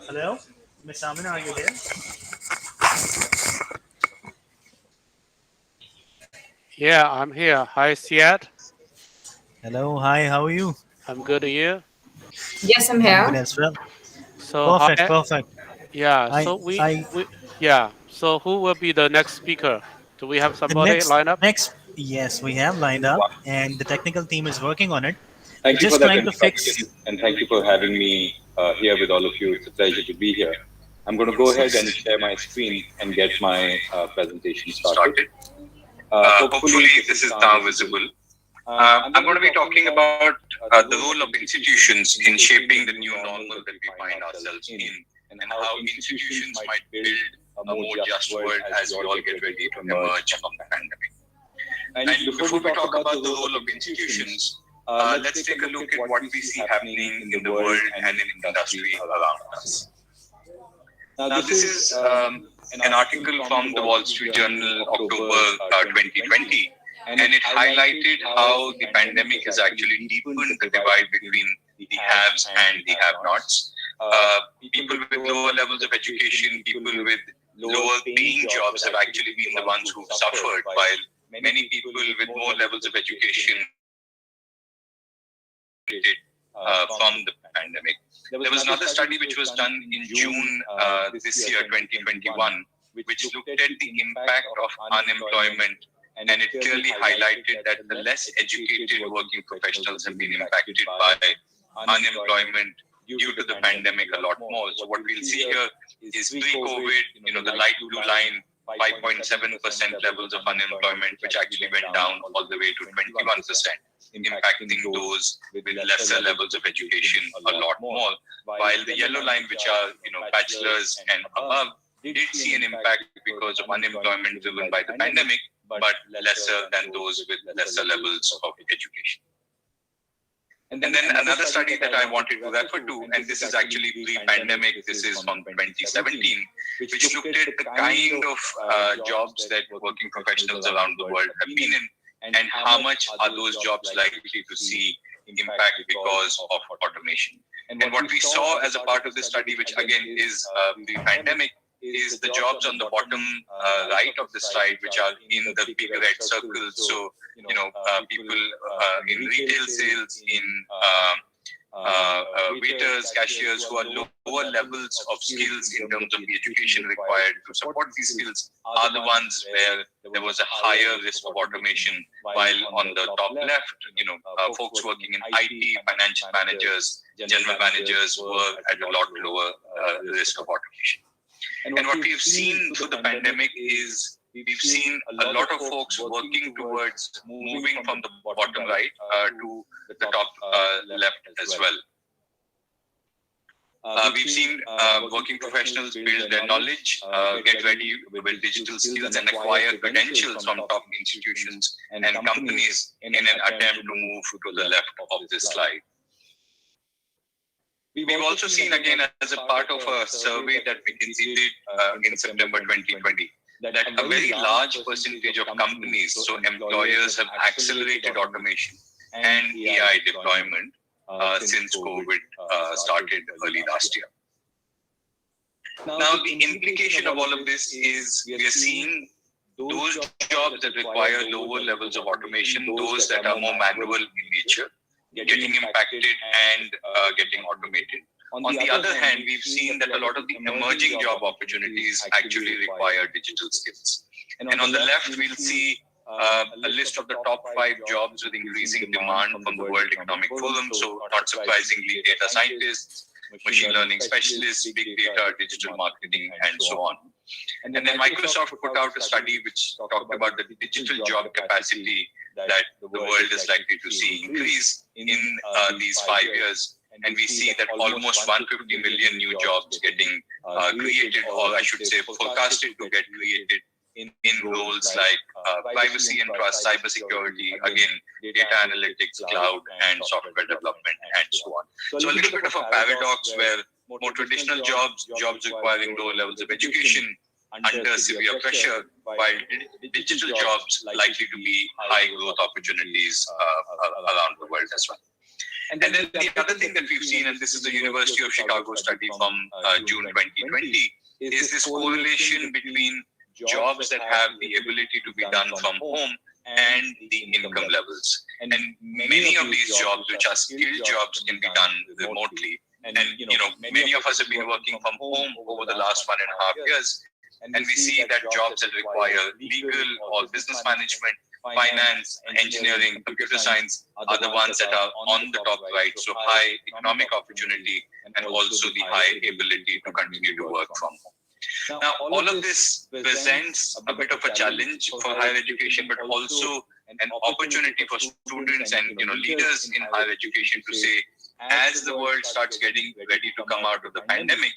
Hello, Miss Amina, are you there? Yeah, I'm here. Hi, Siad. Hello, hi, how are you? I'm good. You? Yes, I'm I'm good here. as well. So Perfect, hi. perfect. Yeah. I, So I, yeah. So who will be the next speaker? Do we have the somebody lined up? next, yes, we have lined up, and the technical team is working on it. Thank you for Just that trying to fix. introduction, and thank you for having me here with all of you. It's a pleasure to be here. I'm going to go ahead and share my screen and get my presentation started. Hopefully, this is now visible. I'm going to be talking about the role of institutions in shaping the new normal that we find ourselves in, and how institutions might build a more just world as we all get ready to emerge from the pandemic. And before we talk about the role of institutions, let's take a look at what we see happening in the world and in industry around us. Now, this is an article from the Wall Street Journal, October 2020, and it highlighted how the pandemic has actually deepened the divide between the haves and the have-nots. People with lower levels of education, people with lower paying jobs have actually been the ones who've suffered, while many people with more levels of education from the pandemic. There was another study which was done in June this year, 2021, which looked at the impact of unemployment, and it clearly highlighted that the less educated working professionals have been impacted by unemployment due to the pandemic a lot more. So what we'll see here is pre-COVID, the light blue line, 5.7% levels of unemployment, which actually went down all the way to 21%, impacting those with lesser levels of education a lot more. While the yellow line, which are bachelors and above, did see an impact because of unemployment driven by the pandemic, but lesser than those with lesser levels of education. And then another study that I wanted to refer to, and this is actually pre-pandemic, this is from 2017, which looked at the kind of jobs that working professionals around the world have been in, and how much are those jobs likely to see impact because of automation. And what we saw as a part of this study, which again is pre-pandemic, is the jobs on the bottom right of the slide, which are in the big red circles. So, people in retail sales, in waiters, cashiers, who are lower levels of skills in terms of the education required to support these skills, are the ones where there was a higher risk of automation. While on the top left, folks working in IT, financial managers, general managers were at a lot lower risk of automation. And what we've seen through the pandemic is we've seen a lot of folks working towards moving from the bottom right to the top left as well. We've seen working professionals build their knowledge, get ready with digital skills, and acquire credentials from top institutions and companies in an attempt to move to the left of this slide. We've also seen, again, as a part of a survey that McKinsey did in September 2020, that a very large percentage of companies, so employers, have accelerated automation and AI deployment since COVID started early last year. Now, the implication of all of this is we are seeing those jobs that require lower levels of automation, those that are more manual in nature, getting impacted and getting automated. On the other hand, we've seen that a lot of the emerging job opportunities actually require digital skills. And on the left, we'll see a list of the top 5 jobs with increasing demand from the World Economic Forum. So not surprisingly, data scientists, machine learning specialists, big data, digital marketing, and so on. And then Microsoft put out a study which talked about the digital job capacity that the world is likely to see increase in these 5 years. And we see that almost 150 million new jobs getting created, or I should say forecasted to get created in roles like privacy and trust, cybersecurity, again, data analytics, cloud, and software development, and so on. So a little bit of a paradox where more traditional jobs requiring lower levels of education, under severe pressure, while digital jobs likely to be high growth opportunities around the world as well. And then the other thing that we've seen, and this is the University of Chicago study from June 2020, is this correlation between jobs that have the ability to be done from home and the income levels. And many of these jobs, which are skilled jobs, can be done remotely. And many of us have been working from home over the last 1.5 years. And we see that jobs that require legal or business management, finance, engineering, computer science are the ones that are on the top right. So high economic opportunity and also the high ability to continue to work from home. Now, all of this presents a bit of a challenge for higher education, but also an opportunity for students and leaders in higher education to say, as the world starts getting ready to come out of the pandemic,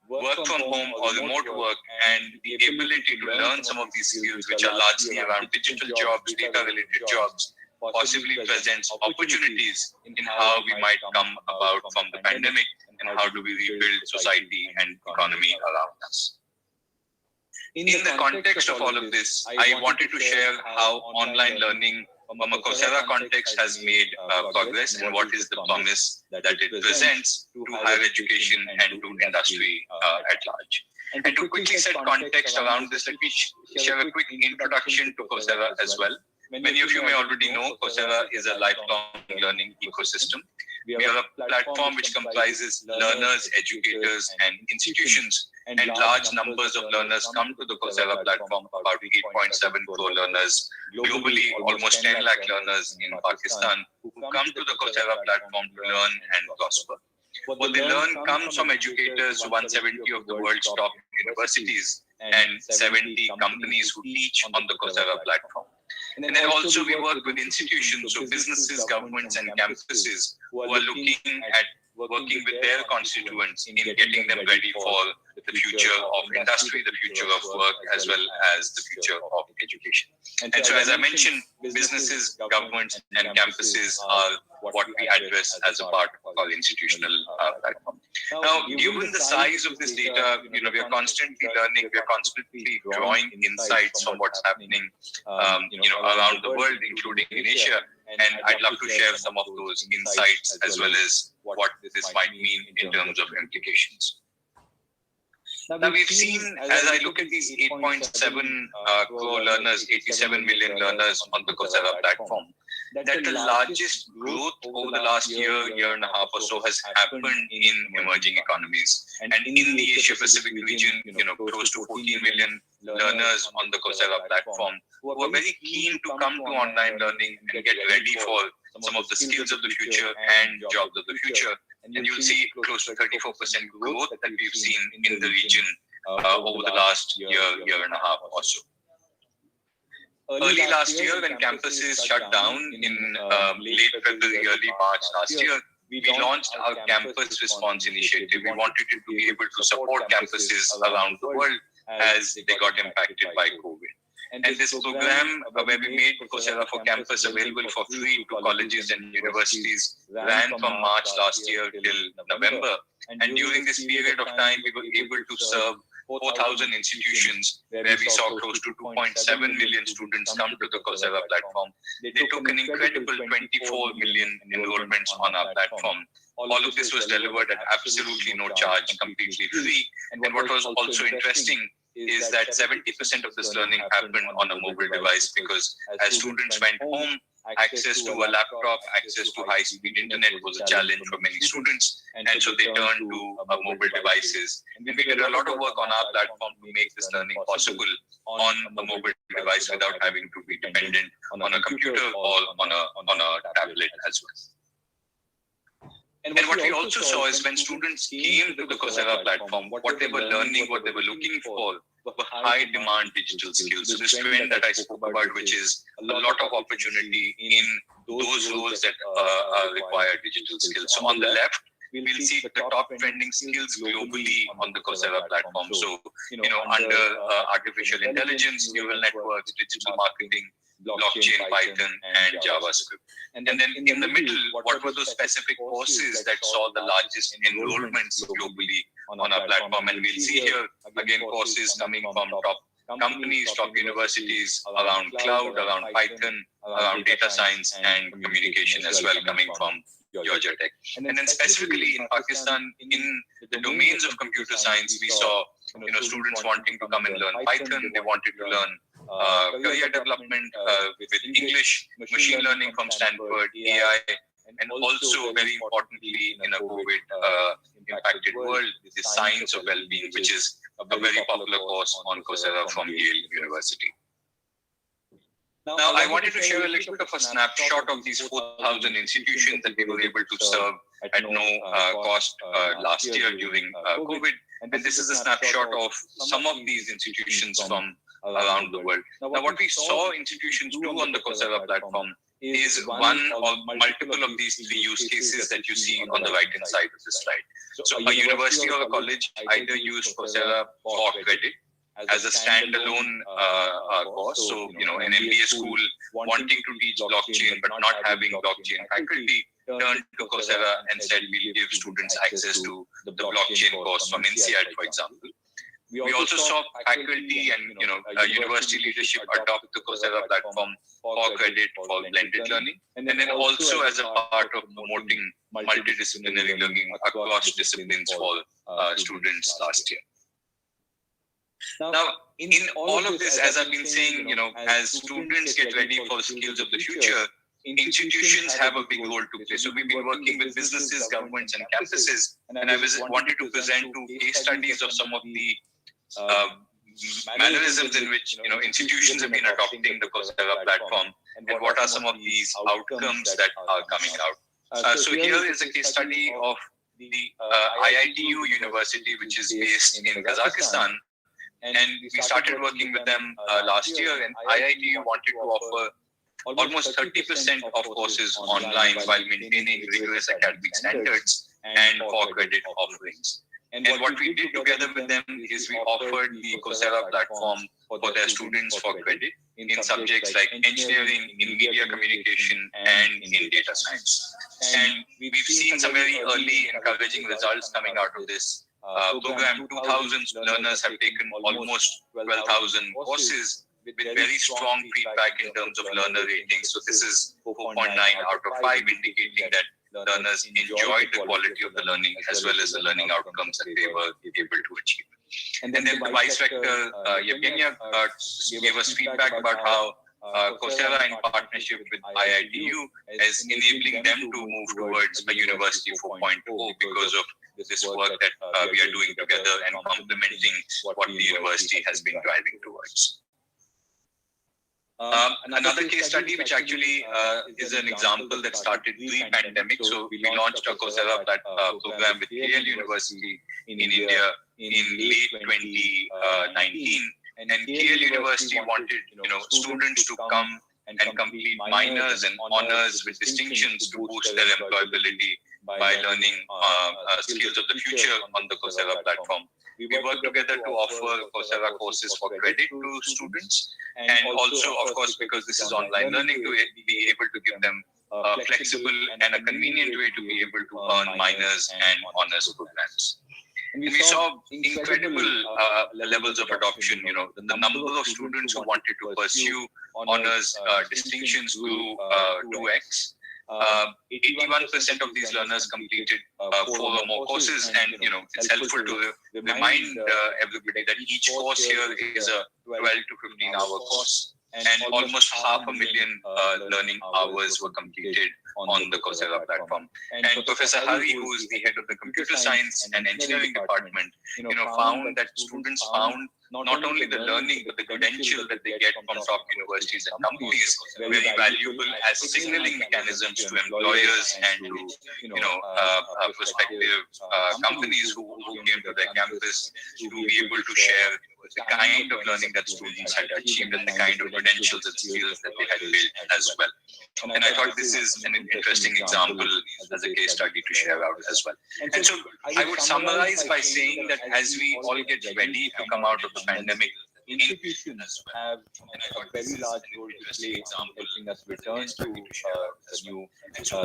work from home or remote work and the ability to learn some of these skills, which are largely around digital jobs, data-related jobs, possibly presents opportunities in how we might come about from the pandemic and how do we rebuild society and economy around us. In the context of all of this, I wanted to share how online learning from a Coursera context has made progress and what is the promise that it presents to higher education and to industry at large. And to quickly set context around this, let me share a quick introduction to Coursera as well. Many of you may already know Coursera is a lifelong learning ecosystem. We are a platform which comprises learners, educators, and institutions. And large numbers of learners come to the Coursera platform, about 8.7 crore learners globally, almost 10 lakh learners in Pakistan, who come to the Coursera platform to learn and prosper. What they learn comes from educators, 170 of the world's top universities, and 70 companies who teach on the Coursera platform. And then also we work with institutions, so businesses, governments, and campuses who are looking at working with their constituents in getting them ready for the future of industry, the future of work, as well as the future of education. And so, as I mentioned, businesses, governments, and campuses are what we address as a part of our institutional platform. Now, given the size of this data, we are constantly learning, we are constantly drawing insights from what's happening, around the world, including in Asia. And I'd love to share some of those insights as well as what this might mean in terms of implications. Now, we've seen, as I look at these 8.7 crore learners, 87 million learners on the Coursera platform, that the largest growth over the last year and a half or so has happened in emerging economies. And in the Asia-Pacific region, close to 14 million learners on the Coursera platform who are very keen to come to online learning and get ready for some of the skills of the future and jobs of the future. And you'll see close to 34% growth that we've seen in the region over the last year and a half or so. Early last year, when campuses shut down in late February, early March last year, we launched our campus response initiative. We wanted to be able to support campuses around the world as they got impacted by COVID. And this program, where we made Coursera for Campus available for free to colleges and universities, ran from March last year till November. And during this period of time, we were able to serve 4,000 institutions, where we saw close to 2.7 million students come to the Coursera platform. They took an incredible 24 million enrollments on our platform. All of this was delivered at absolutely no charge, completely free. And what was also interesting is that 70% of this learning happened on a mobile device, because as students went home, access to a laptop, access to high-speed internet was a challenge for many students, and so they turned to mobile devices. And we did a lot of work on our platform to make this learning possible on a mobile device without having to be dependent on a computer or on a tablet as well. And what we also saw is when students came to the Coursera platform, what they were learning, what they were looking for were high demand digital skills. So this trend that I spoke about, which is a lot of opportunity in those roles that require digital skills. So on the left, we'll see the top trending skills globally on the Coursera platform. So, under artificial intelligence, neural networks, digital marketing, blockchain, Python, and JavaScript. And then in the middle, what were those specific courses that saw the largest enrollments globally on our platform? And we'll see here, again, courses coming from top companies, top universities around cloud, around Python, around data science, and communication as well, coming from Georgia Tech. And then specifically in Pakistan, in the domains of computer science, we saw students wanting to come and learn Python. They wanted to learn career development with English, machine learning from Stanford, AI, and also very importantly in a COVID impacted world, the science of well-being, which is a very popular course on Coursera from Yale University. Now, I wanted to share a little bit of a snapshot of these 4,000 institutions that we were able to serve at no cost last year during COVID. And this is a snapshot of some of these institutions from around the world. Now, what we saw institutions do on the Coursera platform is one or multiple of these three use cases that you see on the right-hand side of the slide. So a university or a college either use Coursera for credit as a standalone course. So, an MBA school wanting to teach blockchain but not having blockchain faculty turned to Coursera and said, we'll give students access to the blockchain course from INSEAD, for example. We also saw faculty and university leadership adopt the Coursera platform for credit for blended learning, and then also as a part of promoting multidisciplinary learning across disciplines for students last year. Now, in all of this, as I've been saying, as students get ready for the skills of the future, institutions have a big role to play. So we've been working with businesses, governments, and campuses, and I wanted to present two case studies of some of the mannerisms in which institutions have been adopting the Coursera platform, and what are some of these outcomes that are coming out. So here is a case study of the IITU University, which is based in Kazakhstan. And we started working with them last year, and IITU wanted to offer almost 30% of courses online while maintaining rigorous academic standards and for credit offerings. And what we did together with them is we offered the Coursera platform for their students for credit in subjects like engineering, in media communication, and in data science. And we've seen some very early encouraging results coming out of this program. 2,000 learners have taken almost 12,000 courses with very strong feedback in terms of learner ratings. So this is 4.9 out of 5, indicating that learners enjoyed the quality of the learning as well as the learning outcomes that they were able to achieve. And then the Vice Rector, Yevgenia, gave us feedback about how Coursera, in partnership with IITU, is enabling them to move towards a University 4.0 because of this work that we are doing together and complementing what the university has been driving towards. Another case study, which actually is an example that started pre-pandemic. So we launched a Coursera program with KL University in India in late 2019. And KL University wanted students to come and complete minors and honors with distinctions to boost their employability by learning skills of the future on the Coursera platform. We work together to offer Coursera courses for credit to students, and also, of course, because this is online learning, to be able to give them a flexible and a convenient way to be able to earn minors and honors programs. And we saw incredible levels of adoption. The number of students who wanted to pursue honors distinctions grew 2x. 81% of these learners completed 4 or more courses, and it's helpful to remind everybody that each course here is a 12 to 15-hour course, and almost 500,000 learning hours were completed on the Coursera platform. And Professor Hari, who is the head of the computer science and engineering department, found that students found not only the learning but the credential that they get from top universities and companies very valuable as signaling mechanisms to employers and to prospective companies who came to their campus to be able to share the kind of learning that students had achieved and the kind of credentials and skills that they had built as well. And I thought this is an interesting example as a case study to share out as well. And so I would summarize by saying that as we all get ready to come out of the pandemic, institutions have a very large role to play in helping us return to the new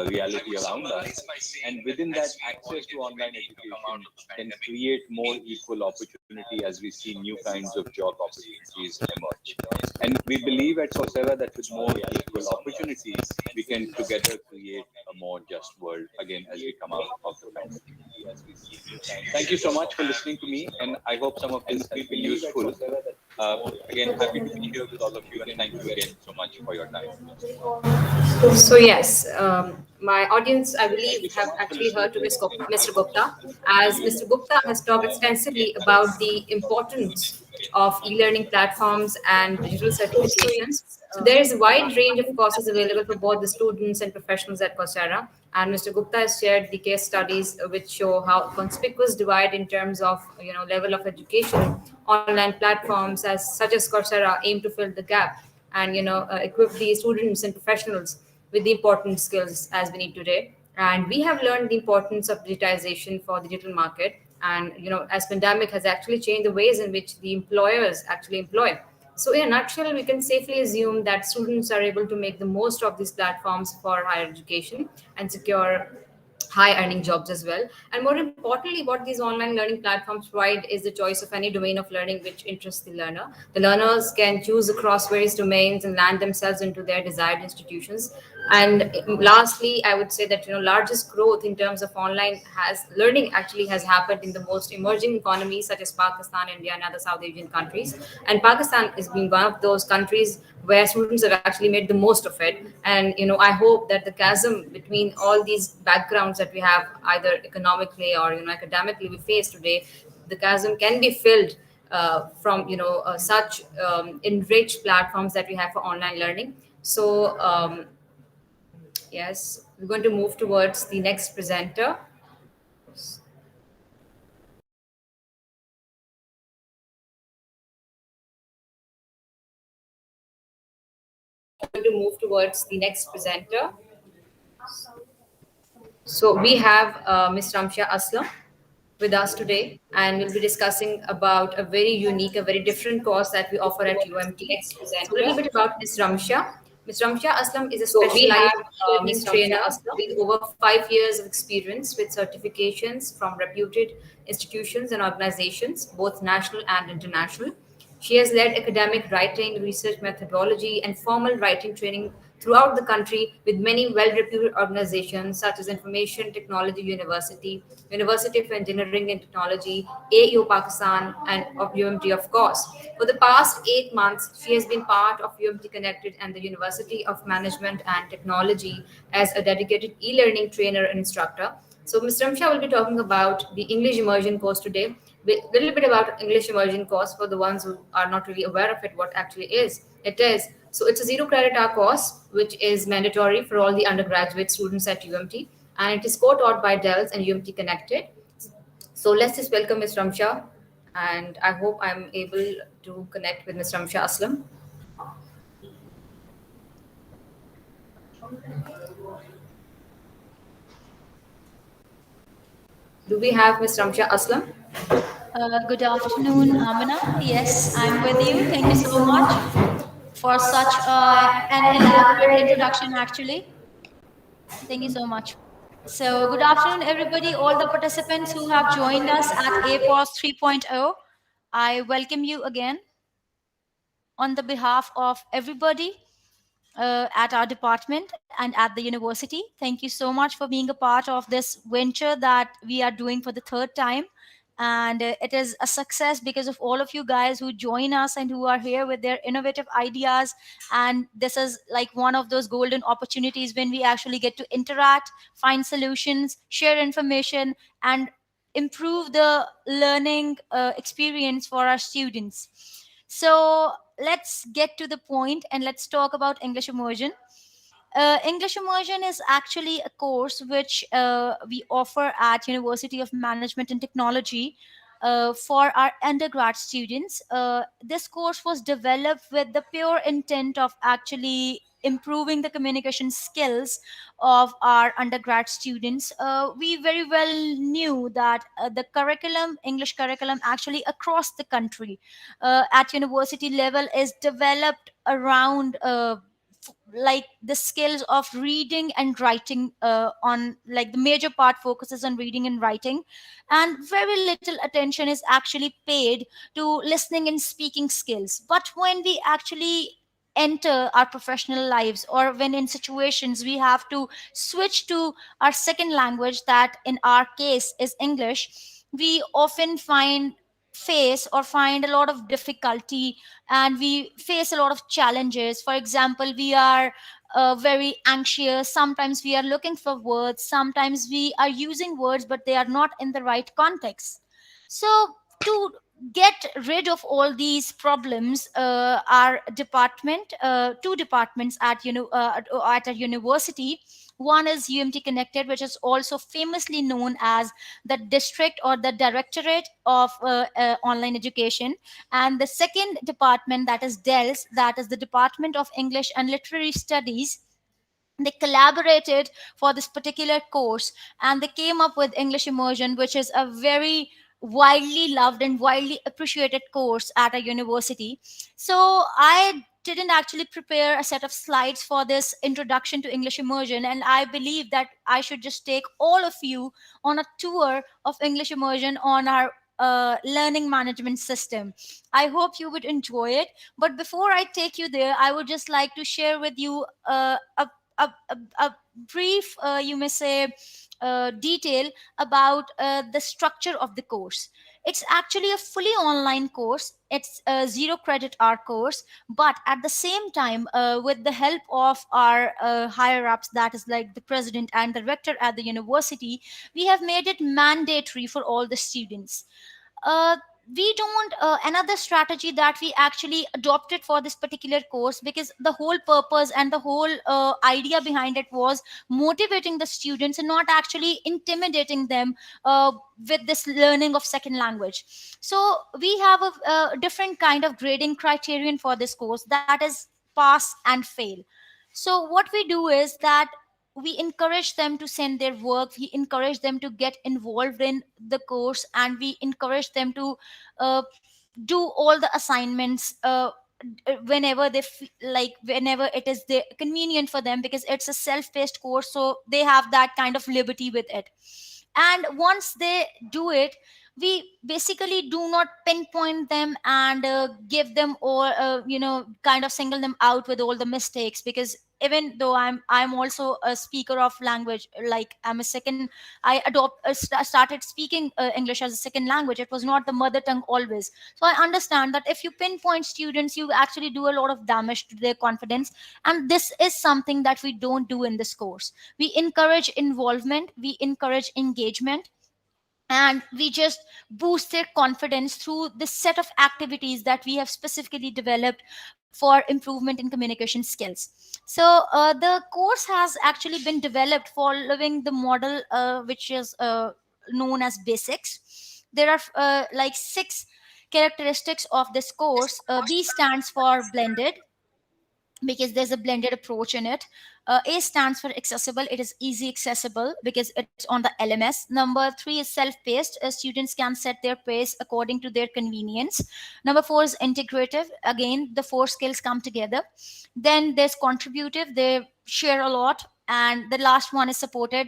reality around us. And within that, access to online education can create more equal opportunity as we see new kinds of job opportunities emerge. And we believe at Coursera that with more equal opportunities, we can together create a more just world again as we come out of the pandemic. Thank you so much for listening to me, and I hope some of this has been useful. Again, happy to be here with all of you, and thank you again so much for your time. So yes, my audience, I believe, have actually heard to Mr. Gupta, as Mr. Gupta has talked extensively about the importance of e-learning platforms and digital certifications. So there is a wide range of courses available for both the students and professionals at Coursera. And Mr. Gupta has shared the case studies which show how conspicuous divide in terms of level of education online platforms such as Coursera aim to fill the gap and equip the students and professionals with the important skills as we need today. And we have learned the importance of digitization for the digital market. And as pandemic has actually changed the ways in which the employers actually employ. So in a nutshell, we can safely assume that students are able to make the most of these platforms for higher education and secure high earning jobs as well. And more importantly, what these online learning platforms provide is the choice of any domain of learning which interests the learner. The learners can choose across various domains and land themselves into their desired institutions. And lastly, I would say that largest growth in terms of online has learning actually has happened in the most emerging economies such as Pakistan, India, and other South Asian countries. And Pakistan has been one of those countries where students have actually made the most of it. And I hope that the chasm between all these backgrounds that we have, either economically or academically, we face today, the chasm can be filled from such enriched platforms that we have for online learning. So yes, we're going to move towards the next presenter. Going to move towards the next presenter. So we have Ms. Ramsha Aslam with us today, and we'll be discussing about a very unique, a very different course that we offer at UMT. So a little bit about Ms. Ramsha. Ms. Ramsha Aslam is a So we specialized have learning Ms. Ramsha trainer Aslam. with over 5 years of experience with certifications from reputed institutions and organizations, both national and international. She has led academic writing, research methodology, and formal writing training throughout the country with many well reputed organizations such as Information Technology University, University of Engineering and Technology, AU Pakistan, and of UMT, of course. For the past 8 months, she has been part of UMT Connected and the University of Management and Technology as a dedicated e learning trainer and instructor. So, Ms. Ramsha will be talking about the English immersion course today. A little bit about English immersion course for the ones who are not really aware of it, what actually is. It is. So, it's a 0 credit hour course, which is mandatory for all the undergraduate students at UMT, and it is co taught by DELS and UMT Connected. So, let's just welcome Ms. Ramsha, and I hope I'm able to connect with Ms. Ramsha Aslam. Do we have Ms. Ramsha Aslam? Good afternoon, Amina. Yes, I'm with you. Thank you so much for such an elaborate introduction, actually. Thank you so much. So, good afternoon, everybody, all the participants who have joined us at APOES 3.0. I welcome you again on the behalf of everybody at our department and at the university. Thank you so much for being a part of this venture that we are doing for the third time. And it is a success because of all of you guys who join us and who are here with their innovative ideas. And this is like one of those golden opportunities when we actually get to interact, find solutions, share information, and improve the learning experience for our students. So let's get to the point and let's talk about English immersion. English immersion is actually a course which we offer at University of Management and Technology for our undergrad students. This course was developed with the pure intent of actually improving the communication skills of our undergrad students. We very well knew that the curriculum, English curriculum, actually across the country at university level is developed around like the skills of reading and writing on like the major part focuses on reading and writing, and very little attention is actually paid to listening and speaking skills. But when we actually enter our professional lives, or when in situations we have to switch to our second language, that in our case is English, we often find a lot of difficulty, and we face a lot of challenges. For example, we are very anxious. Sometimes we are looking for words, sometimes we are using words but they are not in the right context. So to get rid of all these problems, our department, two departments at a university, one is UMT Connected, which is also famously known as the district or the directorate of online education, and the second department, that is DELS, that is the Department of English and Literary Studies. They collaborated for this particular course and they came up with English immersion, which is a very widely loved and widely appreciated course at a university. So I didn't actually prepare a set of slides for this introduction to English immersion, and I believe that I should just take all of you on a tour of English immersion on our learning management system. I hope you would enjoy it. But before I take you there, I would just like to share with you a brief, you may say, detail about the structure of the course. It's actually a fully online course. It's a 0 credit hour course, but at the same time, with the help of our higher ups, that is like the president and the rector at the university, we have made it mandatory for all the students. uh, we don't Another strategy that we actually adopted for this particular course, because the whole purpose and the whole idea behind it was motivating the students and not actually intimidating them with this learning of second language. So we have a different kind of grading criterion for this course, that is pass and fail. So what we do is that we encourage them to send their work, we encourage them to get involved in the course, and we encourage them to uh, do all the assignments whenever whenever it is convenient for them, because it's a self-paced course, so they have that kind of liberty with it. And once they do it, we basically do not pinpoint them and give them all kind of single them out with all the mistakes, because even though I'm also a speaker of language, like I'm a second, I started speaking English as a second language. It was not the mother tongue always. So I understand that if you pinpoint students, you actually do a lot of damage to their confidence, and this is something that we don't do in this course. We encourage involvement, we encourage engagement, and we just boost their confidence through this set of activities that we have specifically developed for improvement in communication skills. So the course has actually been developed following the model which is known as basics. There are like 6 characteristics of this course. B stands for blended, because there's a blended approach in it. A stands for accessible. It is easy accessible because it's on the LMS. Number 3 is self-paced. Students can set their pace according to their convenience. Number 4 is integrative. Again, the 4 skills come together. Then there's contributive. They share a lot. And the last one is supported.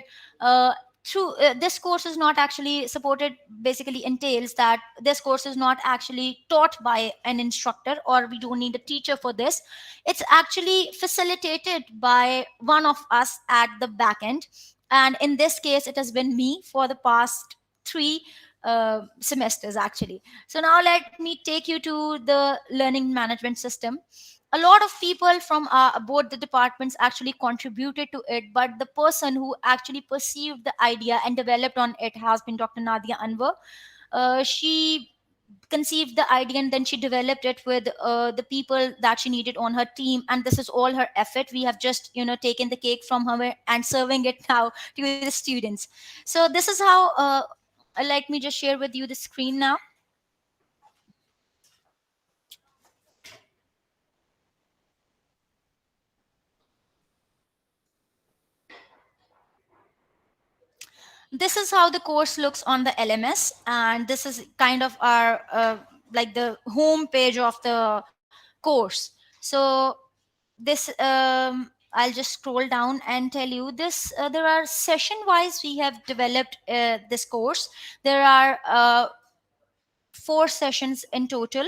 Through This course is not actually supported, basically entails that this course is not actually taught by an instructor, or we don't need a teacher for this. It's actually facilitated by one of us at the back end, and in this case it has been me for the past 3 semesters actually. So now let me take you to the learning management system. A lot of people from both the departments actually contributed to it, but the person who actually perceived the idea and developed on it has been Dr. Nadia Anwar. She conceived the idea and then she developed it with the people that she needed on her team, and this is all her effort. We have just taken the cake from her and serving it now to the students. So this is how let me just share with you the screen now. This is how the course looks on the LMS, and this is kind of our like the home page of the course. So this I'll just scroll down and tell you this. There are session wise we have developed this course. There are 4 sessions in total,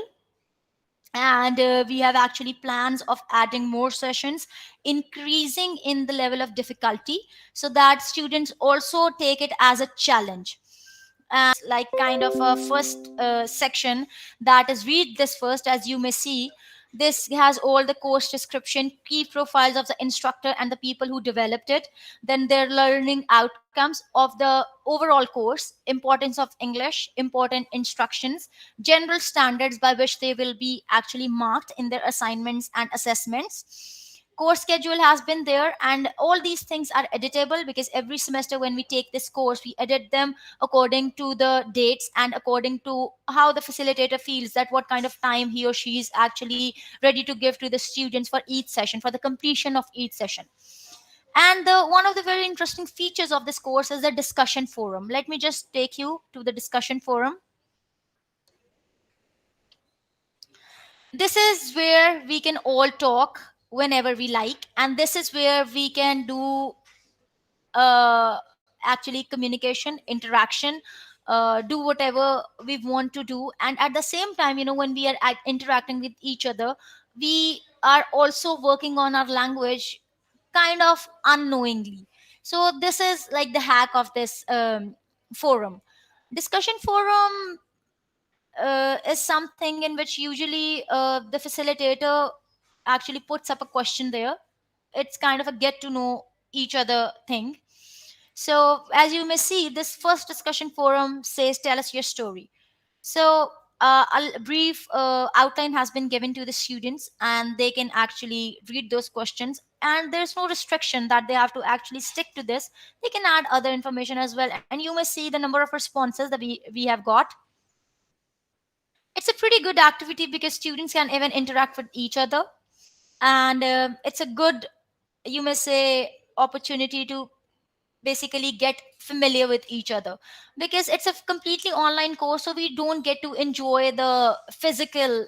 and we have actually plans of adding more sessions, increasing in the level of difficulty, so that students also take it as a challenge. Like kind of a first section, that is read this first. As you may see, this has all the course description, key profiles of the instructor and the people who developed it, then their learning outcomes of the overall course, importance of English, important instructions, general standards by which they will be actually marked in their assignments and assessments. Course schedule has been there, and all these things are editable, because every semester when we take this course we edit them according to the dates and according to how the facilitator feels that what kind of time he or she is actually ready to give to the students for each session, for the completion of each session. And one of the very interesting features of this course is the discussion forum. Let me just take you to the discussion forum. This is where we can all talk whenever we like, and this is where we can do actually communication, interaction, do whatever we want to do. And at the same time, when we are interacting with each other, we are also working on our language kind of unknowingly. So this is like the hack of this forum. Discussion forum is something in which usually the facilitator actually puts up a question there. It's kind of a get to know each other thing. So as you may see, this first discussion forum says, tell us your story. So a brief outline has been given to the students, and they can actually read those questions. And there's no restriction that they have to actually stick to this. They can add other information as well. And you may see the number of responses that we have got. It's a pretty good activity because students can even interact with each other, and it's a good, you may say, opportunity to basically get familiar with each other, because it's a completely online course, so we don't get to enjoy the physical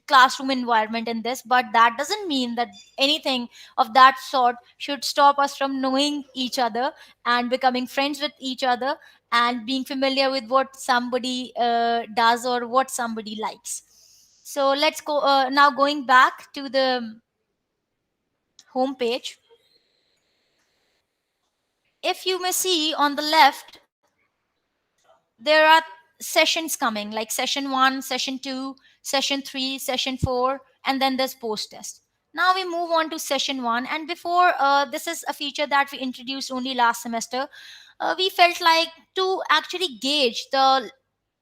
classroom environment in this. But that doesn't mean that anything of that sort should stop us from knowing each other and becoming friends with each other and being familiar with what somebody does or what somebody likes. So let's go now, going back to the home page. If you may see on the left, there are sessions coming, like session 1, session 2, session 3, session 4, and then there's post test. Now we move on to session 1, and before this is a feature that we introduced only last semester. We felt like to actually gauge the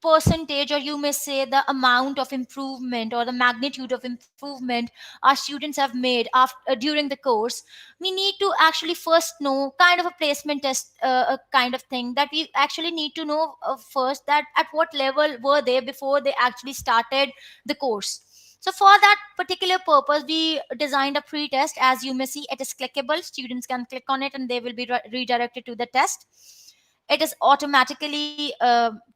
percentage, or you may say the amount of improvement or the magnitude of improvement our students have made after during the course, we need to actually first know kind of a placement test kind of thing, that we actually need to know first that at what level were they before they actually started the course. So for that particular purpose, we designed a pre-test. As you may see, it is clickable. Students can click on it and they will be redirected to the test. It is automatically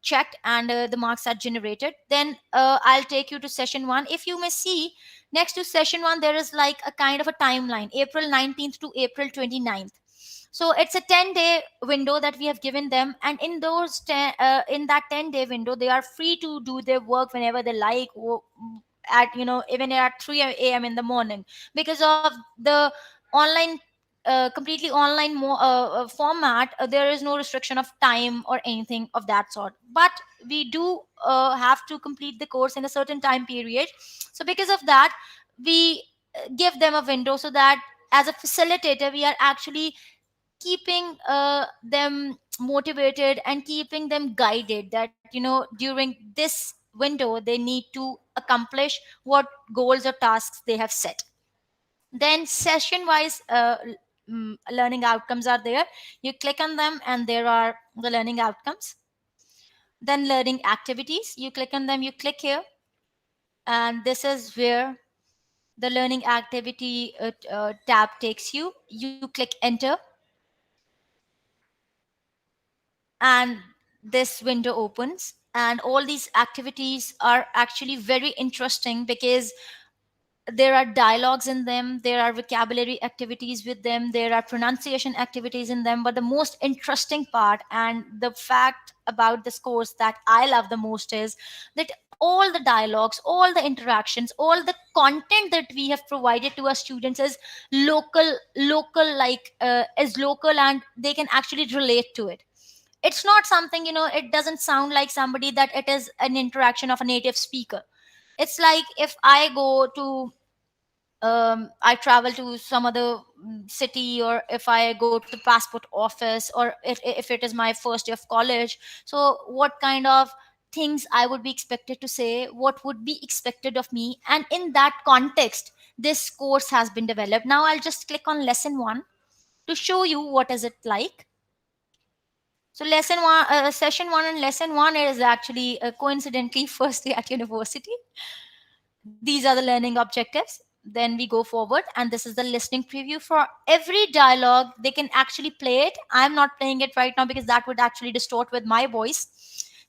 checked, and the marks are generated. Then I'll take you to session 1. If you may see, next to session 1 there is like a kind of a timeline, April 19th to April 29th. So it's a 10-day window that we have given them, and in in that 10-day window they are free to do their work whenever they like, at even at 3 a.m. in the morning. Because of the online completely online format, there is no restriction of time or anything of that sort. But we do have to complete the course in a certain time period. So because of that, we give them a window, so that as a facilitator we are actually keeping them motivated and keeping them guided, that during this window they need to accomplish what goals or tasks they have set. Then session wise learning outcomes are there. You click on them and there are the learning outcomes. Then learning activities, you click on them, you click here, and this is where the learning activity tab takes you. You click enter, and this window opens, and all these activities are actually very interesting because there are dialogues in them, there are vocabulary activities with them, there are pronunciation activities in them. But the most interesting part, and the fact about this course that I love the most, is that all the dialogues, all the interactions, all the content that we have provided to our students is local, like is local, and they can actually relate to it. It's not something, it doesn't sound like somebody that it is an interaction of a native speaker. It's like if I go to I travel to some other city, or if I go to the passport office, or if it is my first day of college. So what kind of things I would be expected to say, what would be expected of me, and in that context this course has been developed. Now I'll just click on lesson 1 to show you what is it like. So lesson 1, session 1 and lesson 1 is actually coincidentally first day at university. These are the learning objectives. Then we go forward, and this is the listening preview. For every dialogue they can actually play it. I'm not playing it right now because that would actually distort with my voice.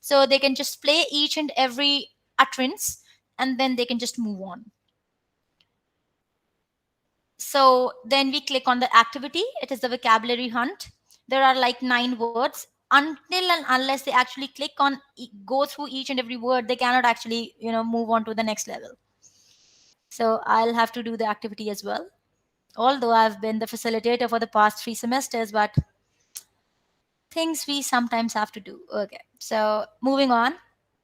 So they can just play each and every utterance, and then they can just move on. So then we click on the activity. It is the vocabulary hunt. There are like 9 words. Until and unless they actually click on go through each and every word, they cannot actually move on to the next level. So I'll have to do the activity as well. Although I've been the facilitator for the past 3 semesters, but things we sometimes have to do. Okay, so moving on.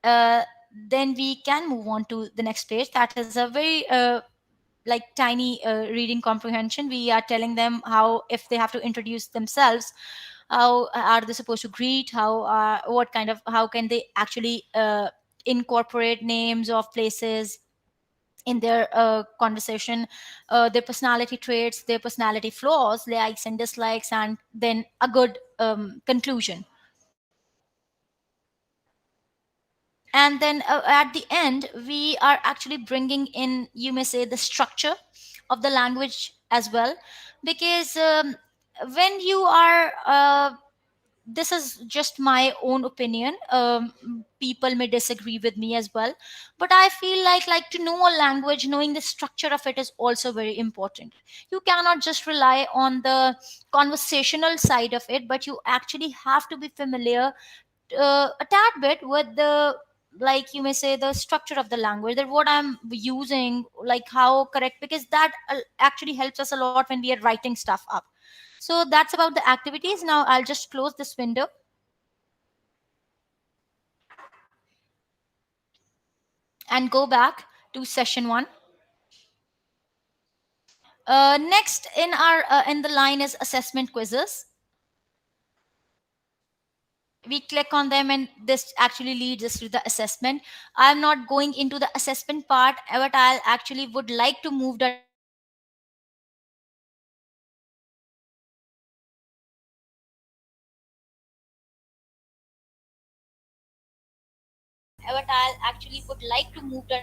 Uh, then we can move on to the next page. That is a very like tiny reading comprehension. We are telling them how, if they have to introduce themselves, how are they supposed to greet, how what kind of, how can they actually incorporate names of places in their conversation, their personality traits, their personality flaws, likes and dislikes, and then a good conclusion. And then at the end, we are actually bringing in, you may say, the structure of the language as well. Because when you are this is just my own opinion, people may disagree with me as well, but I feel like to know a language, knowing the structure of it is also very important. You cannot just rely on the conversational side of it, but you actually have to be familiar a tad bit with the, like you may say, the structure of the language, that what I'm using, like how correct, because that actually helps us a lot when we are writing stuff up. So that's about the activities. Now I'll just close this window and go back to session 1. Next in our in the line is assessment quizzes. We click on them and this actually leads us to the assessment. I'm not going into the assessment part, but I actually would like to move directly to the assignment part. But I actually would like to move the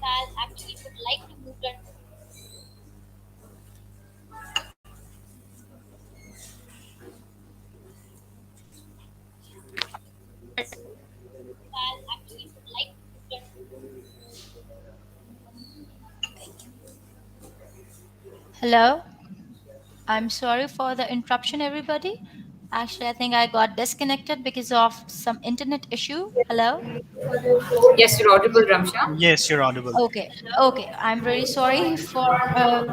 I actually would like to move the I actually would like to move the Hello. I'm sorry for the interruption, everybody. Actually, I think I got disconnected because of some internet issue. Hello? Yes, you're audible, Ramsha. Yes, you're audible. Okay. Okay. I'm really sorry for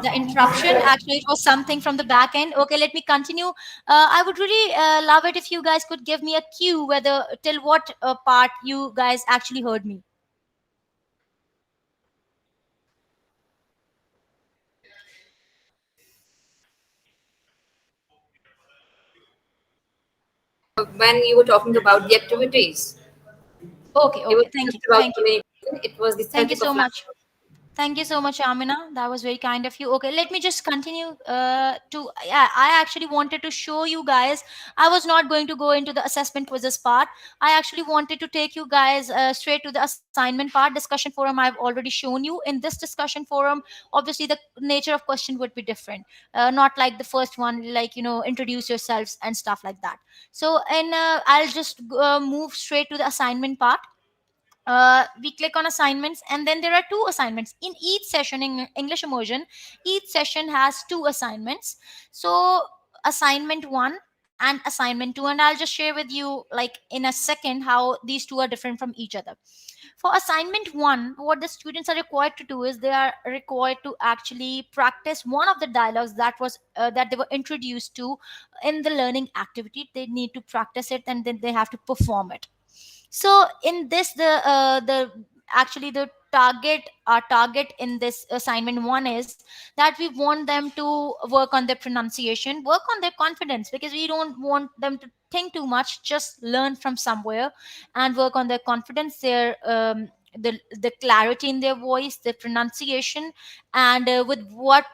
the interruption. Actually, it was something from the back end. Okay, let me continue. I would really love it if you guys could give me a cue whether till what part you guys actually heard me. When you were talking about the activities, Okay. it was Okay. Thank just you. about Thank you. communication. It was the Thank you 30th so of much. Thank you so much, Amina. That was very kind of you. Okay, let me just continue to. Yeah, I actually wanted to show you guys. I was not going to go into the assessment quizzes part. I actually wanted to take you guys straight to the assignment part. Discussion forum, I've already shown you. In this discussion forum, obviously, the nature of question would be different. Not like the first one, like, introduce yourselves and stuff like that. So, and I'll just move straight to the assignment part. We click on assignments, and then there are two assignments in each session. In English immersion, each session has two assignments. So assignment 1 and assignment 2, and I'll just share with you like in a second how these two are different from each other. For assignment 1, what the students are required to do is they are required to actually practice one of the dialogues that they were introduced to in the learning activity. They need to practice it, and then they have to perform it. So in this, the actually the target, our target in this assignment 1 is that we want them to work on their pronunciation, work on their confidence, because we don't want them to think too much, just learn from somewhere and work on their confidence, their the clarity in their voice, their pronunciation, and with what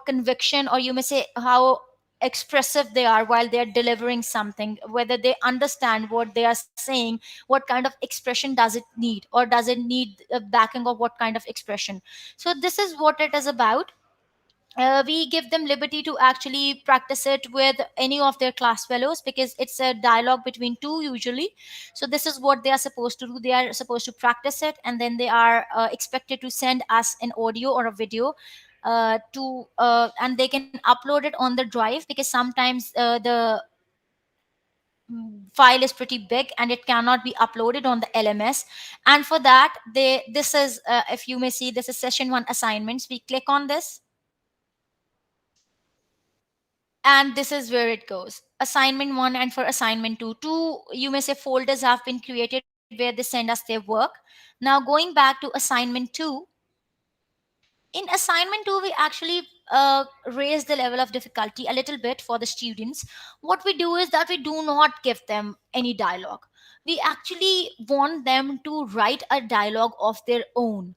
conviction, or you may say how expressive they are while they are delivering something, whether they understand what they are saying, what kind of expression does it need, or does it need a backing of what kind of expression. So this is what it is about. We give them liberty to actually practice it with any of their class fellows, because it's a dialogue between two usually. So this is what they are supposed to do. They are supposed to practice it, and then they are expected to send us an audio or a video and they can upload it on the drive, because sometimes the file is pretty big and it cannot be uploaded on the LMS. And for that, this is, if you may see, this is session 1 assignments. We click on this, and this is where it goes: assignment 1. And for assignment 2, you may say, folders have been created where they send us their work. Now going back to assignment 2, in assignment 2 we actually raise the level of difficulty a little bit for the students. What we do is that we do not give them any dialogue. We actually want them to write a dialogue of their own,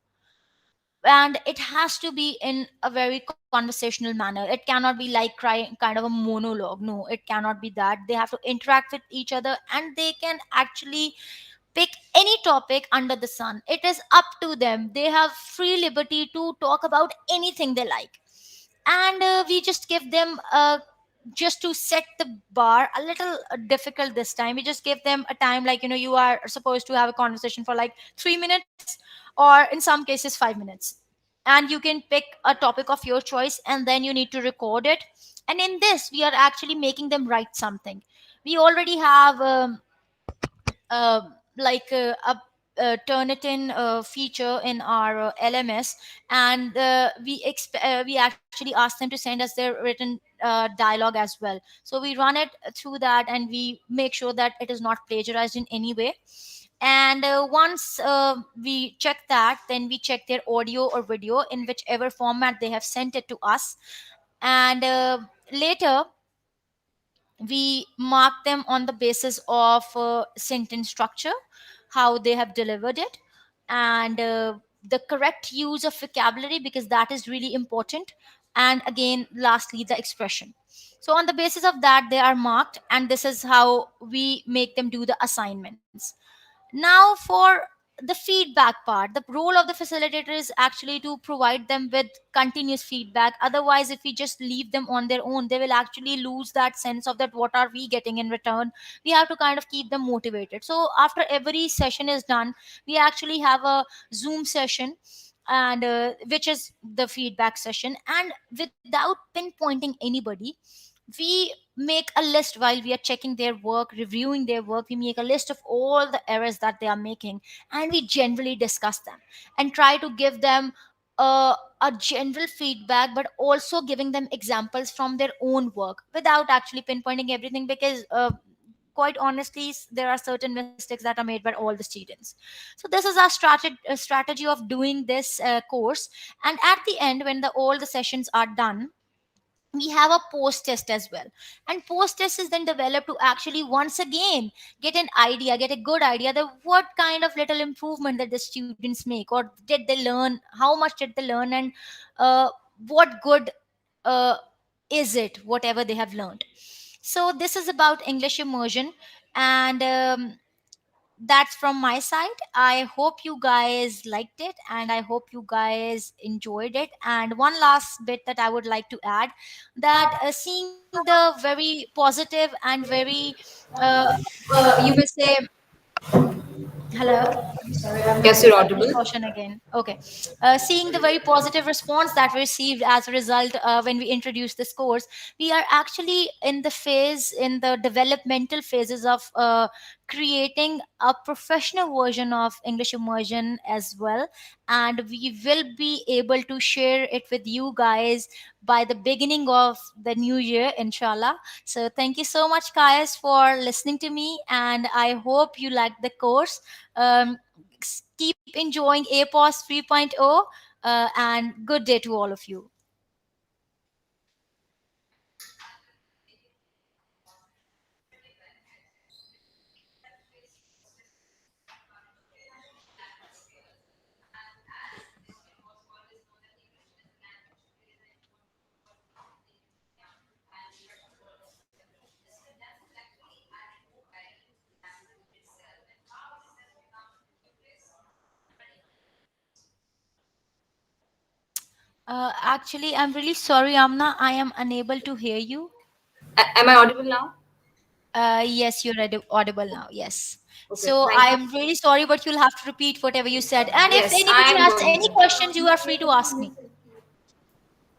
and it has to be in a very conversational manner. It cannot be like crying kind of a monologue. No, it cannot be that. They have to interact with each other, and they can actually pick any topic under the sun. It is up to them. They have free liberty to talk about anything they like. And we just give them just to set the bar a little difficult this time. We just give them a time, like, you are supposed to have a conversation for like 3 minutes, or in some cases 5 minutes. And you can pick a topic of your choice, and then you need to record it. And in this, we are actually making them write something. We already have uh, like a Turnitin feature in our LMS, and we actually ask them to send us their written dialogue as well. So we run it through that, and we make sure that it is not plagiarized in any way. And once we check that, then we check their audio or video in whichever format they have sent it to us. And later we mark them on the basis of sentence structure, how they have delivered it, and the correct use of vocabulary, because that is really important. And again, lastly, the expression. So on the basis of that, they are marked, and this is how we make them do the assignments. Now, for the feedback part, the role of the facilitator is actually to provide them with continuous feedback. Otherwise, if we just leave them on their own, they will actually lose that sense of that what are we getting in return. We have to kind of keep them motivated. So after every session is done, we actually have a Zoom session, and which is the feedback session. And without pinpointing anybody, we make a list while we are checking their work, reviewing their work. We make a list of all the errors that they are making, and we generally discuss them and try to give them a general feedback, but also giving them examples from their own work without actually pinpointing everything, because quite honestly, there are certain mistakes that are made by all the students. So this is our strategy of doing this course. And at the end, when all the sessions are done, we have a post test as well. And post test is then developed to actually once again get a good idea that what kind of little improvement that the students make, or did they learn, how much did they learn, and uh, what good uh, is it, whatever they have learned. So this is about English immersion. And that's from my side. I hope you guys liked it, and I hope you guys enjoyed it. And one last bit that I would like to add, that seeing the very positive and very uh, you may say, hello, sorry, I'm Yes, getting you're some audible. distortion again. Okay. Seeing the very positive response that we received as a result when we introduced this course, we are actually in the developmental phases of creating a professional version of English immersion as well. And we will be able to share it with you guys by the beginning of the new year, inshallah. So thank you so much, guys, for listening to me, and I hope you liked the course. Keep enjoying APOS 3.0, and good day to all of you. Actually, I'm really sorry, Amna. I am unable to hear you. Am I audible now? Yes, you're audible now. Yes. Okay, So thank I you. am really sorry, but you'll have to repeat whatever you said. And if Yes, I anybody am has going any to. questions, you are free to ask me.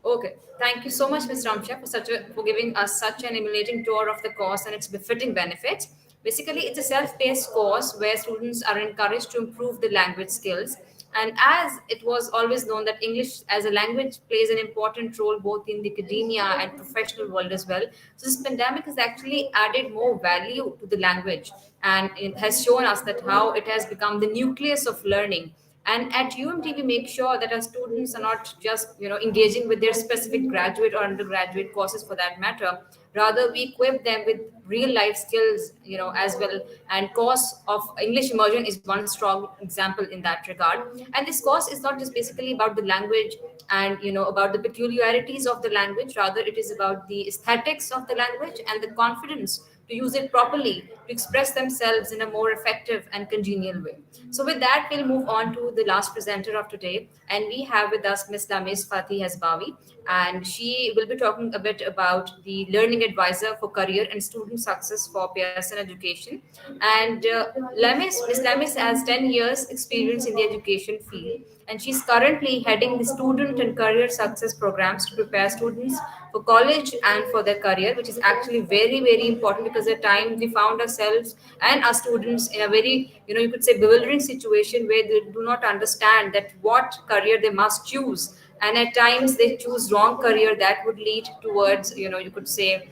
Okay, thank you so much, Mr. Ramsha, for giving us such an emulating tour of the course and its befitting benefits. Basically, it's a self-paced course where students are encouraged to improve the language skills. And as it was always known that English as a language plays an important role both in the academia and professional world as well, so this pandemic has actually added more value to the language, and it has shown us that how it has become the nucleus of learning. And at UMT, we make sure that our students are not just engaging with their specific graduate or undergraduate courses for that matter. Rather, we equip them with real life skills, as well. And course of English immersion is one strong example in that regard. And this course is not just basically about the language and about the peculiarities of the language. Rather, it is about the aesthetics of the language and the confidence to use it properly to express themselves in a more effective and congenial way. So, with that, we'll move on to the last presenter of today, and we have with us Ms. Lamis Fatih Hasbawi, and she will be talking a bit about the learning advisor for career and student success for Pearson Education. And Ms. Lamis has 10 years experience in the education field, and she's currently heading the student and career success programs to prepare students for college and for their career, which is actually very, very important because at times we found ourselves and our students in a very, you could say bewildering situation where they do not understand that what career they must choose. And at times they choose wrong career that would lead towards, you could say,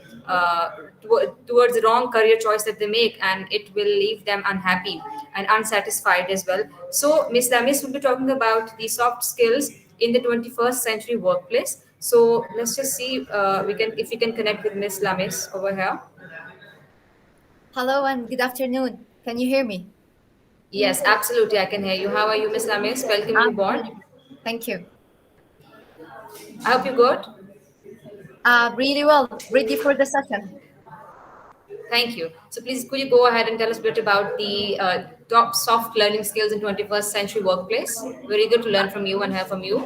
towards the wrong career choice that they make, and it will leave them unhappy and unsatisfied as well. So Ms. Lamis will be talking about the soft skills in the 21st century workplace. So let's just see if we can connect with Ms. Lamis over here. Hello and good afternoon. Can you hear me? Yes, absolutely. I can hear you. How are you, Ms. Lamis? Welcome you aboard. Thank you. I hope you're good. Really well. Ready for the session. Thank you. So please, could you go ahead and tell us a bit about the top soft learning skills in 21st century workplace? Very good to learn from you and hear from you.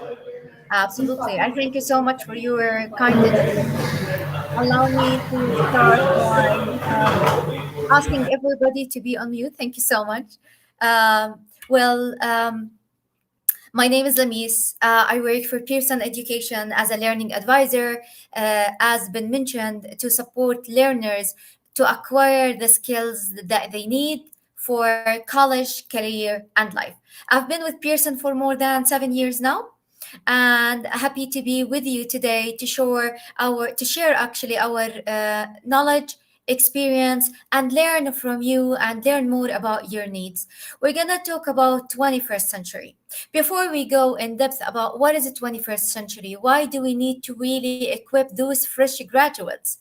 Absolutely. I thank you so much for your kind introduction. Allow me to start by asking everybody to be on mute. Thank you so much. Well, my name is Lamis. I work for Pearson Education as a learning advisor, as been mentioned, to support learners to acquire the skills that they need for college, career, and life. I've been with Pearson for more than 7 years now, and happy to be with you today to share actually our knowledge, experience, and learn from you and learn more about your needs. We're gonna talk about 21st century. Before we go in depth about what is the 21st century, why do we need to really equip those fresh graduates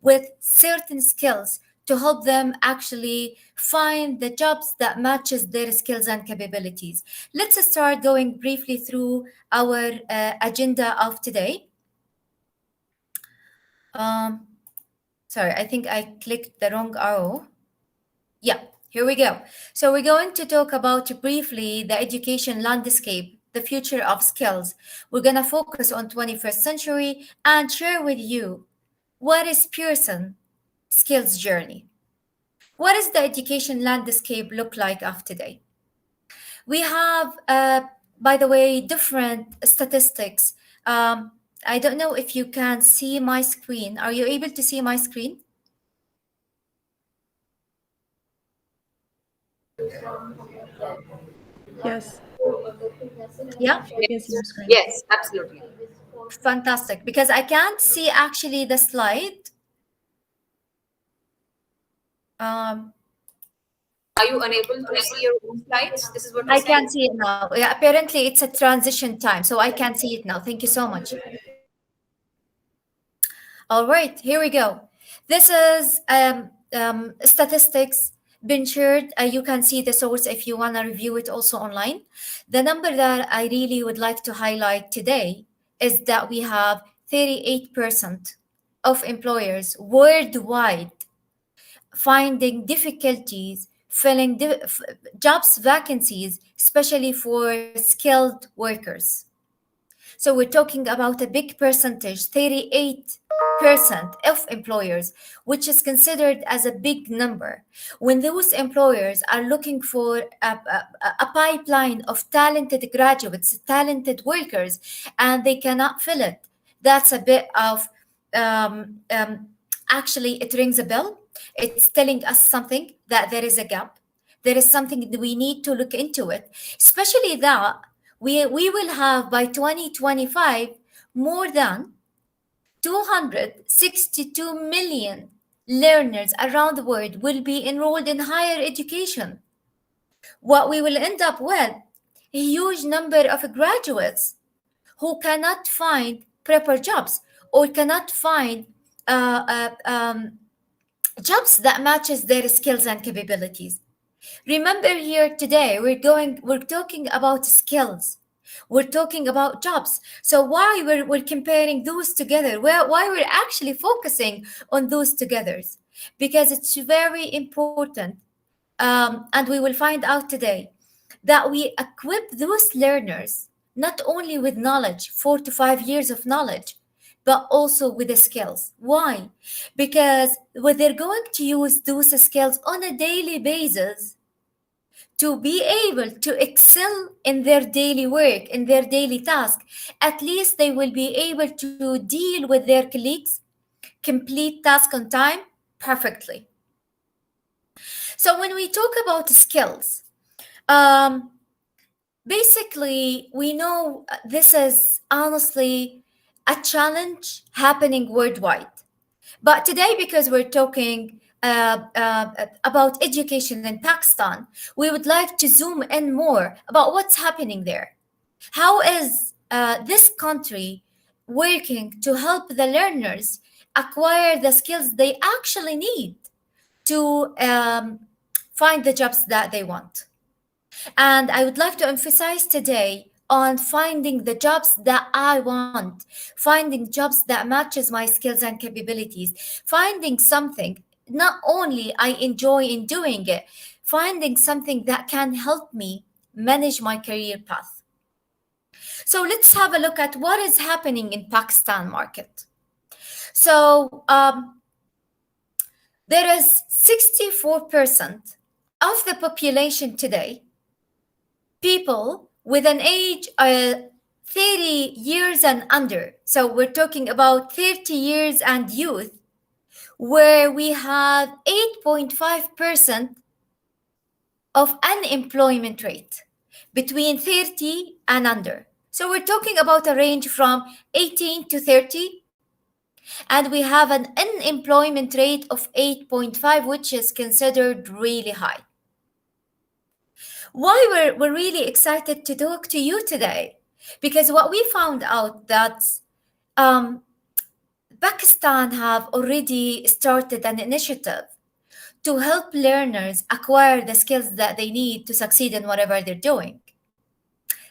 with certain skills to help them actually find the jobs that matches their skills and capabilities? Let's start going briefly through our agenda of today. Sorry, I think I clicked the wrong arrow. Yeah, here we go. So we're going to talk about briefly the education landscape, the future of skills. We're going to focus on 21st century and share with you what is Pearson skills journey. What does the education landscape look like of today? We have, by the way, different statistics. I don't know if you can see my screen. Are you able to see my screen? Yes. Yeah? Yes, absolutely. Fantastic. Because I can't see actually the slide. Are you unable to see your own slides? This is what I can see it now. Yeah, apparently it's a transition time, so I can see it now. Thank you so much. All right, here we go. This is statistics been shared. You can see the source if you want to review it also online. The number that I really would like to highlight today is that we have 38% of employers worldwide finding difficulties filling jobs vacancies, especially for skilled workers. So we're talking about a big percentage, 38% of employers, which is considered as a big number. When those employers are looking for a pipeline of talented graduates, talented workers, and they cannot fill it, that's a bit of, actually, it rings a bell. It's telling us something that there is a gap. There is something that we need to look into it, especially that we will have by 2025 more than 262 million learners around the world will be enrolled in higher education. What we will end up with, a huge number of graduates who cannot find proper jobs or cannot find jobs that matches their skills and capabilities. Remember, here today we're talking about skills, we're talking about jobs. So why we're comparing those together, why we're actually focusing on those together? Because it's very important, and we will find out today that we equip those learners not only with knowledge, 4 to 5 years of knowledge, but also with the skills. Why? Because when they're going to use those skills on a daily basis to be able to excel in their daily work, in their daily task, at least they will be able to deal with their colleagues, complete task on time perfectly. So when we talk about skills, basically, we know this is honestly a challenge happening worldwide. But today, because we're talking about education in Pakistan, we would like to zoom in more about what's happening there. How is this country working to help the learners acquire the skills they actually need to find the jobs that they want? And I would like to emphasize today on finding the jobs that I want, finding jobs that matches my skills and capabilities, finding something not only I enjoy in doing it, finding something that can help me manage my career path. So let's have a look at what is happening in Pakistan market. So there is 64% of the population today, people with an age 30 years and under. So we're talking about 30 years and youth, where we have 8.5% of unemployment rate between 30 and under. So we're talking about a range from 18 to 30. And we have an unemployment rate of 8.5, which is considered really high. Why we're really excited to talk to you today? Because what we found out that Pakistan have already started an initiative to help learners acquire the skills that they need to succeed in whatever they're doing.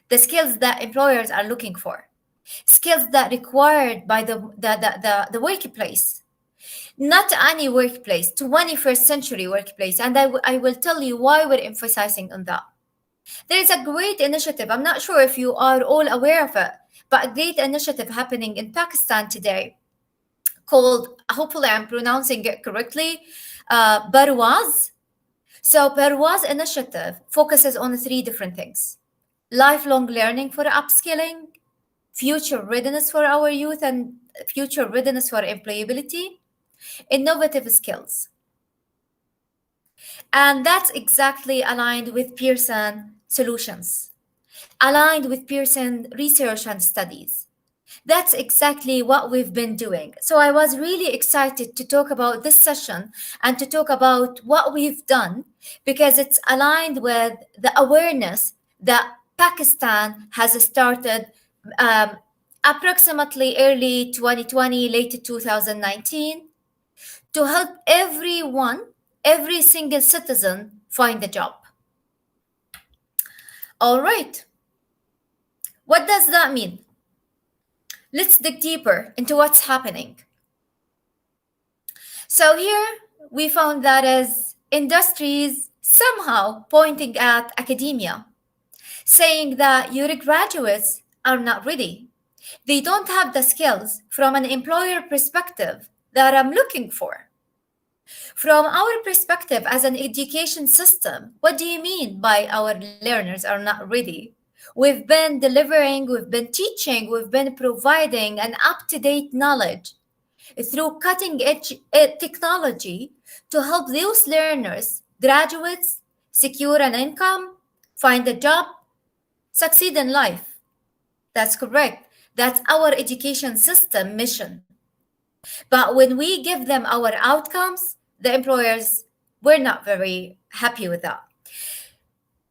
The skills that employers are looking for, skills that required by the workplace, not any workplace, 21st century workplace. And I will tell you why we're emphasizing on that. There is a great initiative. I'm not sure if you are all aware of it, but a great initiative happening in Pakistan today called, hopefully I'm pronouncing it correctly, Parwaz. So Parwaz initiative focuses on 3 different things: lifelong learning for upskilling, future readiness for our youth and future readiness for employability, innovative skills. And that's exactly aligned with Pearson solutions, aligned with Pearson research and studies. That's exactly what we've been doing. So I was really excited to talk about this session and to talk about what we've done, because it's aligned with the awareness that Pakistan has started approximately early 2020, late 2019, to help everyone, every single citizen find a job. All right. What does that mean? Let's dig deeper into what's happening. So here we found that as industries somehow pointing at academia, saying that your graduates are not ready. They don't have the skills from an employer perspective that I'm looking for. From our perspective as an education system, what do you mean by our learners are not ready? We've been delivering, we've been teaching, we've been providing an up-to-date knowledge through cutting edge technology to help those learners, graduates, secure an income, find a job, succeed in life. That's correct. That's our education system mission. But when we give them our outcomes, the employers were not very happy with that.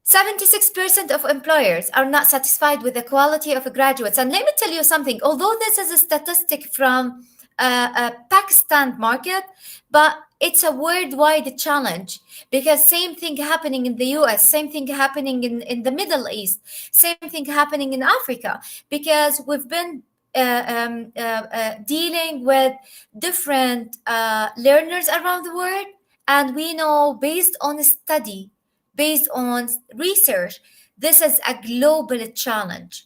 76% of employers are not satisfied with the quality of graduates. And let me tell you something, although this is a statistic from a Pakistan market, but it's a worldwide challenge because same thing happening in the US, same thing happening in the Middle East, same thing happening in Africa, because we've been dealing with different learners around the world. And we know based on study, based on research, this is a global challenge.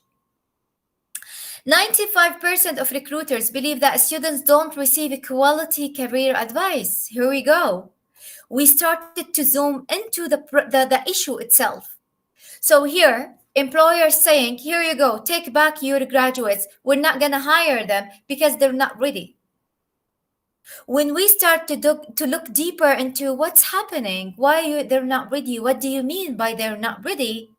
95% of recruiters believe that students don't receive quality career advice. Here we go. We started to zoom into the issue itself. So here, employers saying, here you go, take back your graduates. We're not going to hire them because they're not ready. When we start to look deeper into what's happening, why they're not ready, what do you mean by they're not ready?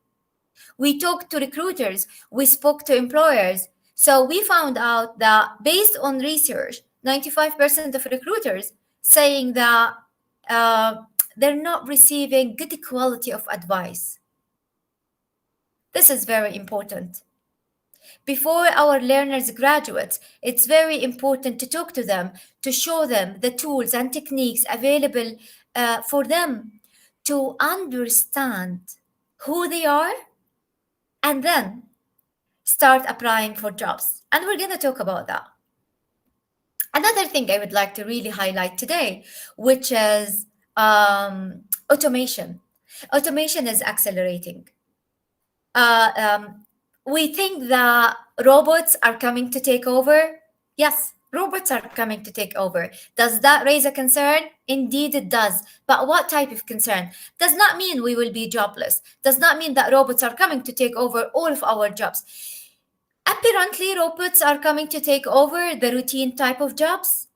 We talked to recruiters, we spoke to employers. So we found out that based on research, 95% of recruiters saying that they're not receiving good quality of advice. This is very important. Before our learners graduate, it's very important to talk to them, to show them the tools and techniques available for them to understand who they are and then start applying for jobs. And we're going to talk about that. Another thing I would like to really highlight today, which is automation. Automation is accelerating. We think that robots are coming to take over. Yes, robots are coming to take over. Does that raise a concern? Indeed, it does. But what type of concern? Does not mean we will be jobless. Does not mean that robots are coming to take over all of our jobs. Apparently, robots are coming to take over the routine type of jobs.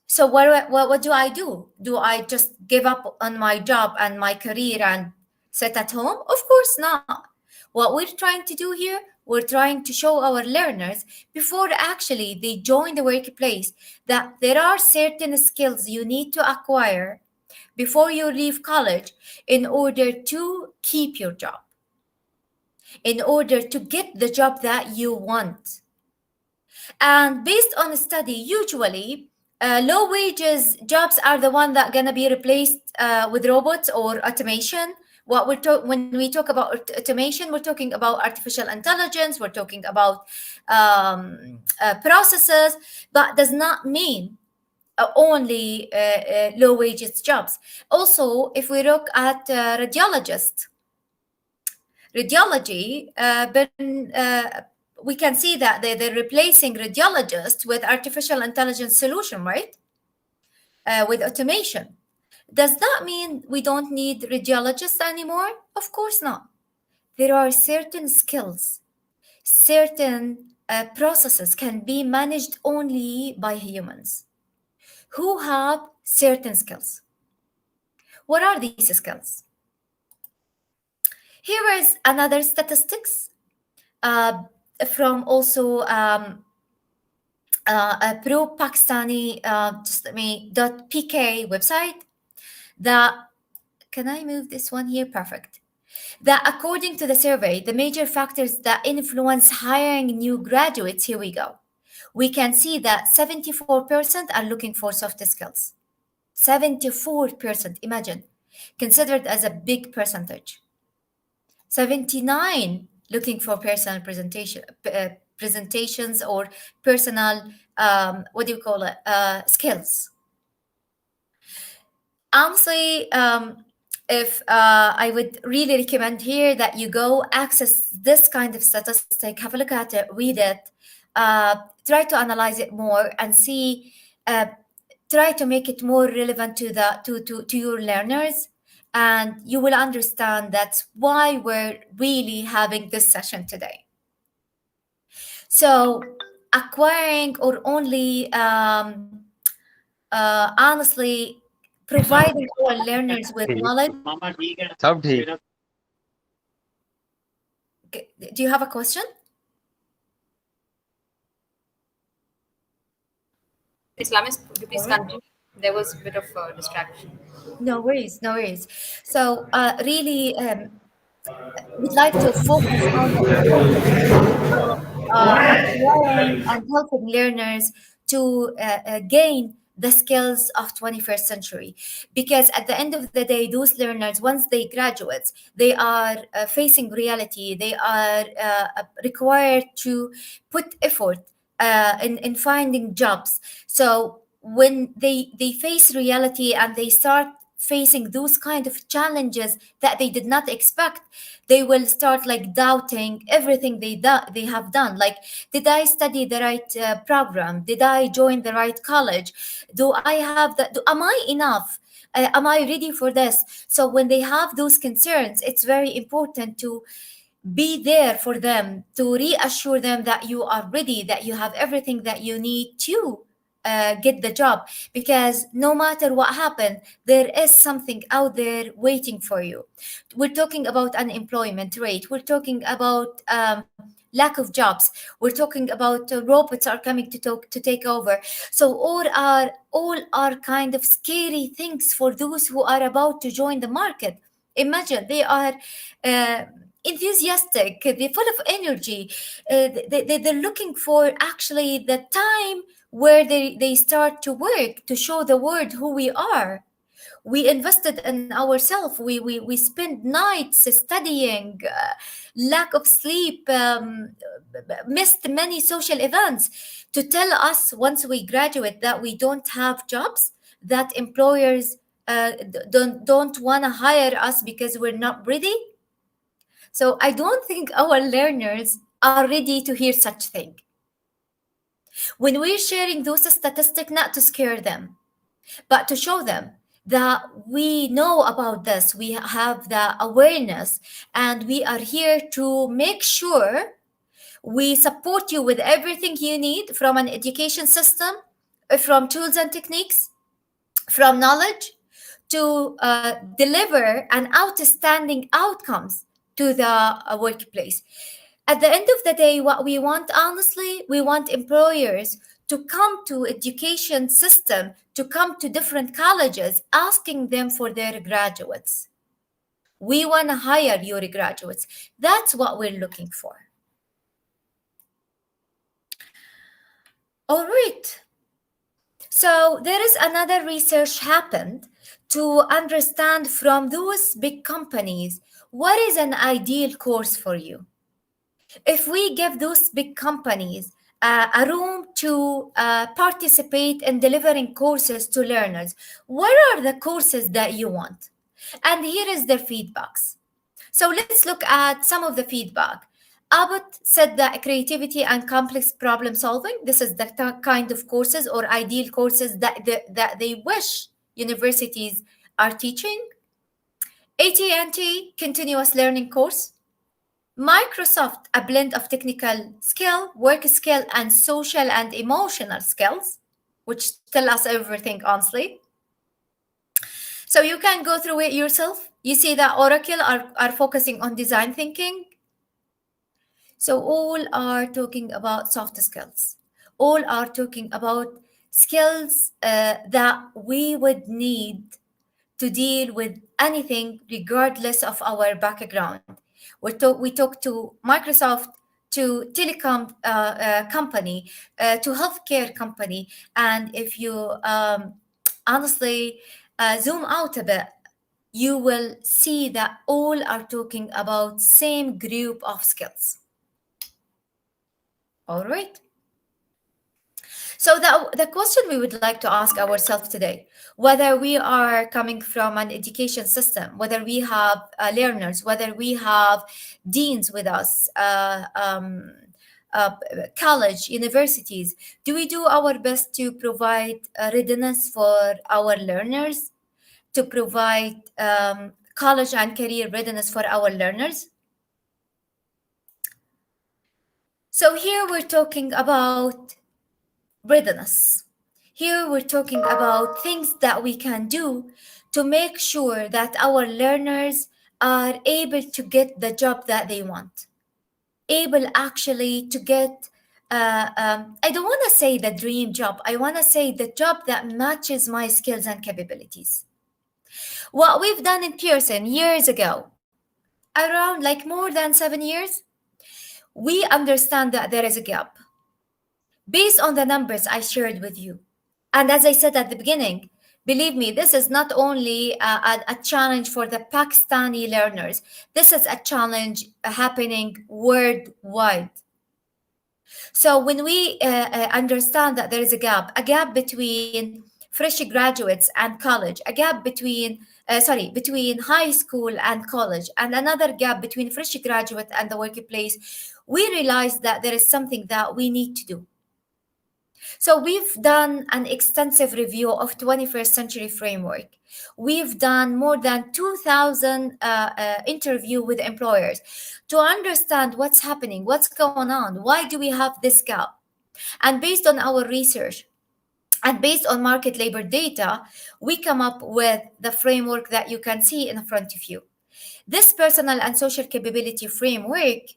So what do I do? Do I just give up on my job and my career and sit at home? Of course not. What we're trying to do here, we're trying to show our learners before actually they join the workplace that there are certain skills you need to acquire before you leave college in order to keep your job, in order to get the job that you want. And based on a study, usually low wages jobs are the one that gonna be replaced with robots or automation. When we talk about automation, we're talking about artificial intelligence, we're talking about processes, but does not mean only low wages jobs. Also, if we look at radiologists, radiology, we can see that they're replacing radiologists with artificial intelligence solution, right? With automation. Does that mean we don't need radiologists anymore? Of course not. There are certain skills, certain processes can be managed only by humans who have certain skills. What are these skills? Here is another statistics from also a pro-Pakistani .pk website. Can I move this one here? Perfect. That according to the survey, the major factors that influence hiring new graduates, here we go. We can see that 74% are looking for soft skills. 74%, imagine, considered as a big percentage. 79 looking for personal presentations or personal, skills. Honestly, if I would really recommend here that you go access this kind of statistic, have a look at it, read it, try to analyze it more and see, try to make it more relevant to your learners, and you will understand that's why we're really having this session today. So acquiring or only honestly providing our learners with knowledge. Do you have a question? Islamist, could you please continue? There was a bit of distraction. No worries, no worries. So really, we'd like to focus on the importance of acquiring and helping learners to gain the skills of 21st century, because at the end of the day, those learners, once they graduate, they are facing reality. They are required to put effort in finding jobs. So when they face reality and they start facing those kind of challenges that they did not expect, they will start like doubting everything they have done. Like, did I study the right program? Did I join the right college? Do I have the am I enough? Am I ready for this? So when they have those concerns, it's very important to be there for them, to reassure them that you are ready, that you have everything that you need to get the job. Because no matter what happened, there is something out there waiting for you. We're talking about unemployment rate. We're talking about lack of jobs. We're talking about robots are coming to take over. So all are kind of scary things for those who are about to join the market. Imagine they are enthusiastic, they're full of energy. They're looking for actually the time where they start to work, to show the world who we are. We invested in ourselves. We spend nights studying, lack of sleep, missed many social events, to tell us once we graduate that we don't have jobs, that employers don't want to hire us because we're not ready. So I don't think our learners are ready to hear such thing. When we're sharing those statistics, not to scare them, but to show them that we know about this, we have the awareness, and we are here to make sure we support you with everything you need, from an education system, from tools and techniques, from knowledge, to deliver an outstanding outcomes to the workplace. At the end of the day, what we want, honestly, we want employers to come to education system, to come to different colleges, asking them for their graduates. We want to hire your graduates. That's what we're looking for. All right. So there is another research happened to understand from those big companies what is an ideal course for you. If we give those big companies a room to participate in delivering courses to learners, what are the courses that you want? And here is their feedbacks. So let's look at some of the feedback. Abbott said that creativity and complex problem solving, this is the kind of courses or ideal courses that they wish universities are teaching. AT&T, continuous learning course. Microsoft, a blend of technical skill, work skill, and social and emotional skills, which tell us everything, honestly. So you can go through it yourself. You see that Oracle are focusing on design thinking. So all are talking about soft skills. All are talking about skills that we would need to deal with anything regardless of our background. We talk to Microsoft, to telecom company, to healthcare company, and if you honestly zoom out a bit, you will see that all are talking about same group of skills. All right. So the question we would like to ask ourselves today, whether we are coming from an education system, whether we have learners, whether we have deans with us, college, universities, do we do our best to provide readiness for our learners, to provide college and career readiness for our learners? So here we're talking about readiness. Here we're talking about things that we can do to make sure that our learners are able to get the job that they want, able actually to get, I don't want to say the dream job, I want to say the job that matches my skills and capabilities. What we've done in Pearson years ago, around like more than 7 years, we understand that there is a gap based on the numbers I shared with you. And as I said at the beginning, believe me, this is not only a challenge for the Pakistani learners, this is a challenge happening worldwide. So when we understand that there is a gap between fresh graduates and college, a gap between high school and college, and another gap between fresh graduate and the workplace, we realize that there is something that we need to do. So we've done an extensive review of 21st century framework. We've done more than 2,000 interview with employers to understand what's happening, what's going on, why do we have this gap? And based on our research and based on market labor data, we come up with the framework that you can see in front of you. This personal and social capability framework,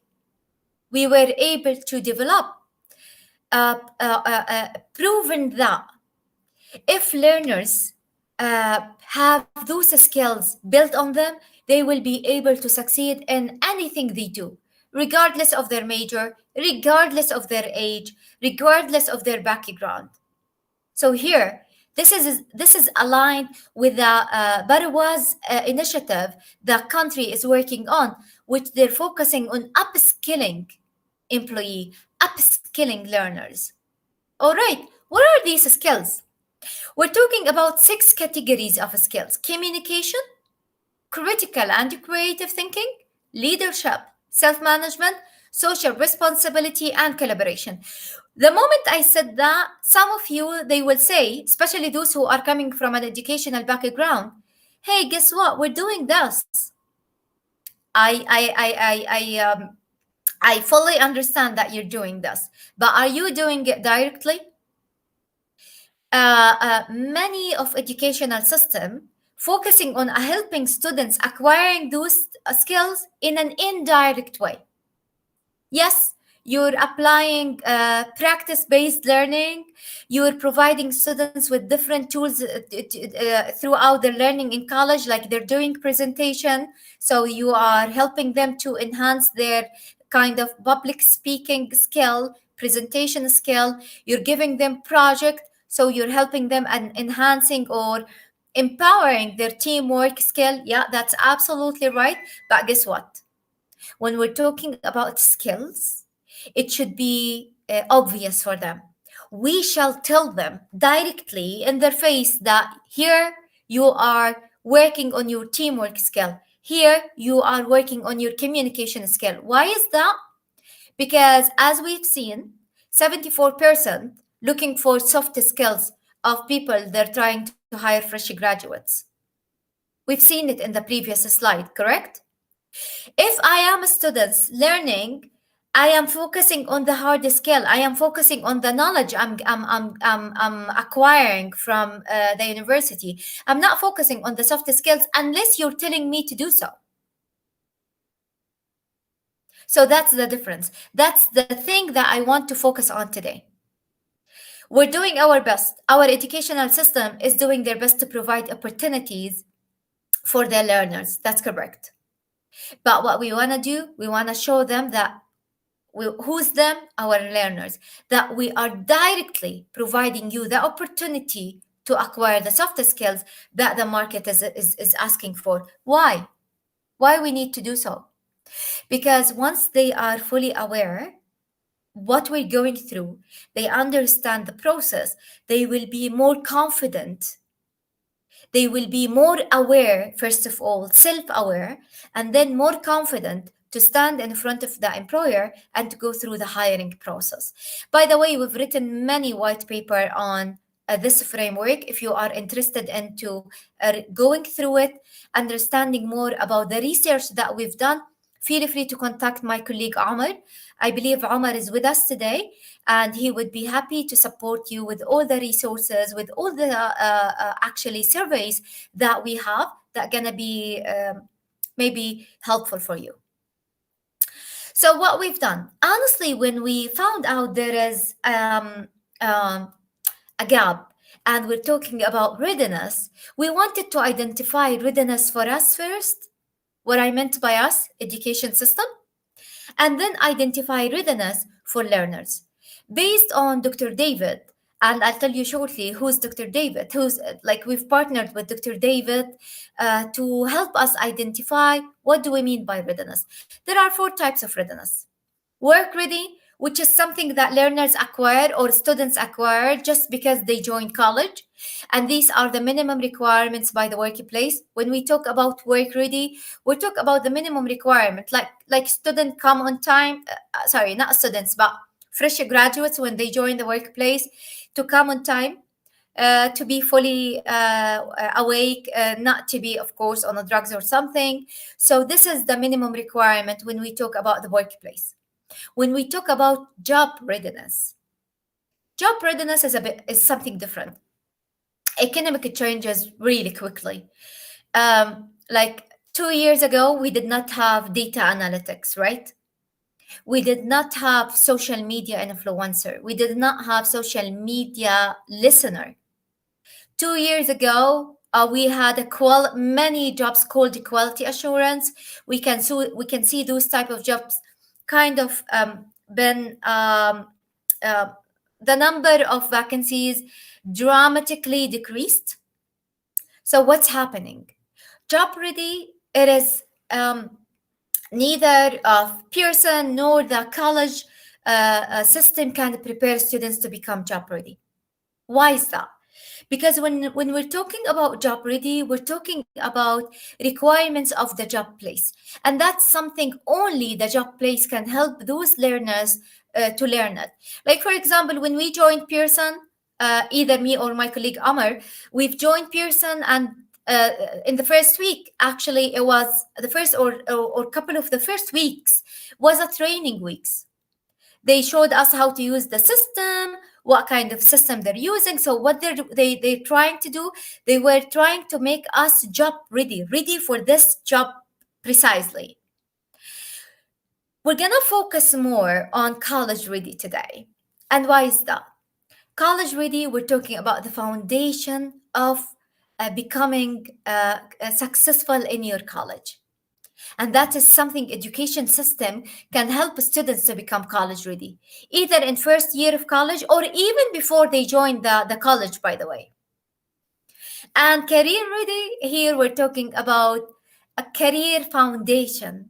we were able to develop proven that if learners have those skills built on them, they will be able to succeed in anything they do, regardless of their major, regardless of their age, regardless of their background. So here, this is aligned with the APOES initiative the country is working on, which they're focusing on upskilling employee, upskilling learners. All right, what are these skills? We're talking about 6 categories of skills: communication, critical and creative thinking, leadership, self-management, social responsibility, and collaboration. The moment I said that, some of you, they will say, especially those who are coming from an educational background, hey, guess what? We're doing this. I fully understand that you're doing this, but are you doing it directly? Many of educational system focusing on helping students acquiring those skills in an indirect way. Yes, you're applying practice-based learning. You're providing students with different tools throughout their learning in college, like they're doing presentation. So you are helping them to enhance their kind of public speaking skill, presentation skill. You're giving them project. So you're helping them and enhancing or empowering their teamwork skill. Yeah, that's absolutely right. But guess what? When we're talking about skills, it should be obvious for them. We shall tell them directly in their face that here you are working on your teamwork skill. Here you are working on your communication skill. Why is that? Because as we've seen, 74% looking for soft skills of people they're trying to hire fresh graduates. We've seen it in the previous slide, correct? If I am a student learning, I am focusing on the hard skill. I am focusing on the knowledge I'm acquiring from the university. I'm not focusing on the soft skills unless you're telling me to do so. So that's the difference. That's the thing that I want to focus on today. We're doing our best. Our educational system is doing their best to provide opportunities for their learners. That's correct. But what we want to do, we want to show them that who's them? Our learners. That we are directly providing you the opportunity to acquire the soft skills that the market is asking for. Why? Why we need to do so? Because once they are fully aware what we're going through, they understand the process, they will be more confident. They will be more aware, first of all, self-aware, and then more confident to stand in front of the employer and to go through the hiring process. By the way, we've written many white paper on this framework. If you are interested into going through it, understanding more about the research that we've done, feel free to contact my colleague Omar. I believe Omar is with us today, and he would be happy to support you with all the resources, with all the actually surveys that we have that are gonna be maybe helpful for you. So what we've done, honestly, when we found out there is a gap and we're talking about readiness, we wanted to identify readiness for us first, what I meant by us, education system, and then identify readiness for learners. Based on Dr. David, and I'll tell you shortly who's Dr. David, who's like we've partnered with Dr. David to help us identify what do we mean by readiness. There are 4 types of readiness. Work ready, which is something that learners acquire or students acquire just because they join college. And these are the minimum requirements by the workplace. When we talk about work ready, we talk about the minimum requirement, like students come on time, sorry, not students, but fresh graduates when they join the workplace to come on time, to be fully awake, not to be, of course, on the drugs or something. So this is the minimum requirement when we talk about the workplace. When we talk about job readiness is something different. Economic changes really quickly. Like 2 years ago, we did not have data analytics, right? We did not have social media influencer. We did not have social media listener. 2 years ago, we had many jobs called quality assurance. We can see those type of jobs kind of been the number of vacancies dramatically decreased. So what's happening? Job ready, it is neither of Pearson nor the college system can prepare students to become job ready. Why is that? Because when we're talking about job ready, we're talking about requirements of the job place. And that's something only the job place can help those learners to learn it. Like, for example, when we joined Pearson, either me or my colleague Amar, we've joined Pearson, and in the first week, actually, it was the first or couple of the first weeks was a training weeks. They showed us how to use the system, what kind of system they're using. So what they're trying to do, they were trying to make us job ready for this job precisely. We're gonna focus more on college ready today. And why is that? College ready, we're talking about the foundation of becoming successful in your college. And that is something education system can help students to become college ready, either in first year of college or even before they join the college, by the way. And career ready, here we're talking about a career foundation,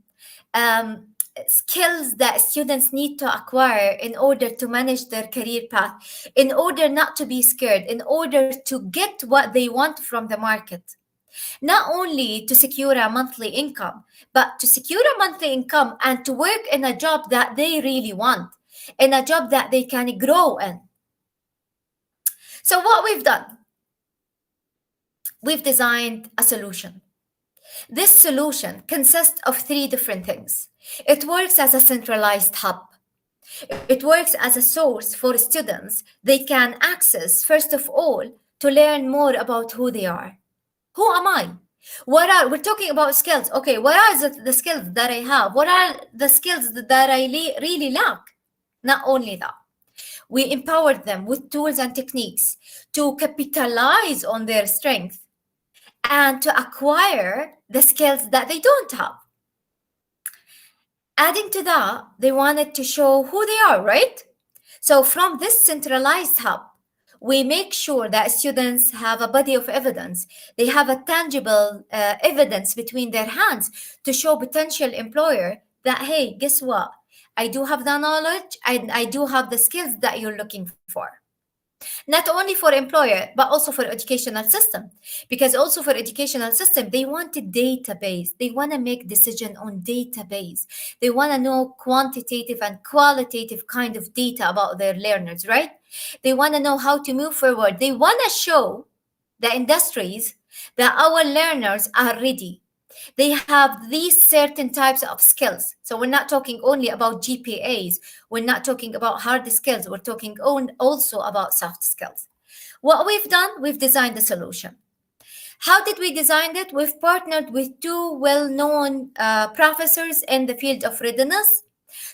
skills that students need to acquire in order to manage their career path, in order not to be scared, in order to get what they want from the market. Not only to secure a monthly income, but to secure a monthly income and to work in a job that they really want, in a job that they can grow in. So what we've done, we've designed a solution. This solution consists of 3 different things. It works as a centralized hub. It works as a source for students they can access, first of all, to learn more about who they are. Who am I? We're talking about skills. Okay, what are the skills that I have? What are the skills that I really lack? Not only that, we empowered them with tools and techniques to capitalize on their strength and to acquire the skills that they don't have. Adding to that, they wanted to show who they are, right? So from this centralized hub, we make sure that students have a body of evidence. They have a tangible evidence between their hands to show potential employer that, hey, guess what? I do have the knowledge and I do have the skills that you're looking for. Not only for employer, but also for educational system. Because also for educational system, they want a database. They want to make decision on database. They want to know quantitative and qualitative kind of data about their learners, right? They want to know how to move forward. They want to show the industries that our learners are ready. They have these certain types of skills. So we're not talking only about GPAs. We're not talking about hard skills. We're talking also about soft skills. What we've done, we've designed a solution. How did we design it? We've partnered with two well-known professors in the field of readiness.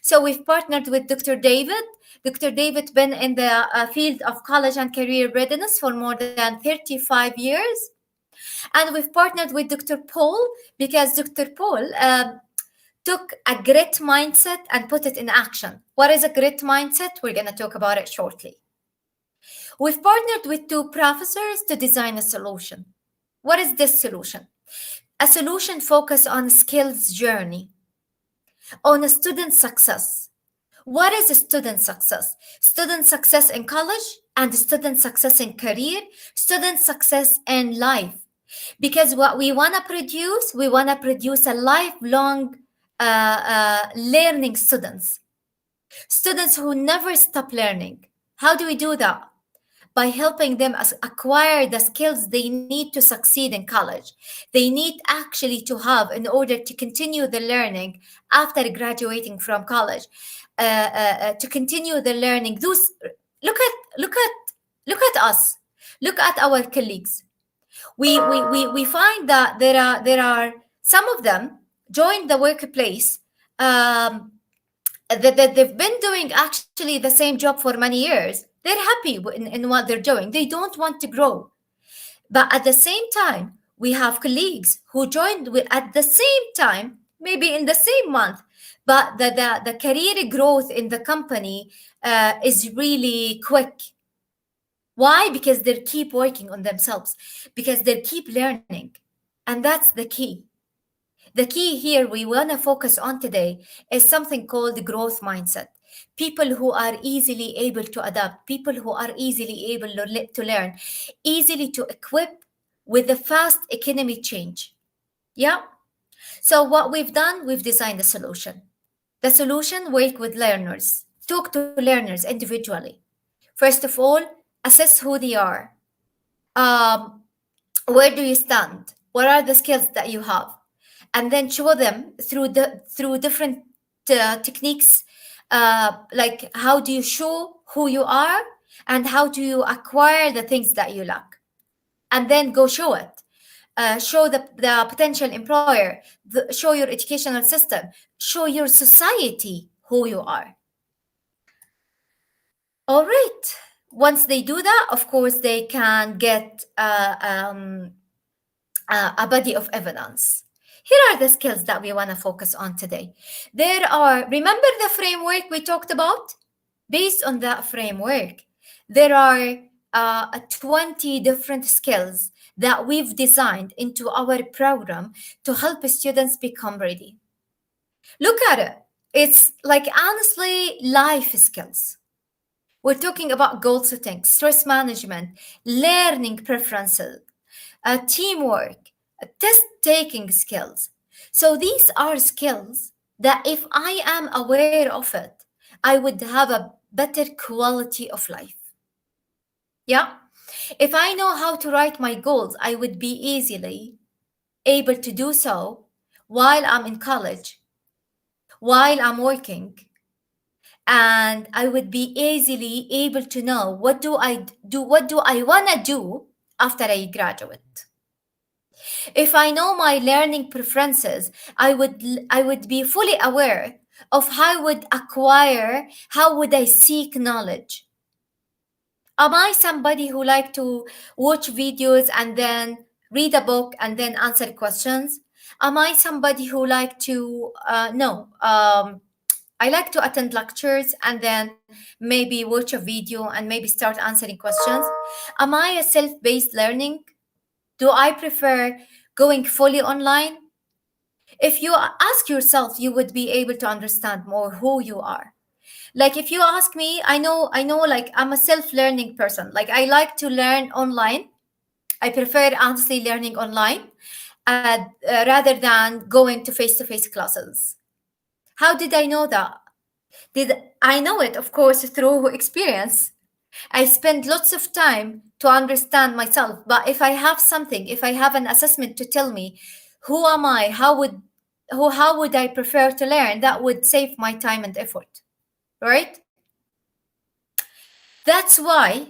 So we've partnered with Dr. David. Dr. David been in the field of college and career readiness for more than 35 years. And we've partnered with Dr. Paul because Dr. Paul took a grit mindset and put it in action. What is a grit mindset? We're going to talk about it shortly. We've partnered with two professors to design a solution. What is this solution? A solution focused on skills journey, on a student success. What is a student success? Student success in college and student success in career, student success in life. Because what we want to produce a lifelong learning students who never stop learning. How do we do that? By helping them acquire the skills they need to succeed in college. They need actually to have in order to continue the learning after graduating from college, to continue the learning. Look at us. Look at our colleagues. We find that there are some of them join the workplace that they've been doing actually the same job for many years. They're happy in what they're doing. They don't want to grow. But at the same time, we have colleagues who joined at the same time, maybe in the same month, but the career growth in the company is really quick. Why? Because they keep working on themselves, because they keep learning. And that's the key. The key here we want to focus on today is something called growth mindset. People who are easily able to adapt, people who are easily able to learn, easily to equip with the fast economy change. Yeah. So what we've done, we've designed a solution. The solution, work with learners, talk to learners individually. First of all, assess who they are. Where do you stand? What are the skills that you have? And then show them through different techniques, like how do you show who you are and how do you acquire the things that you lack, and then go show it. Show the potential employer, show your educational system, show your society who you are. All right. Once they do that, of course, they can get a body of evidence. Here are the skills that we want to focus on today. Remember the framework we talked about? Based on that framework, there are 20 different skills that we've designed into our program to help students become ready. Look at it. It's like, honestly, life skills. We're talking about goal setting, stress management, learning preferences, teamwork, test-taking skills. So these are skills that if I am aware of it, I would have a better quality of life. Yeah. If I know how to write my goals, I would be easily able to do so while I'm in college, while I'm working, and I would be easily able to know what do I want to do after I graduate. If I know my learning preferences, I would be fully aware of how would I seek knowledge. Am I somebody who like to watch videos and then read a book and then answer questions? Am I somebody who like to I like to attend lectures and then maybe watch a video and maybe start answering questions? Am I a self-paced learning? Do I prefer going fully online? If you ask yourself, you would be able to understand more who you are. Like if you ask me, I know like I'm a self-learning person. Like I like to learn online. I prefer honestly learning online rather than going to face-to-face classes. How did I know that? Did I know it? Of course, through experience. I spend lots of time to understand myself. But if I have an assessment to tell me Who am I? How would I prefer to learn? That would save my time and effort, right? That's why,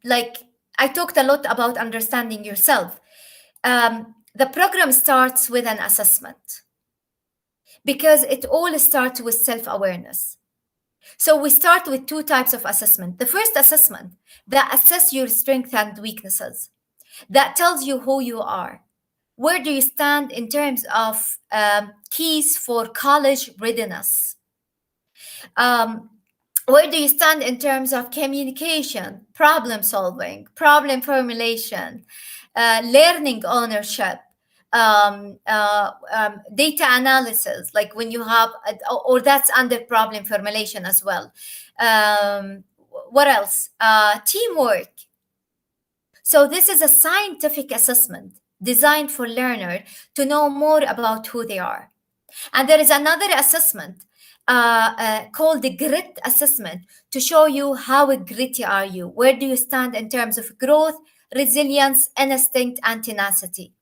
like, I talked a lot about understanding yourself. The program starts with an assessment because it all starts with self-awareness. So we start with two types of assessment. The first assessment that assess your strengths and weaknesses, that tells you who you are. Where do you stand in terms of keys for college readiness? Where do you stand in terms of communication, problem solving, problem formulation, learning ownership, data analysis, like when you have, or that's under problem formulation as well. What else? Teamwork. So this is a scientific assessment designed for learner to know more about who they are. And there is another assessment called the grit assessment to show you how gritty are you. Where do you stand in terms of growth, resilience, instinct, and tenacity?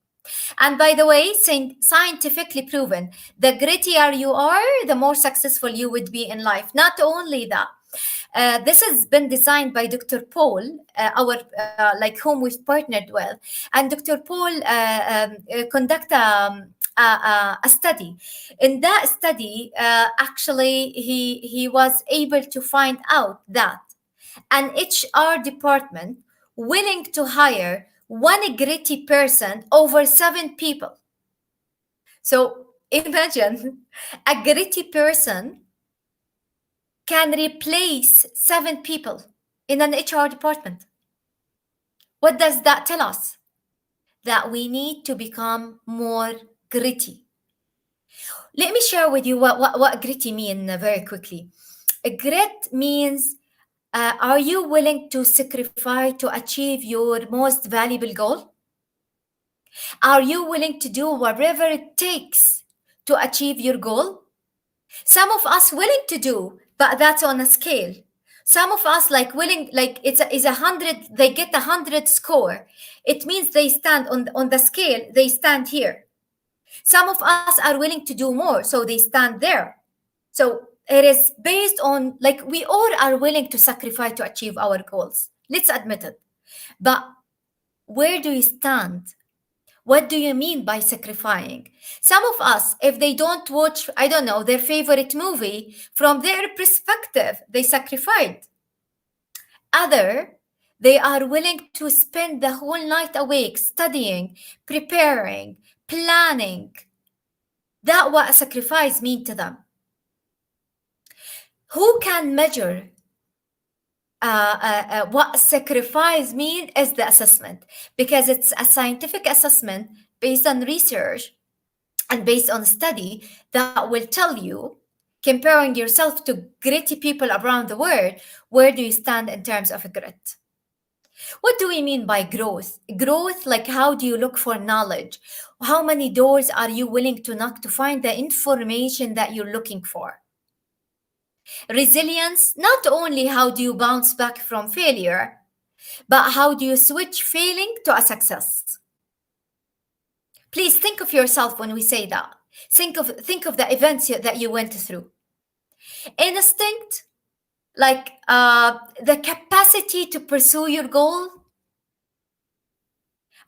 And by the way, scientifically proven, the grittier you are, the more successful you would be in life. Not only that, this has been designed by Dr. Paul, our like whom we've partnered with, and Dr. Paul conduct a study. In that study, actually, he was able to find out that an HR department willing to hire one gritty person over 7 people. So imagine a gritty person can replace 7 people in an HR department. What does that tell us? That we need to become more gritty. Let me share with you what gritty means very quickly. A grit means, are you willing to sacrifice to achieve your most valuable goal? Are you willing to do whatever it takes to achieve your goal? Some of us willing to do, but that's on a scale. Some of us like willing, like it's a 100, they get 100 score. It means they stand on the scale, they stand here. Some of us are willing to do more, so they stand there. So it is based on, like, we all are willing to sacrifice to achieve our goals. Let's admit it. But where do you stand? What do you mean by sacrificing? Some of us, if they don't watch, I don't know, their favorite movie, from their perspective, they sacrificed. Other, they are willing to spend the whole night awake studying, preparing, planning. That's what sacrifice means to them. Who can measure what sacrifice means is the assessment, because it's a scientific assessment based on research and based on study that will tell you, comparing yourself to gritty people around the world, where do you stand in terms of grit? What do we mean by growth? Growth, like how do you look for knowledge? How many doors are you willing to knock to find the information that you're looking for? Resilience, not only how do you bounce back from failure, but how do you switch failing to a success? Please think of yourself when we say that. Think of the events that you went through. Instinct, like the capacity to pursue your goal.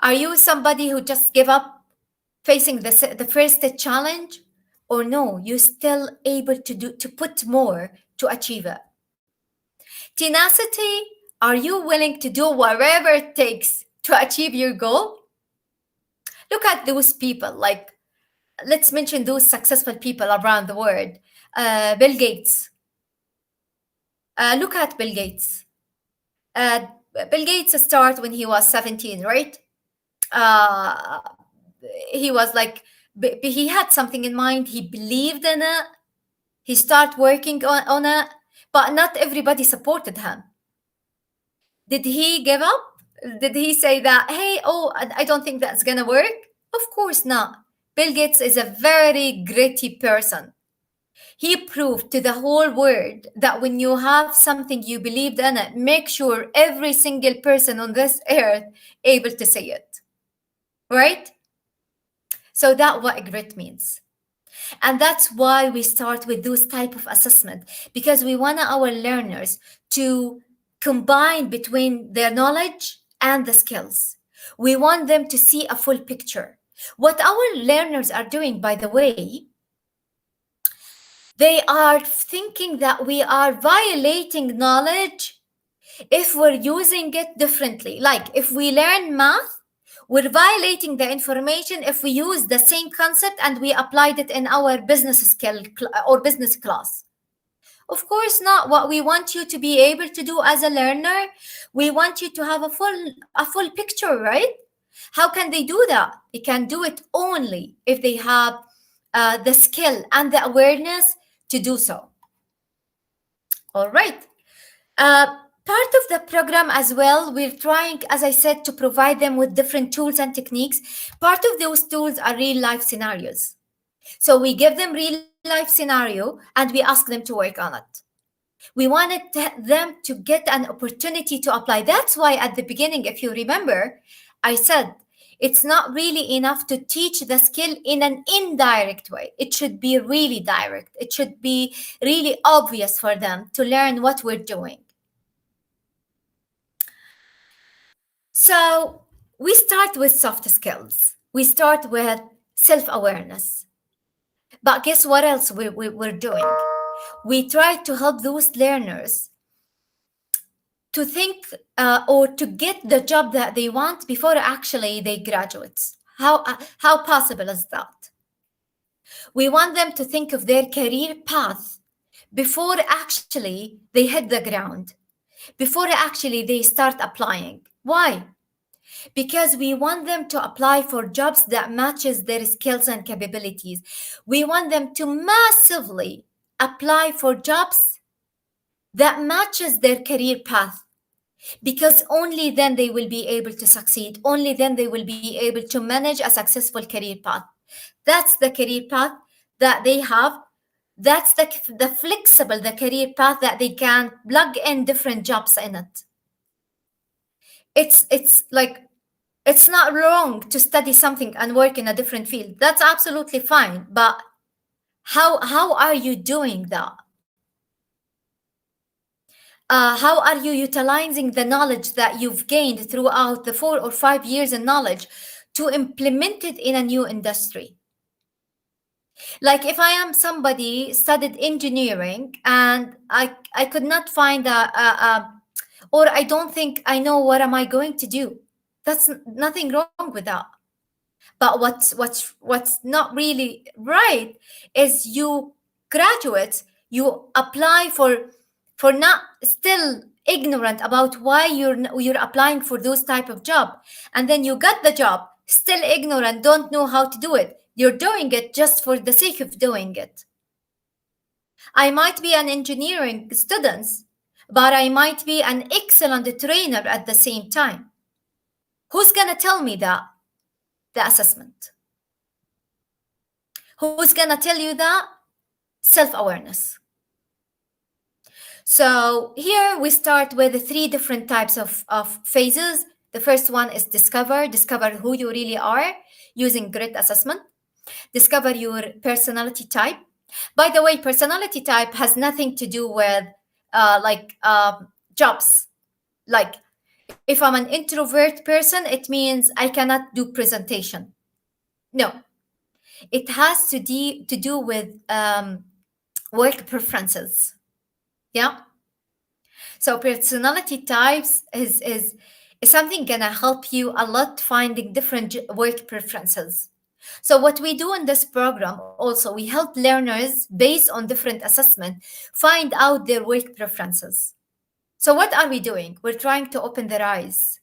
Are you somebody who just give up facing the first challenge? Or no, you're still able to put more to achieve it? Tenacity, are you willing to do whatever it takes to achieve your goal? Look at those people, like, let's mention those successful people around the world. Bill Gates. Look at Bill Gates. Bill Gates started when he was 17, right? He was like, he had something in mind. He believed in it. He started working on it, but not everybody supported him. Did he give up? Did he say that, hey, oh, I don't think that's going to work? Of course not. Bill Gates is a very gritty person. He proved to the whole world that when you have something you believed in it, make sure every single person on this earth able to say it. Right? So that's what grit means. And that's why we start with those type of assessment, because we want our learners to combine between their knowledge and the skills. We want them to see a full picture. What our learners are doing, by the way, they are thinking that we are violating knowledge if we're using it differently. Like if we learn math, we're violating the information if we use the same concept and we applied it in our business skill or business class. Of course not. What we want you to be able to do as a learner, we want you to have a full picture, right? How can they do that? They can do it only if they have the skill and the awareness to do so. All right. Part of the program as well, we're trying, as I said, to provide them with different tools and techniques. Part of those tools are real life scenarios. So we give them real life scenario and we ask them to work on it. We wanted them to get an opportunity to apply. That's why at the beginning, if you remember, I said, it's not really enough to teach the skill in an indirect way. It should be really direct. It should be really obvious for them to learn what we're doing. So we start with soft skills. We start with self-awareness. But guess what else we're doing? We try to help those learners to think or to get the job that they want before actually they graduate. How possible is that? We want them to think of their career path before actually they hit the ground, before actually they start applying. Why? Because we want them to apply for jobs that matches their skills and capabilities. We want them to massively apply for jobs that matches their career path, because only then they will be able to succeed. Only then they will be able to manage a successful career path. That's the career path that they have. That's the flexible, the career path that they can plug in different jobs in it. It's like, it's not wrong to study something and work in a different field. That's absolutely fine. But how are you doing that? How are you utilizing the knowledge that you've gained throughout the 4 or 5 years in knowledge to implement it in a new industry? Like if I am somebody studied engineering and I could not find or I don't think I know what am I going to do. That's nothing wrong with that. But what's not really right is you graduates, you apply for not still ignorant about why you're applying for those type of job, and then you got the job still ignorant, don't know how to do it. You're doing it just for the sake of doing it. I might be an engineering student, but I might be an excellent trainer at the same time. Who's gonna tell me that? The assessment. Who's gonna tell you that? Self-awareness. So here we start with 3 different types of phases. The first one is discover who you really are using grit assessment. Discover your personality type. By the way, personality type has nothing to do with jobs. Like if I'm an introvert person, it means I cannot do presentation. No, it has to do with work preferences. Yeah. So personality types is something gonna help you a lot finding different work preferences. So what we do in this program also, we help learners based on different assessment find out their work preferences. So what are we doing? We're trying to open their eyes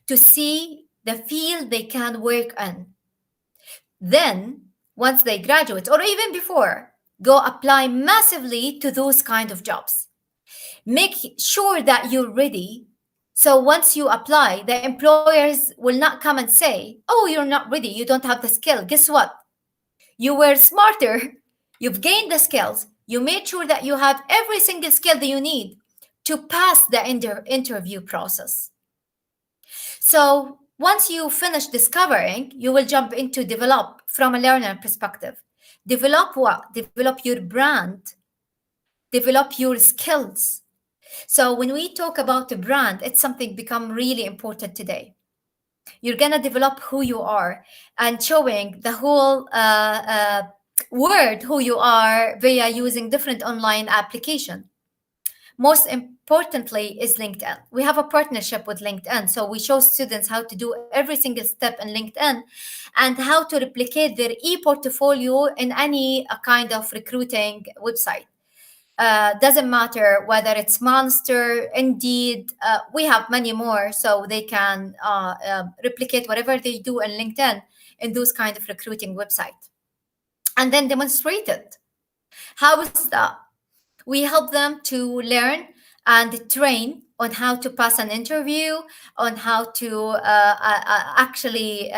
to see the field they can work in. Then once they graduate or even before, go apply massively to those kind of jobs. Make sure that you're ready. So once you apply, the employers will not come and say, oh, you're not ready, you don't have the skill. Guess what? You were smarter, you've gained the skills, you made sure that you have every single skill that you need to pass the interview process. So Once you finish discovering, you will jump into develop from a learner perspective. Develop what? Develop your brand, develop your skills. So when we talk about the brand, it's something become really important today. You're gonna develop who you are and showing the whole world who you are via using different online application. Most importantly is LinkedIn. We have a partnership with LinkedIn. So we show students how to do every single step in LinkedIn and how to replicate their e-portfolio in any kind of recruiting website. Doesn't matter whether it's Monster, Indeed, we have many more, so they can replicate whatever they do in LinkedIn in those kind of recruiting website. And then demonstrate it. How is that? We help them to learn and train on how to pass an interview, on how to actually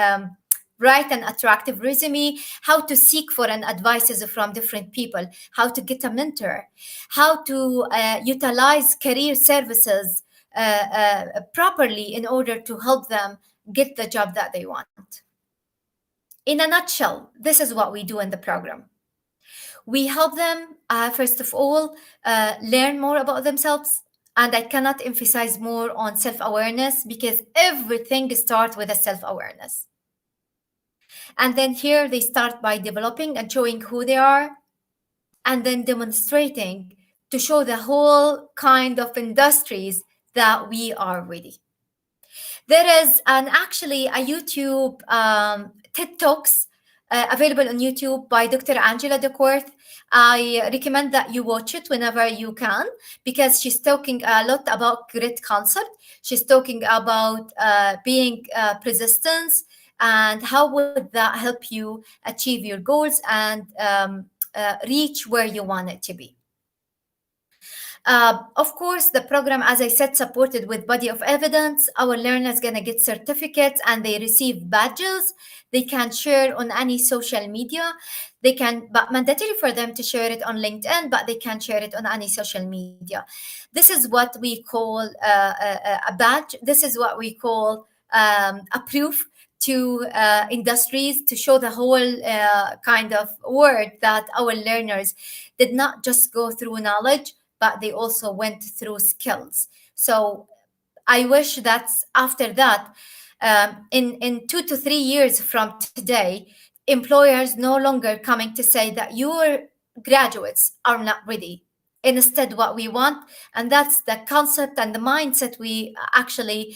write an attractive resume, how to seek for an advices from different people, how to get a mentor, how to utilize career services properly in order to help them get the job that they want. In a nutshell, this is what we do in the program. We help them, first of all, learn more about themselves. And I cannot emphasize more on self awareness because everything starts with a self awareness. And then here they start by developing and showing who they are, and then demonstrating to show the whole kind of industries that we are ready. There is actually a YouTube TED Talks available on YouTube by Dr. Angela Duckworth. I recommend that you watch it whenever you can because she's talking a lot about grit concept. She's talking about being persistence and how would that help you achieve your goals and reach where you want it to be. Of course, the program, as I said, supported with body of evidence. Our learners gonna get certificates and they receive badges. They can share on any social media. They can, but mandatory for them to share it on LinkedIn, but they can share it on any social media. This is what we call a badge. This is what we call a proof to industries to show the whole kind of word that our learners did not just go through knowledge, but they also went through skills. So I wish that after that, in 2 to 3 years from today, employers no longer coming to say that your graduates are not ready. Instead, what we want, and that's the concept and the mindset we actually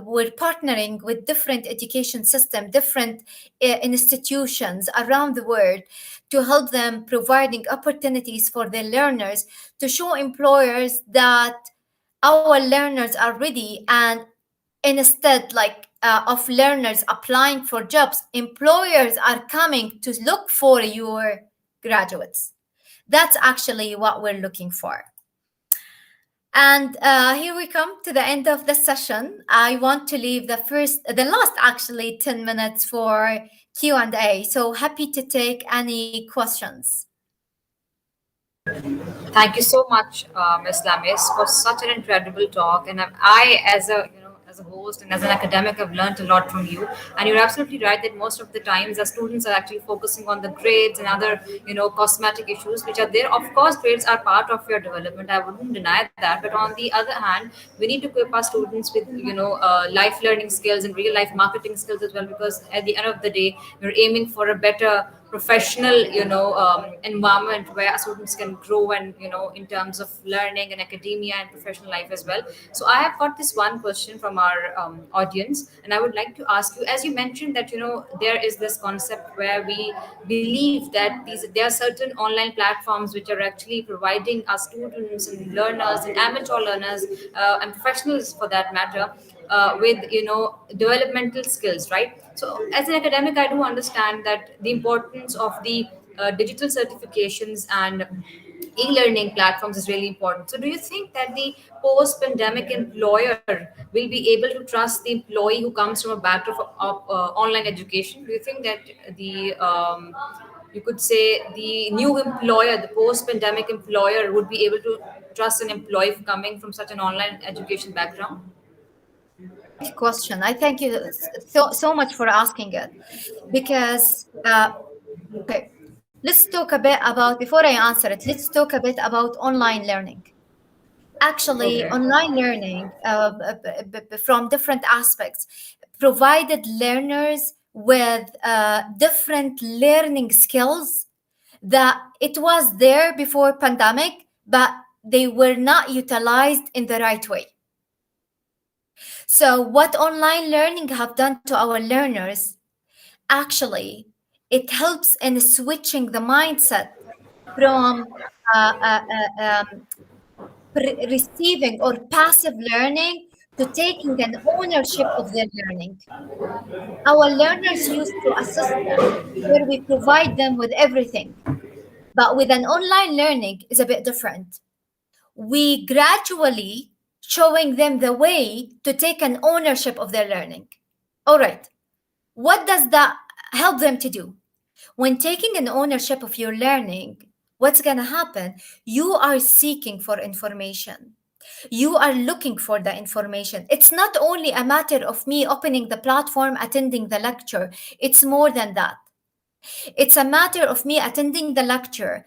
we're partnering with different education system, different institutions around the world to help them providing opportunities for their learners to show employers that our learners are ready and instead of learners applying for jobs, employers are coming to look for your graduates. That's actually what we're looking for. And here we come to the end of the session. I want to leave the last actually 10 minutes for Q&A. So happy to take any questions. Thank you so much, Ms. Lamis, for such an incredible talk. And I, as a as a host and as an academic, I've learned a lot from you. And you're absolutely right that most of the times the students are actually focusing on the grades and other cosmetic issues which are there. Of course, grades are part of your development. I wouldn't deny that. But on the other hand, we need to equip our students with life learning skills and real life marketing skills as well. Because at the end of the day, we're aiming for a better professional environment where our students can grow and in terms of learning and academia and professional life as well. So I have got this one question from our audience, and I would like to ask you, as you mentioned that there is this concept where we believe that there are certain online platforms which are actually providing our students and learners and amateur learners and professionals for that matter with developmental skills, right? So as an academic, I do understand that the importance of the digital certifications and e-learning platforms is really important. So do you think that the post-pandemic employer will be able to trust the employee who comes from a background of online education? Do you think that the you could say the new employer, the post-pandemic employer, would be able to trust an employee coming from such an online education background? Question. I thank you so much for asking it, because okay, let's talk a bit about, before I answer it, let's talk a bit about online learning. Actually, Okay. online learning from different aspects provided learners with different learning skills that it was there before pandemic, but they were not utilized in the right way. So what online learning have done to our learners, actually, it helps in switching the mindset from uh, uh, receiving or passive learning to taking an ownership of their learning. Our learners used to a system where we provide them with everything, but with an online learning is a bit different. We gradually showing them the way to take an ownership of their learning. All right, what does that help them to do? When taking an ownership of your learning, what's going to happen? You are seeking for information. You are looking for the information. It's not only a matter of me opening the platform, attending the lecture. It's more than that. It's a matter of me attending the lecture,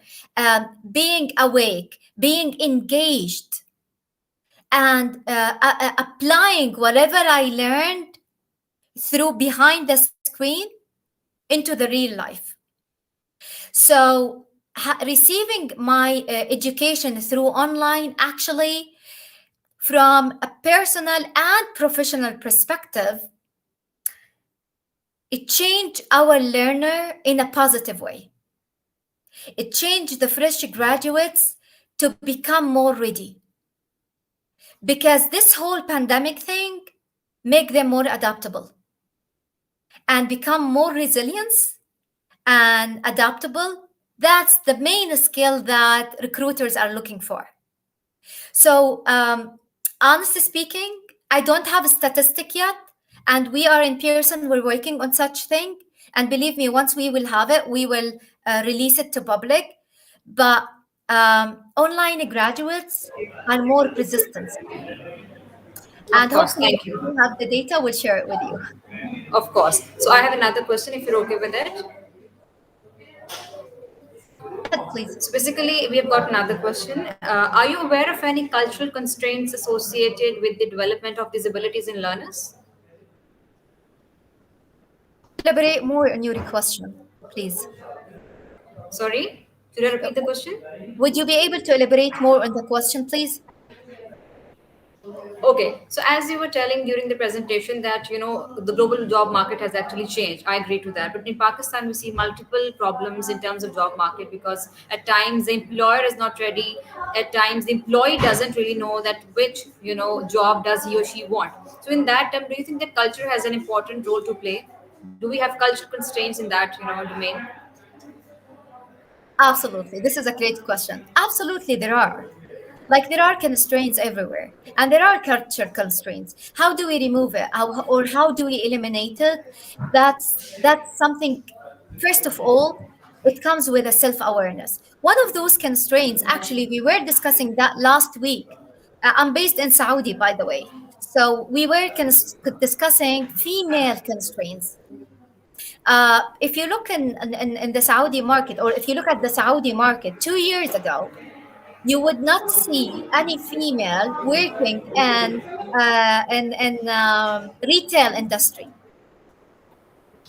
being awake, being engaged, and applying whatever I learned through behind the screen into the real life. So receiving my education through online, actually, from a personal and professional perspective, it changed our learner in a positive way. It changed the fresh graduates to become more ready, because this whole pandemic thing make them more adaptable and become more resilient and adaptable. That's the main skill that recruiters are looking for. So, honestly speaking, I don't have a statistic yet, and we are in Pearson. We're working on such thing, and believe me, once we will have it, we will release it to public. But online graduates are more persistent, Of and course, hopefully, thank when we you. have the data, we'll share it with you. Of course. So I have another question if you're okay with it. Please. So basically, we have got another question. Are you aware of any cultural constraints associated with the development of disabilities in learners? Elaborate more on your question, please. Sorry, could you repeat the question? Would you be able to elaborate more on the question, please? Okay, so as you were telling during the presentation that the global job market has actually changed. I agree to that. But in Pakistan, we see multiple problems in terms of job market, because at times the employer is not ready. At times the employee doesn't really know that which job does he or she want. So in that term, do you think that culture has an important role to play? Do we have cultural constraints in that domain? Absolutely. This is a great question. Absolutely, there are. Like, there are constraints everywhere, and there are culture constraints. How do we remove it? Or how do we eliminate it? That's something. First of all, it comes with a self-awareness. One of those constraints, actually, we were discussing that last week. I'm based in Saudi, by the way. So we were discussing female constraints. If you look in the Saudi market, or if you look at the Saudi market 2 years ago, you would not see any female working in retail industry.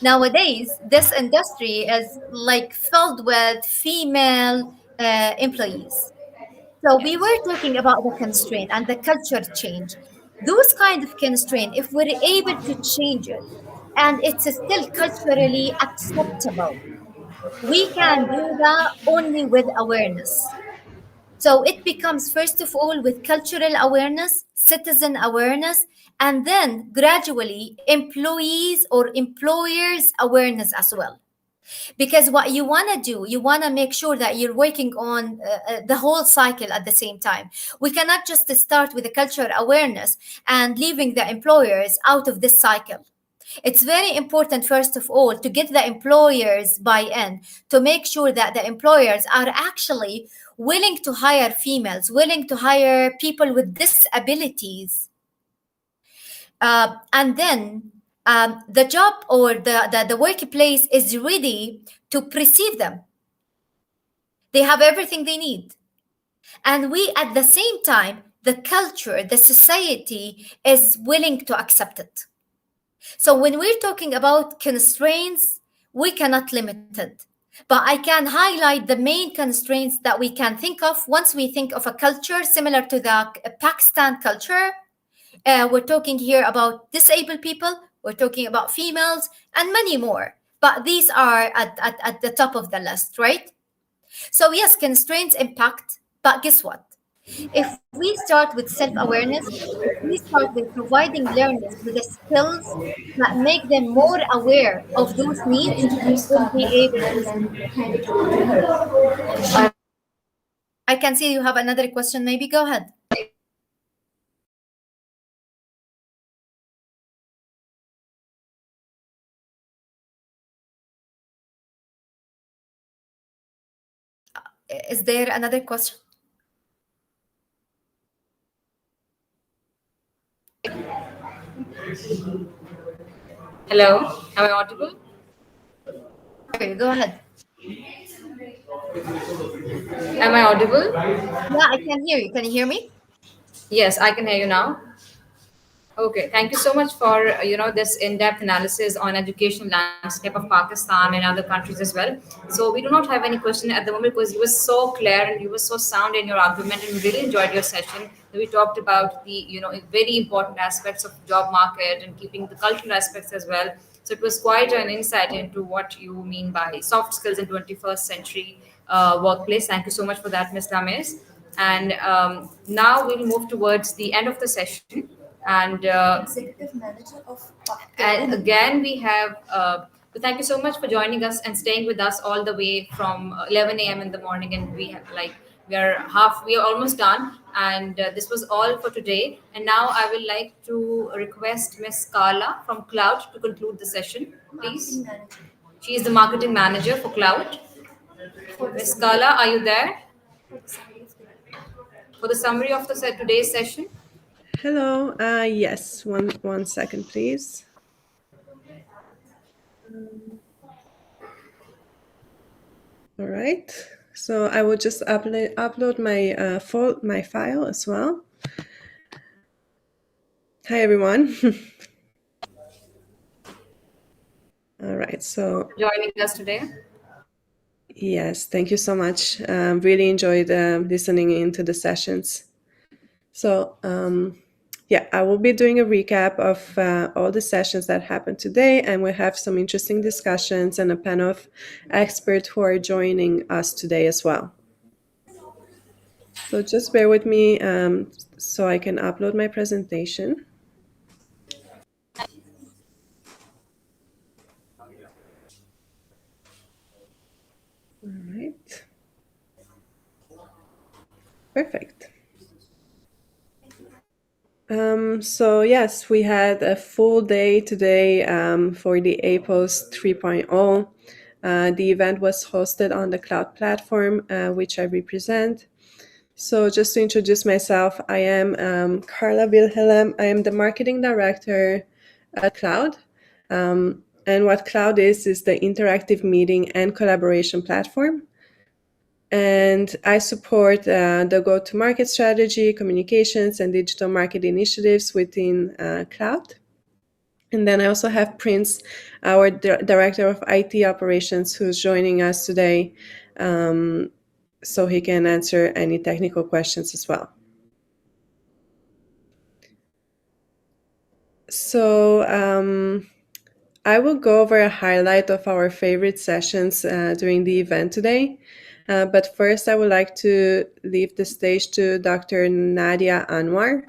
Nowadays, this industry is like filled with female employees. So we were talking about the constraint and the culture change. Those kind of constraint, if we're able to change it, and it's still culturally acceptable, we can do that only with awareness. So it becomes, first of all, with cultural awareness, citizen awareness, and then gradually employees or employers awareness as well. Because what you want to do, you want to make sure that you're working on the whole cycle at the same time. We cannot just start with the cultural awareness and leaving the employers out of this cycle. It's very important, first of all, to get the employers buy-in, to make sure that the employers are actually willing to hire females, willing to hire people with disabilities. And then the job or the workplace is ready to perceive them. They have everything they need. And we, at the same time, the culture, the society is willing to accept it. So when we're talking about constraints, we cannot limit it. But I can highlight the main constraints that we can think of once we think of a culture similar to the Pakistan culture. We're talking here about disabled people, we're talking about females, and many more. But these are at the top of the list, right? So, yes, constraints impact, but guess what? If we start with self awareness, if we start with providing learners with the skills that make them more aware of those needs, we'll be able to I can see you have another question. Maybe go ahead. Is there another question? Hello, am I audible? Okay, go ahead. Am I audible? Yeah, I can hear you. Can you hear me? Yes, I can hear you now. Okay, thank you so much for this in-depth analysis on educational landscape of Pakistan and other countries as well. So we do not have any question at the moment because you were so clear and you were so sound in your argument, and we really enjoyed your session. We talked about the very important aspects of job market and keeping the cultural aspects as well. So it was quite an insight into what you mean by soft skills in 21st century workplace. Thank you so much for that, Ms. Lames. And now we'll move towards the end of the session. And Executive Manager of and again, we have. Thank you so much for joining us and staying with us all the way from 11 a.m. in the morning. And we have we are almost done. And this was all for today. And now I would like to request Miss Carla from Cloud to conclude the session, please. She is the marketing manager for Cloud. Miss Carla, are you there for the summary of the today's session? Hello. Yes. One second, please. All right. So I will just upload my file as well. Hi, everyone. All right. So joining us today. Yes, thank you so much. Really enjoyed listening into the sessions. So yeah, I will be doing a recap of all the sessions that happened today, and we'll have some interesting discussions and a panel of experts who are joining us today as well. So just bear with me so I can upload my presentation. All right. Perfect. So yes, we had a full day today for the APOES 3.0. The event was hosted on the Cloud platform, which I represent. So just to introduce myself, I am Carla Wilhelm. I am the marketing director at Cloud. And what Cloud is the interactive meeting and collaboration platform. And I support the go-to-market strategy, communications, and digital market initiatives within Cloud. And then I also have Prince, our director of IT operations, who's joining us today, so he can answer any technical questions as well. So I will go over a highlight of our favorite sessions during the event today. But first, I would like to leave the stage to Dr. Nadia Anwar.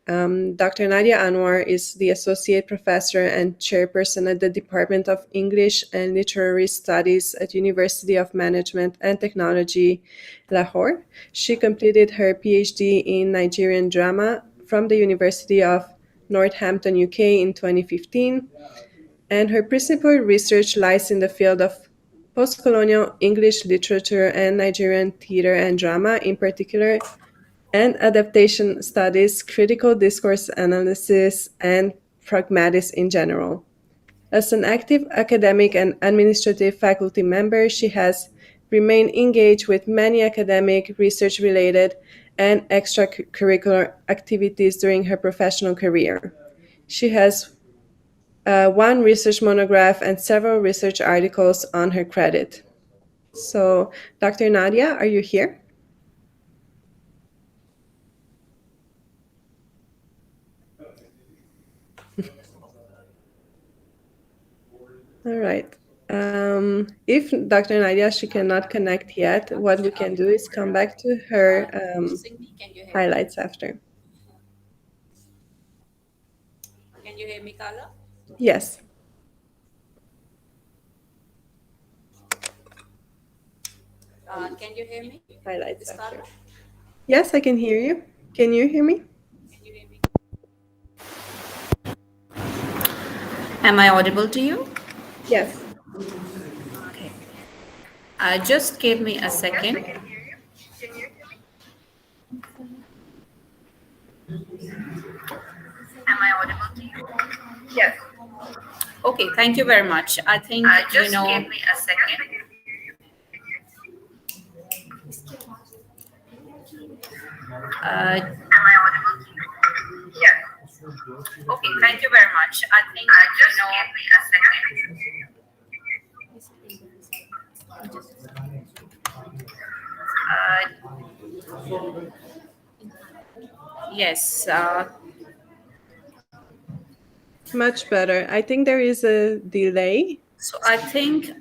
Dr. Nadia Anwar is the Associate Professor and Chairperson at the Department of English and Literary Studies at University of Management and Technology, Lahore. She completed her PhD in Nigerian drama from the University of Northampton, UK in 2015. And her principal research lies in the field of post-colonial English literature and Nigerian theater and drama, in particular and adaptation studies, critical discourse analysis, and pragmatics in general. As an active academic and administrative faculty member, she has remained engaged with many academic, research related, and extracurricular activities during her professional career. She has one research monograph and several research articles on her credit. So, Dr. Nadia, are you here? All right. If Dr. Nadia, she cannot connect yet, what we can do is come back to her highlights after. Can you hear me, Carla? Yes. Can you hear me? Highlights Miss Carla? after. Yes, I can hear you. Can you hear me? Can you hear me? Am I audible to you? Yes. Okay. Just give me a second. Am I audible to you? Yes. Okay, thank you very much. I think, Just give me a second. uh, Am I audible to you? Yes. okay, thank you very much. I think, Just give me a second. yes. Much better. I think there is a delay. So I think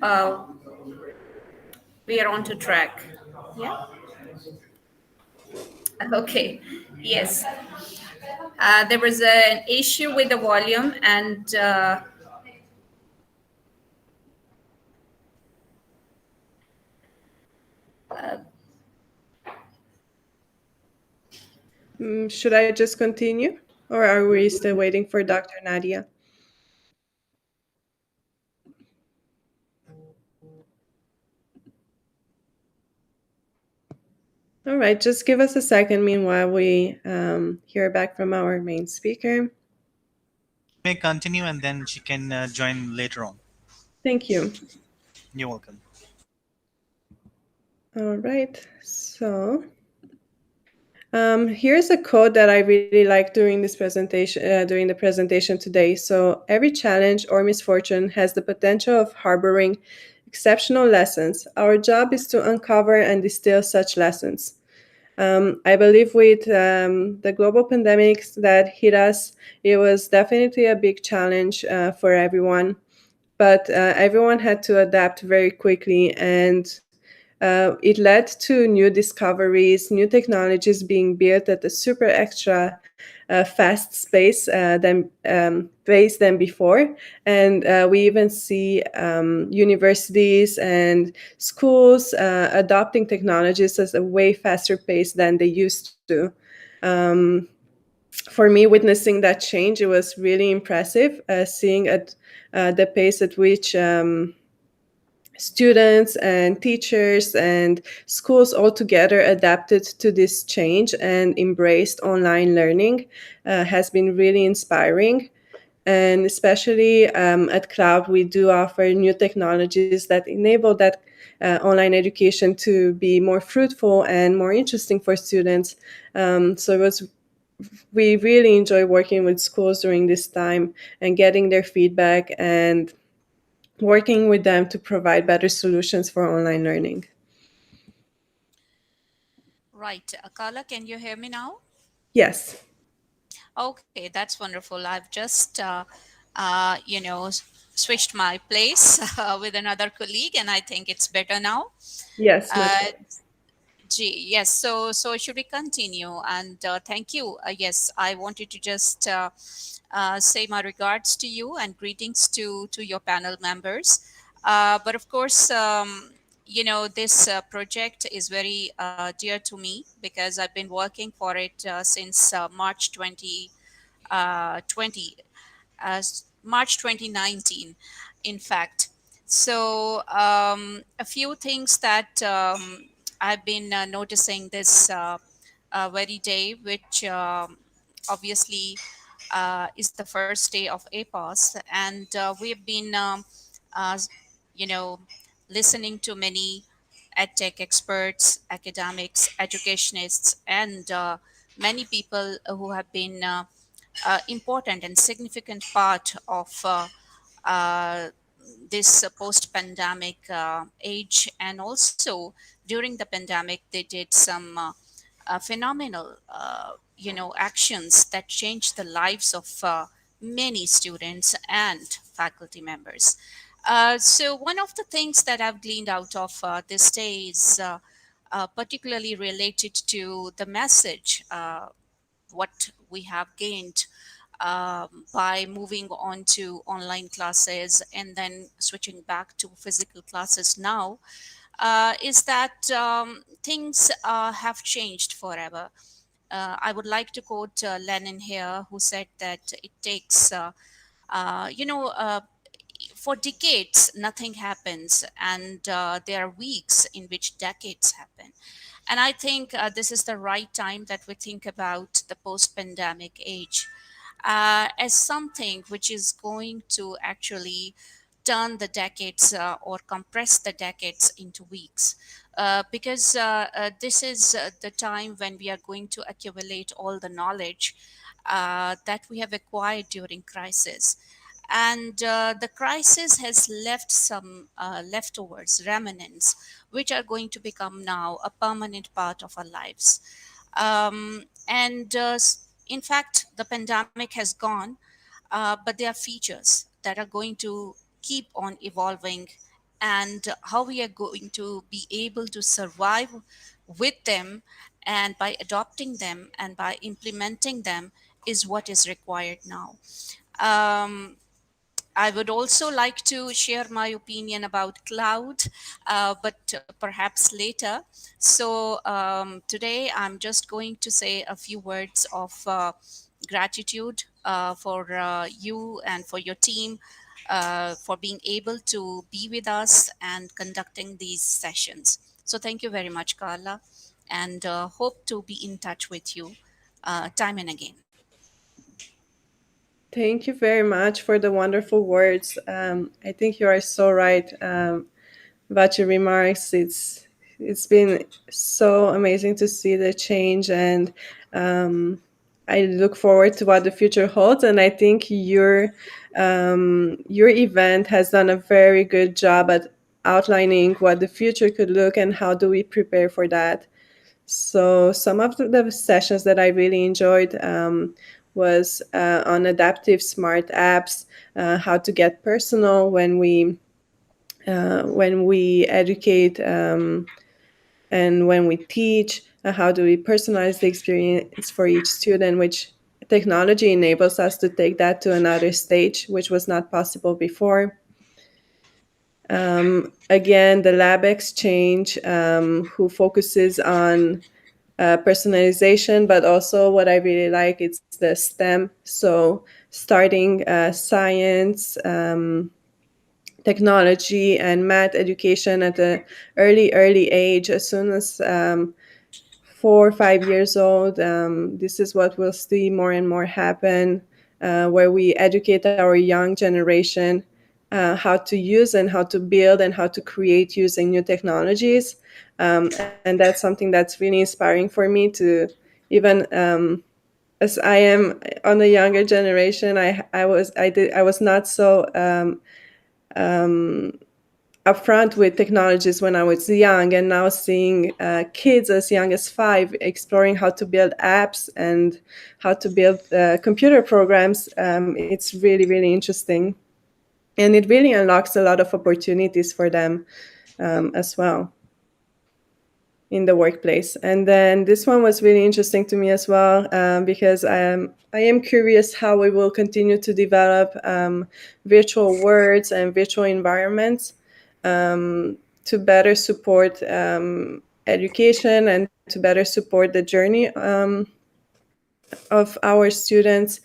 we are on to track. Yeah. Okay. Yes. There was an issue with the volume, and Should I just continue? Or are we still waiting for Dr. Nadia? All right, just give us a second. Meanwhile, we hear back from our main speaker. May continue and then she can join later on. Thank you. You're welcome. All right, so here's a quote that I really like during this presentation, during the presentation today. So every challenge or misfortune has the potential of harboring exceptional lessons. Our job is to uncover and distill such lessons. I believe with the global pandemics that hit us, it was definitely a big challenge for everyone. But everyone had to adapt very quickly, and it led to new discoveries, new technologies being built at a super extra fast pace than before. And we even see universities and schools adopting technologies at a way faster pace than they used to. For me, witnessing that change, it was really impressive, seeing at the pace at which students and teachers and schools all together adapted to this change and embraced online learning has been really inspiring. And especially at Cloud, we do offer new technologies that enable that online education to be more fruitful and more interesting for students. We really enjoy working with schools during this time and getting their feedback and working with them to provide better solutions for online learning. Right. Carla, can you hear me now? Yes. Okay, that's wonderful. I've just, switched my place with another colleague, and I think it's better now. Yes, much better. Yes. So should we continue? And thank you. Yes, I wanted to just say my regards to you and greetings to your panel members. But of course, this project is very dear to me because I've been working for it since March 2020, March 2019, in fact. So a few things that I've been noticing this very day, which obviously is the first day of APOS, and we've been, uh, you know, listening to many edtech experts, academics, educationists, and many people who have been important and significant part of this post-pandemic age, and also during the pandemic they did some phenomenal actions that changed the lives of many students and faculty members. So one of the things that I've gleaned out of this day is particularly related to the message, what we have gained by moving on to online classes and then switching back to physical classes now, is that things have changed forever. I would like to quote Lenin here, who said that it takes, for decades, nothing happens, and there are weeks in which decades happen. And I think this is the right time that we think about the post pandemic age as something which is going to actually turn the decades or compress the decades into weeks. Because this is the time when we are going to accumulate all the knowledge that we have acquired during crisis. And the crisis has left some leftovers, remnants, which are going to become now a permanent part of our lives. And In fact, the pandemic has gone, but there are features that are going to keep on evolving, and how we are going to be able to survive with them, and by adopting them and by implementing them is what is required now. Um, I would also like to share my opinion about cloud, but perhaps later. So today I'm just going to say a few words of gratitude for you and for your team for being able to be with us and conducting these sessions. So thank you very much, Carla, and hope to be in touch with you time and again. Thank you very much for the wonderful words. I think you are so right about your remarks. It's been so amazing to see the change, and I look forward to what the future holds. And I think your event has done a very good job at outlining what the future could look and how do we prepare for that. So some of the sessions that I really enjoyed was on adaptive smart apps, how to get personal when we educate and when we teach, how do we personalize the experience for each student, which technology enables us to take that to another stage, which was not possible before. Again, the lab exchange, who focuses on personalization, but also what I really like, it's the STEM. So starting science, technology, and math education at an early age, as soon as 4 or 5 years old. This is what we'll see more and more happen, where we educate our young generation how to use and how to build and how to create using new technologies. And that's something that's really inspiring for me to even as I am on the younger generation. I was not so upfront with technologies when I was young, and now seeing kids as young as 5 exploring how to build apps and how to build computer programs, it's really interesting, and it really unlocks a lot of opportunities for them as well in the workplace. And then this one was really interesting to me as well, because I am curious how we will continue to develop virtual worlds and virtual environments to better support education and to better support the journey of our students.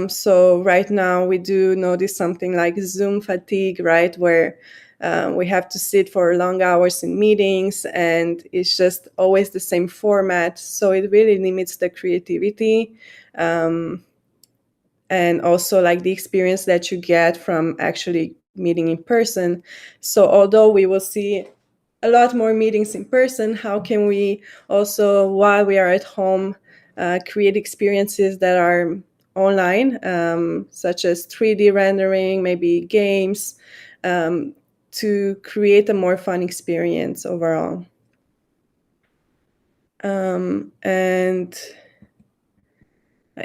So right now we do notice something like Zoom fatigue, right? Where We have to sit for long hours in meetings, and it's just always the same format. So it really limits the creativity. And also like the experience that you get from actually meeting in person. So although we will see a lot more meetings in person, how can we also, while we are at home, create experiences that are online, such as 3D rendering, maybe games, to create a more fun experience overall. And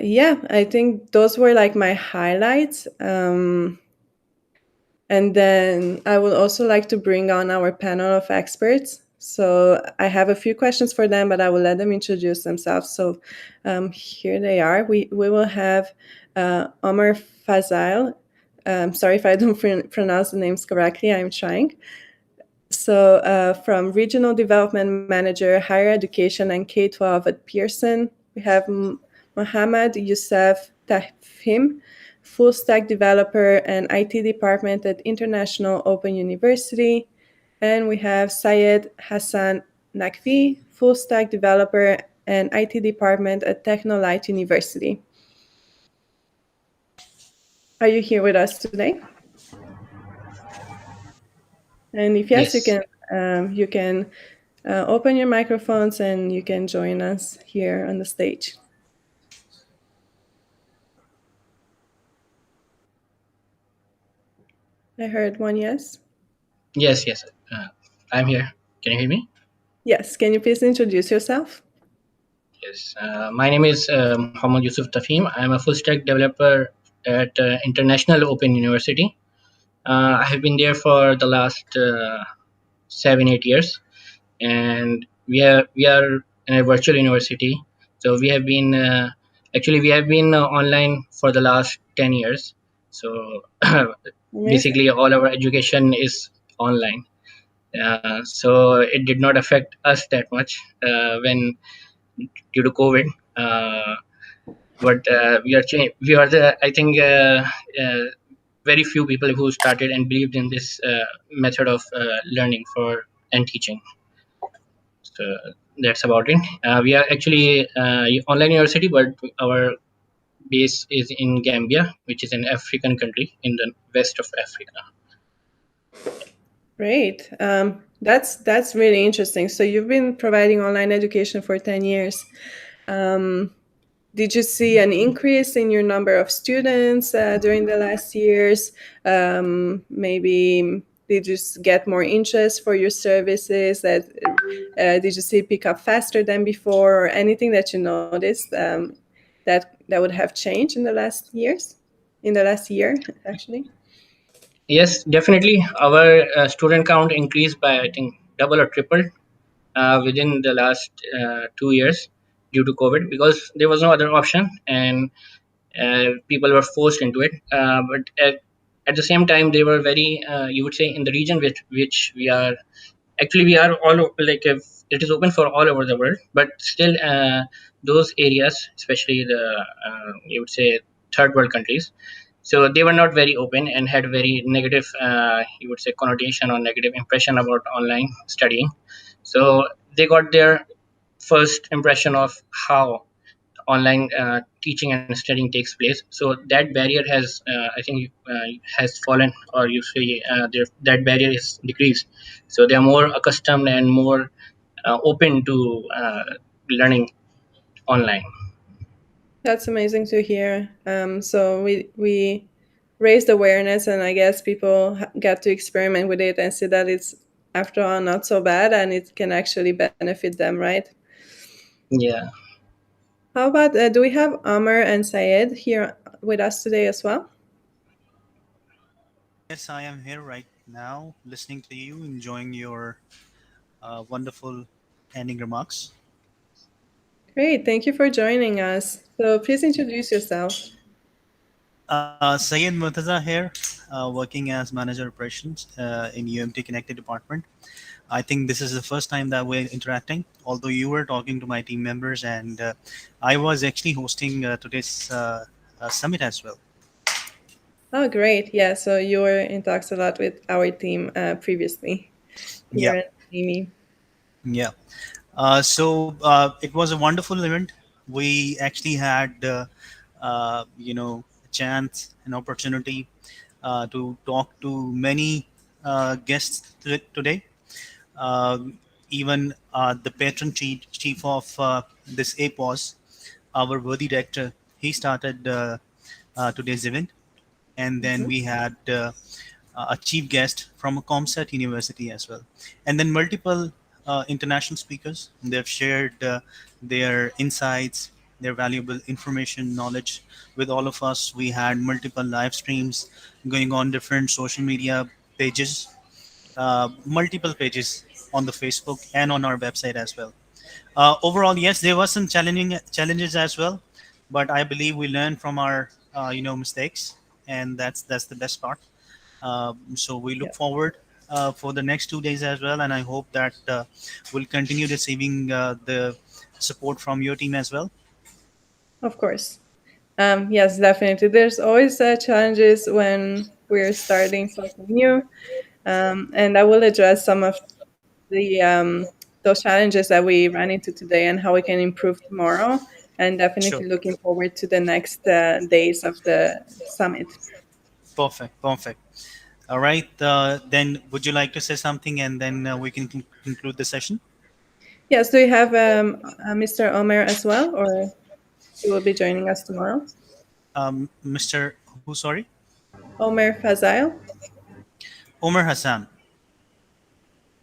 yeah, I think those were like my highlights. And then I would also like to bring on our panel of experts. So I have a few questions for them, but I will let them introduce themselves. So here they are. We will have Omar Fazail. Sorry if I don't pronounce the names correctly. I'm trying. So from Regional Development Manager, Higher Education and K-12 at Pearson, we have Mohammad Youssef Tafhim, Full Stack Developer and IT Department at International Open University. And we have Syed Hassan Nakvi, Full Stack Developer and IT Department at Technolight University. Are you here with us today? And if yes, Yes. you can open your microphones and you can join us here on the stage. I heard one yes. Yes, yes. I'm here. Can you hear me? Yes. Can you please introduce yourself? Yes. My name is Mohammad Yusuf Tafim. I'm a full stack developer at International Open University. I have been there for the last 7-8 years, and we are in a virtual university. So we have been online for the last 10 years. So basically, all our education is online. So it did not affect us that much when due to COVID. But we are the, I think, very few people who started and believed in this method of learning for and teaching. So that's about it. We are actually online university, but our base is in Gambia, which is an African country in the west of Africa. Great. That's really interesting. So you've been providing online education for 10 years. Did you see an increase in your number of students during the last years? Maybe did you get more interest for your services? Did you see it pick up faster than before, or anything that you noticed that would have changed in the last years? In the last year, actually. Yes, definitely. Our student count increased by, I think, double or triple within the last 2 years due to COVID, because there was no other option and people were forced into it. But at the same time, they were very, you would say, in the region which we are. Actually, we are like it is open for all over the world, but still, those areas, especially the you would say third world countries, so they were not very open and had very negative, you would say, connotation or negative impression about online studying. So they got their first impression of how online teaching and studying takes place. So that barrier has, I think, has fallen, or you say that barrier is decreased. So they are more accustomed and more open to learning online. That's amazing to hear. So we raised awareness, and I guess people get to experiment with it and see that it's, after all, not so bad, and it can actually benefit them, right? Yeah. How about, do we have Amr and Syed here with us today as well? Yes, I am here right now, listening to you, enjoying your wonderful ending remarks. Great, thank you for joining us. So please introduce yourself. Sayed Murtaza here, working as manager operations in UMT Connected department. I think this is the first time that we're interacting, although you were talking to my team members, and I was actually hosting today's summit as well. Oh, great. Yeah, so you were in talks a lot with our team previously, Yeah, Peter and Amy. yeah. It was a wonderful event. We actually had, a chance, an opportunity to talk to many guests today. Even the patron chief of this APOS, our worthy director, he started today's event. And then Mhm. we had a chief guest from a ComSat university as well. And then multiple international speakers. They've shared their insights, their valuable information, knowledge with all of us. We had multiple live streams going on different social media pages, multiple pages on the Facebook and on our website as well. Overall, yes, there were some challenging challenges as well, but I believe we learned from our mistakes, and that's the best part. So we Yeah, look forward for the next 2 days as well, and I hope that we'll continue receiving the support from your team as well. of course. Yes, definitely. There's always challenges when we're starting something new, and I will address some of the those challenges that we ran into today and how we can improve tomorrow. And Sure. definitely looking forward to the next days of the summit. Perfect. Perfect. All right. Then, would you like to say something, and then we can conclude the session? Yes, do you have Mr. Omer as well, or he will be joining us tomorrow? Mr. Who? Sorry, Omer Fazail? Omar Hassan.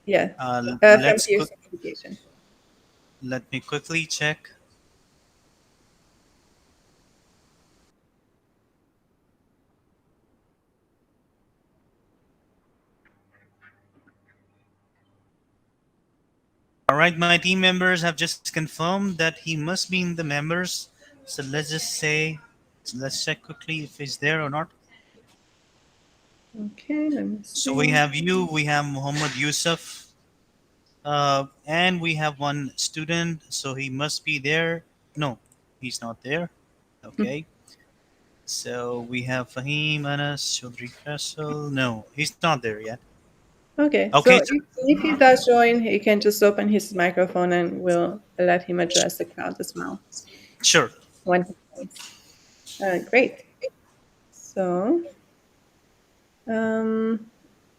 Yeah, Uh, from let's Pearson qu- Education. let me quickly check. All right, my team members have just confirmed that he must be in the members. So let's just say, so let's check quickly if he's there or not. Okay, let me So we see. have you, we have Muhammad Yusuf, and we have one student. So he must be there. No, he's not there. Okay. So we have Fahim, Anas, Chaudhry Faisal. No, he's not there yet. Okay, Okay, so so if he does join, he can just open his microphone and we'll let him address the crowd as well sure. when he joins. Great. So, um,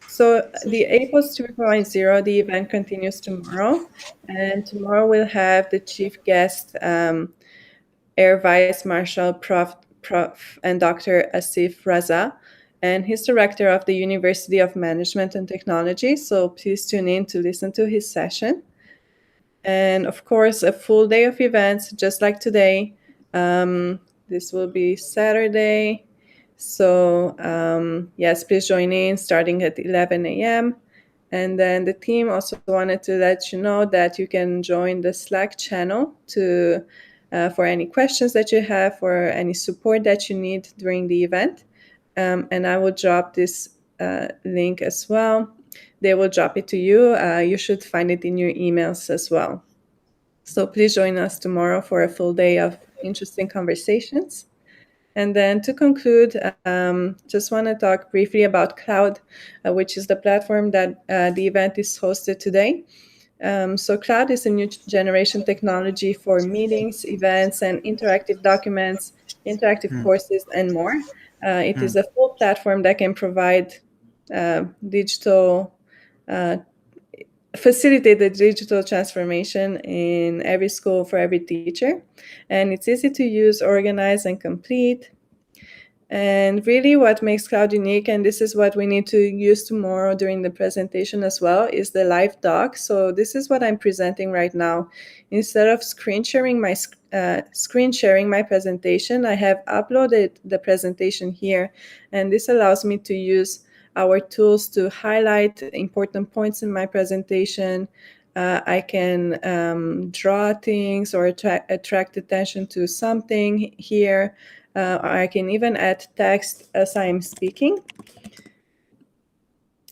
so the APOS 2.0, the event continues tomorrow, and tomorrow we'll have the chief guest, Air Vice Marshal Prof. and Dr. Asif Raza, and he's director of the University of Management and Technology. So please tune in to listen to his session. And of course, a full day of events, just like today. This will be Saturday. So, yes, please join in starting at 11 a.m. And then the team also wanted to let you know that you can join the Slack channel to for any questions that you have or any support that you need during the event. And I will drop this link as well. They will drop it to you. You should find it in your emails as well. So please join us tomorrow for a full day of interesting conversations. And then to conclude, just want to talk briefly about Cloud, which is the platform that the event is hosted today. So Cloud is a new generation technology for meetings, events, and interactive documents, interactive Hmm. courses, and more. It Hmm. is a full platform that can provide digital facilitate the digital transformation in every school for every teacher. And it's easy to use, organize, and complete. And really, what makes Cloud unique, and this is what we need to use tomorrow during the presentation as well, is the live doc. So this is what I'm presenting right now. Instead of screen sharing my presentation, I have uploaded the presentation here, and this allows me to use our tools to highlight important points in my presentation. I can draw things or attract attention to something here. I can even add text as I'm speaking.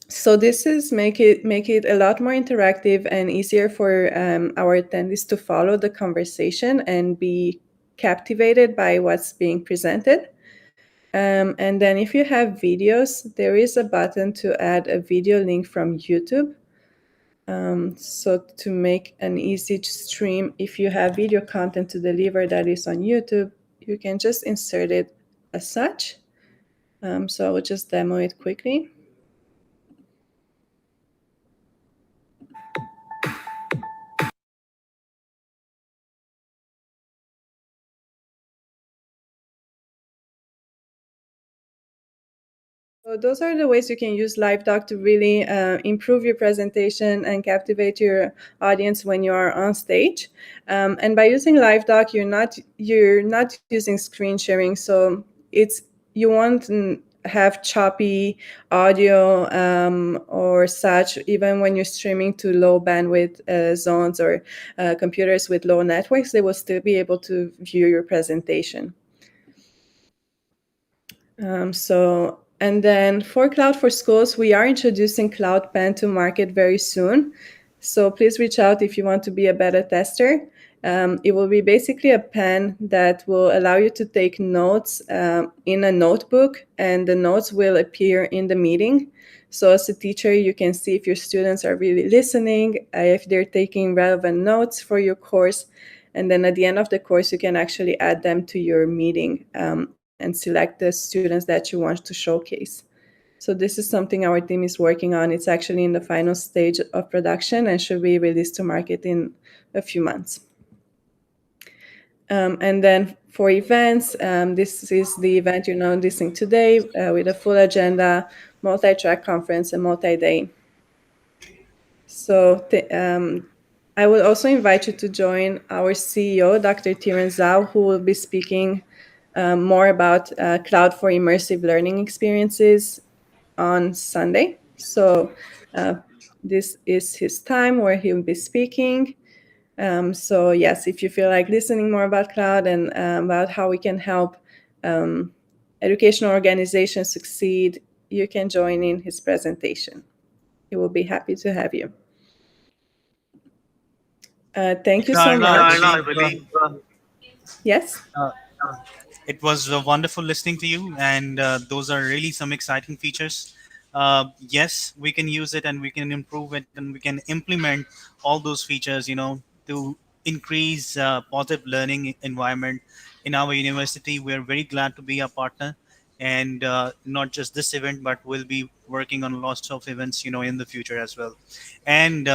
So this is make it a lot more interactive and easier for our attendees to follow the conversation and be captivated by what's being presented. And then if you have videos, there is a button to add a video link from YouTube. So to make an easy stream, if you have video content to deliver that is on YouTube, you can just insert it as such. So I will just demo it quickly. So those are the ways you can use LiveDoc to really improve your presentation and captivate your audience when you are on stage. And by using LiveDoc, you're not using screen sharing, so you won't have choppy audio or such. Even when you're streaming to low bandwidth zones or computers with low networks, they will still be able to view your presentation. And then for Cloud for Schools, we are introducing Cloud Pen to market very soon. So please reach out if you want to be a beta tester. It will be basically a pen that will allow you to take notes in a notebook, and the notes will appear in the meeting. So as a teacher, you can see if your students are really listening, if they're taking relevant notes for your course. And then at the end of the course, you can actually add them to your meeting and select the students that you want to showcase. So this is something our team is working on. It's actually in the final stage of production and should be released to market in a few months. And then for events, this is the event you're noticing today with a full agenda, multi-track conference, and multi-day. So I will also invite you to join our CEO, Dr. Tiran Zhao, who will be speaking more about cloud for immersive learning experiences on Sunday. So this is his time where he'll be speaking. So yes, if you feel like listening more about cloud and about how we can help educational organizations succeed, you can join in his presentation. He will be happy to have you. Thank you so much. Yes? It was wonderful listening to you, and those are really some exciting features. Yes, we can use it and we can improve it and we can implement all those features, to increase positive learning environment in our university. We're very glad to be a partner, and not just this event, but we'll be working on lots of events, in the future as well. And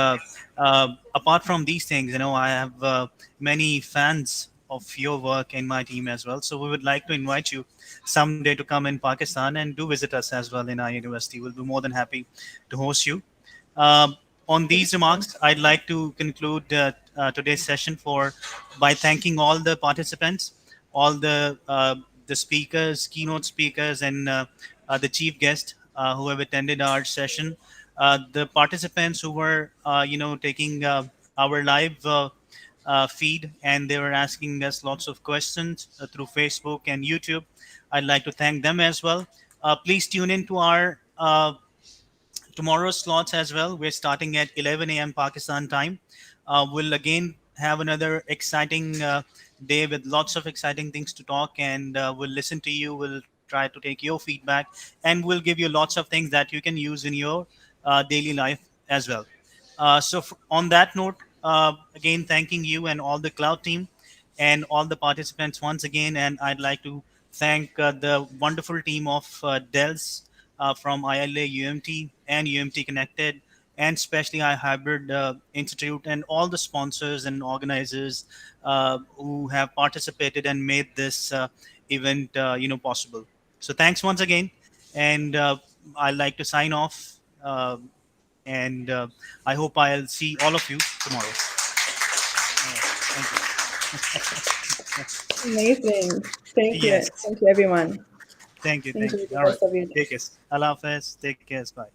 apart from these things, I have many fans of your work in my team as well. So we would like to invite you someday to come in Pakistan and do visit us as well in our university. We'll be more than happy to host you. On these remarks, I'd like to conclude today's session by thanking all the participants, all the speakers, keynote speakers, and the chief guest who have attended our session. The participants who were, taking our live feed, and they were asking us lots of questions through Facebook and YouTube. I'd like to thank them as well. Please tune in to our tomorrow's slots as well. We're starting at 11 a.m. Pakistan time. We'll again have another exciting day with lots of exciting things to talk, and we'll listen to you. We'll try to take your feedback, and we'll give you lots of things that you can use in your daily life as well. On that note, again, thanking you and all the cloud team and all the participants once again. And I'd like to thank the wonderful team of Dells from ILA, UMT, and UMT Connected, and especially our Hybrid Institute, and all the sponsors and organizers who have participated and made this event possible. So thanks once again, and I'd like to sign off. And I hope I'll see all of you tomorrow. Thank you. Amazing. Thank you. Yes. Thank you, everyone. Thank you. Enjoy the All right. rest of your day. Take care. Allah Hafiz. Take care. Bye.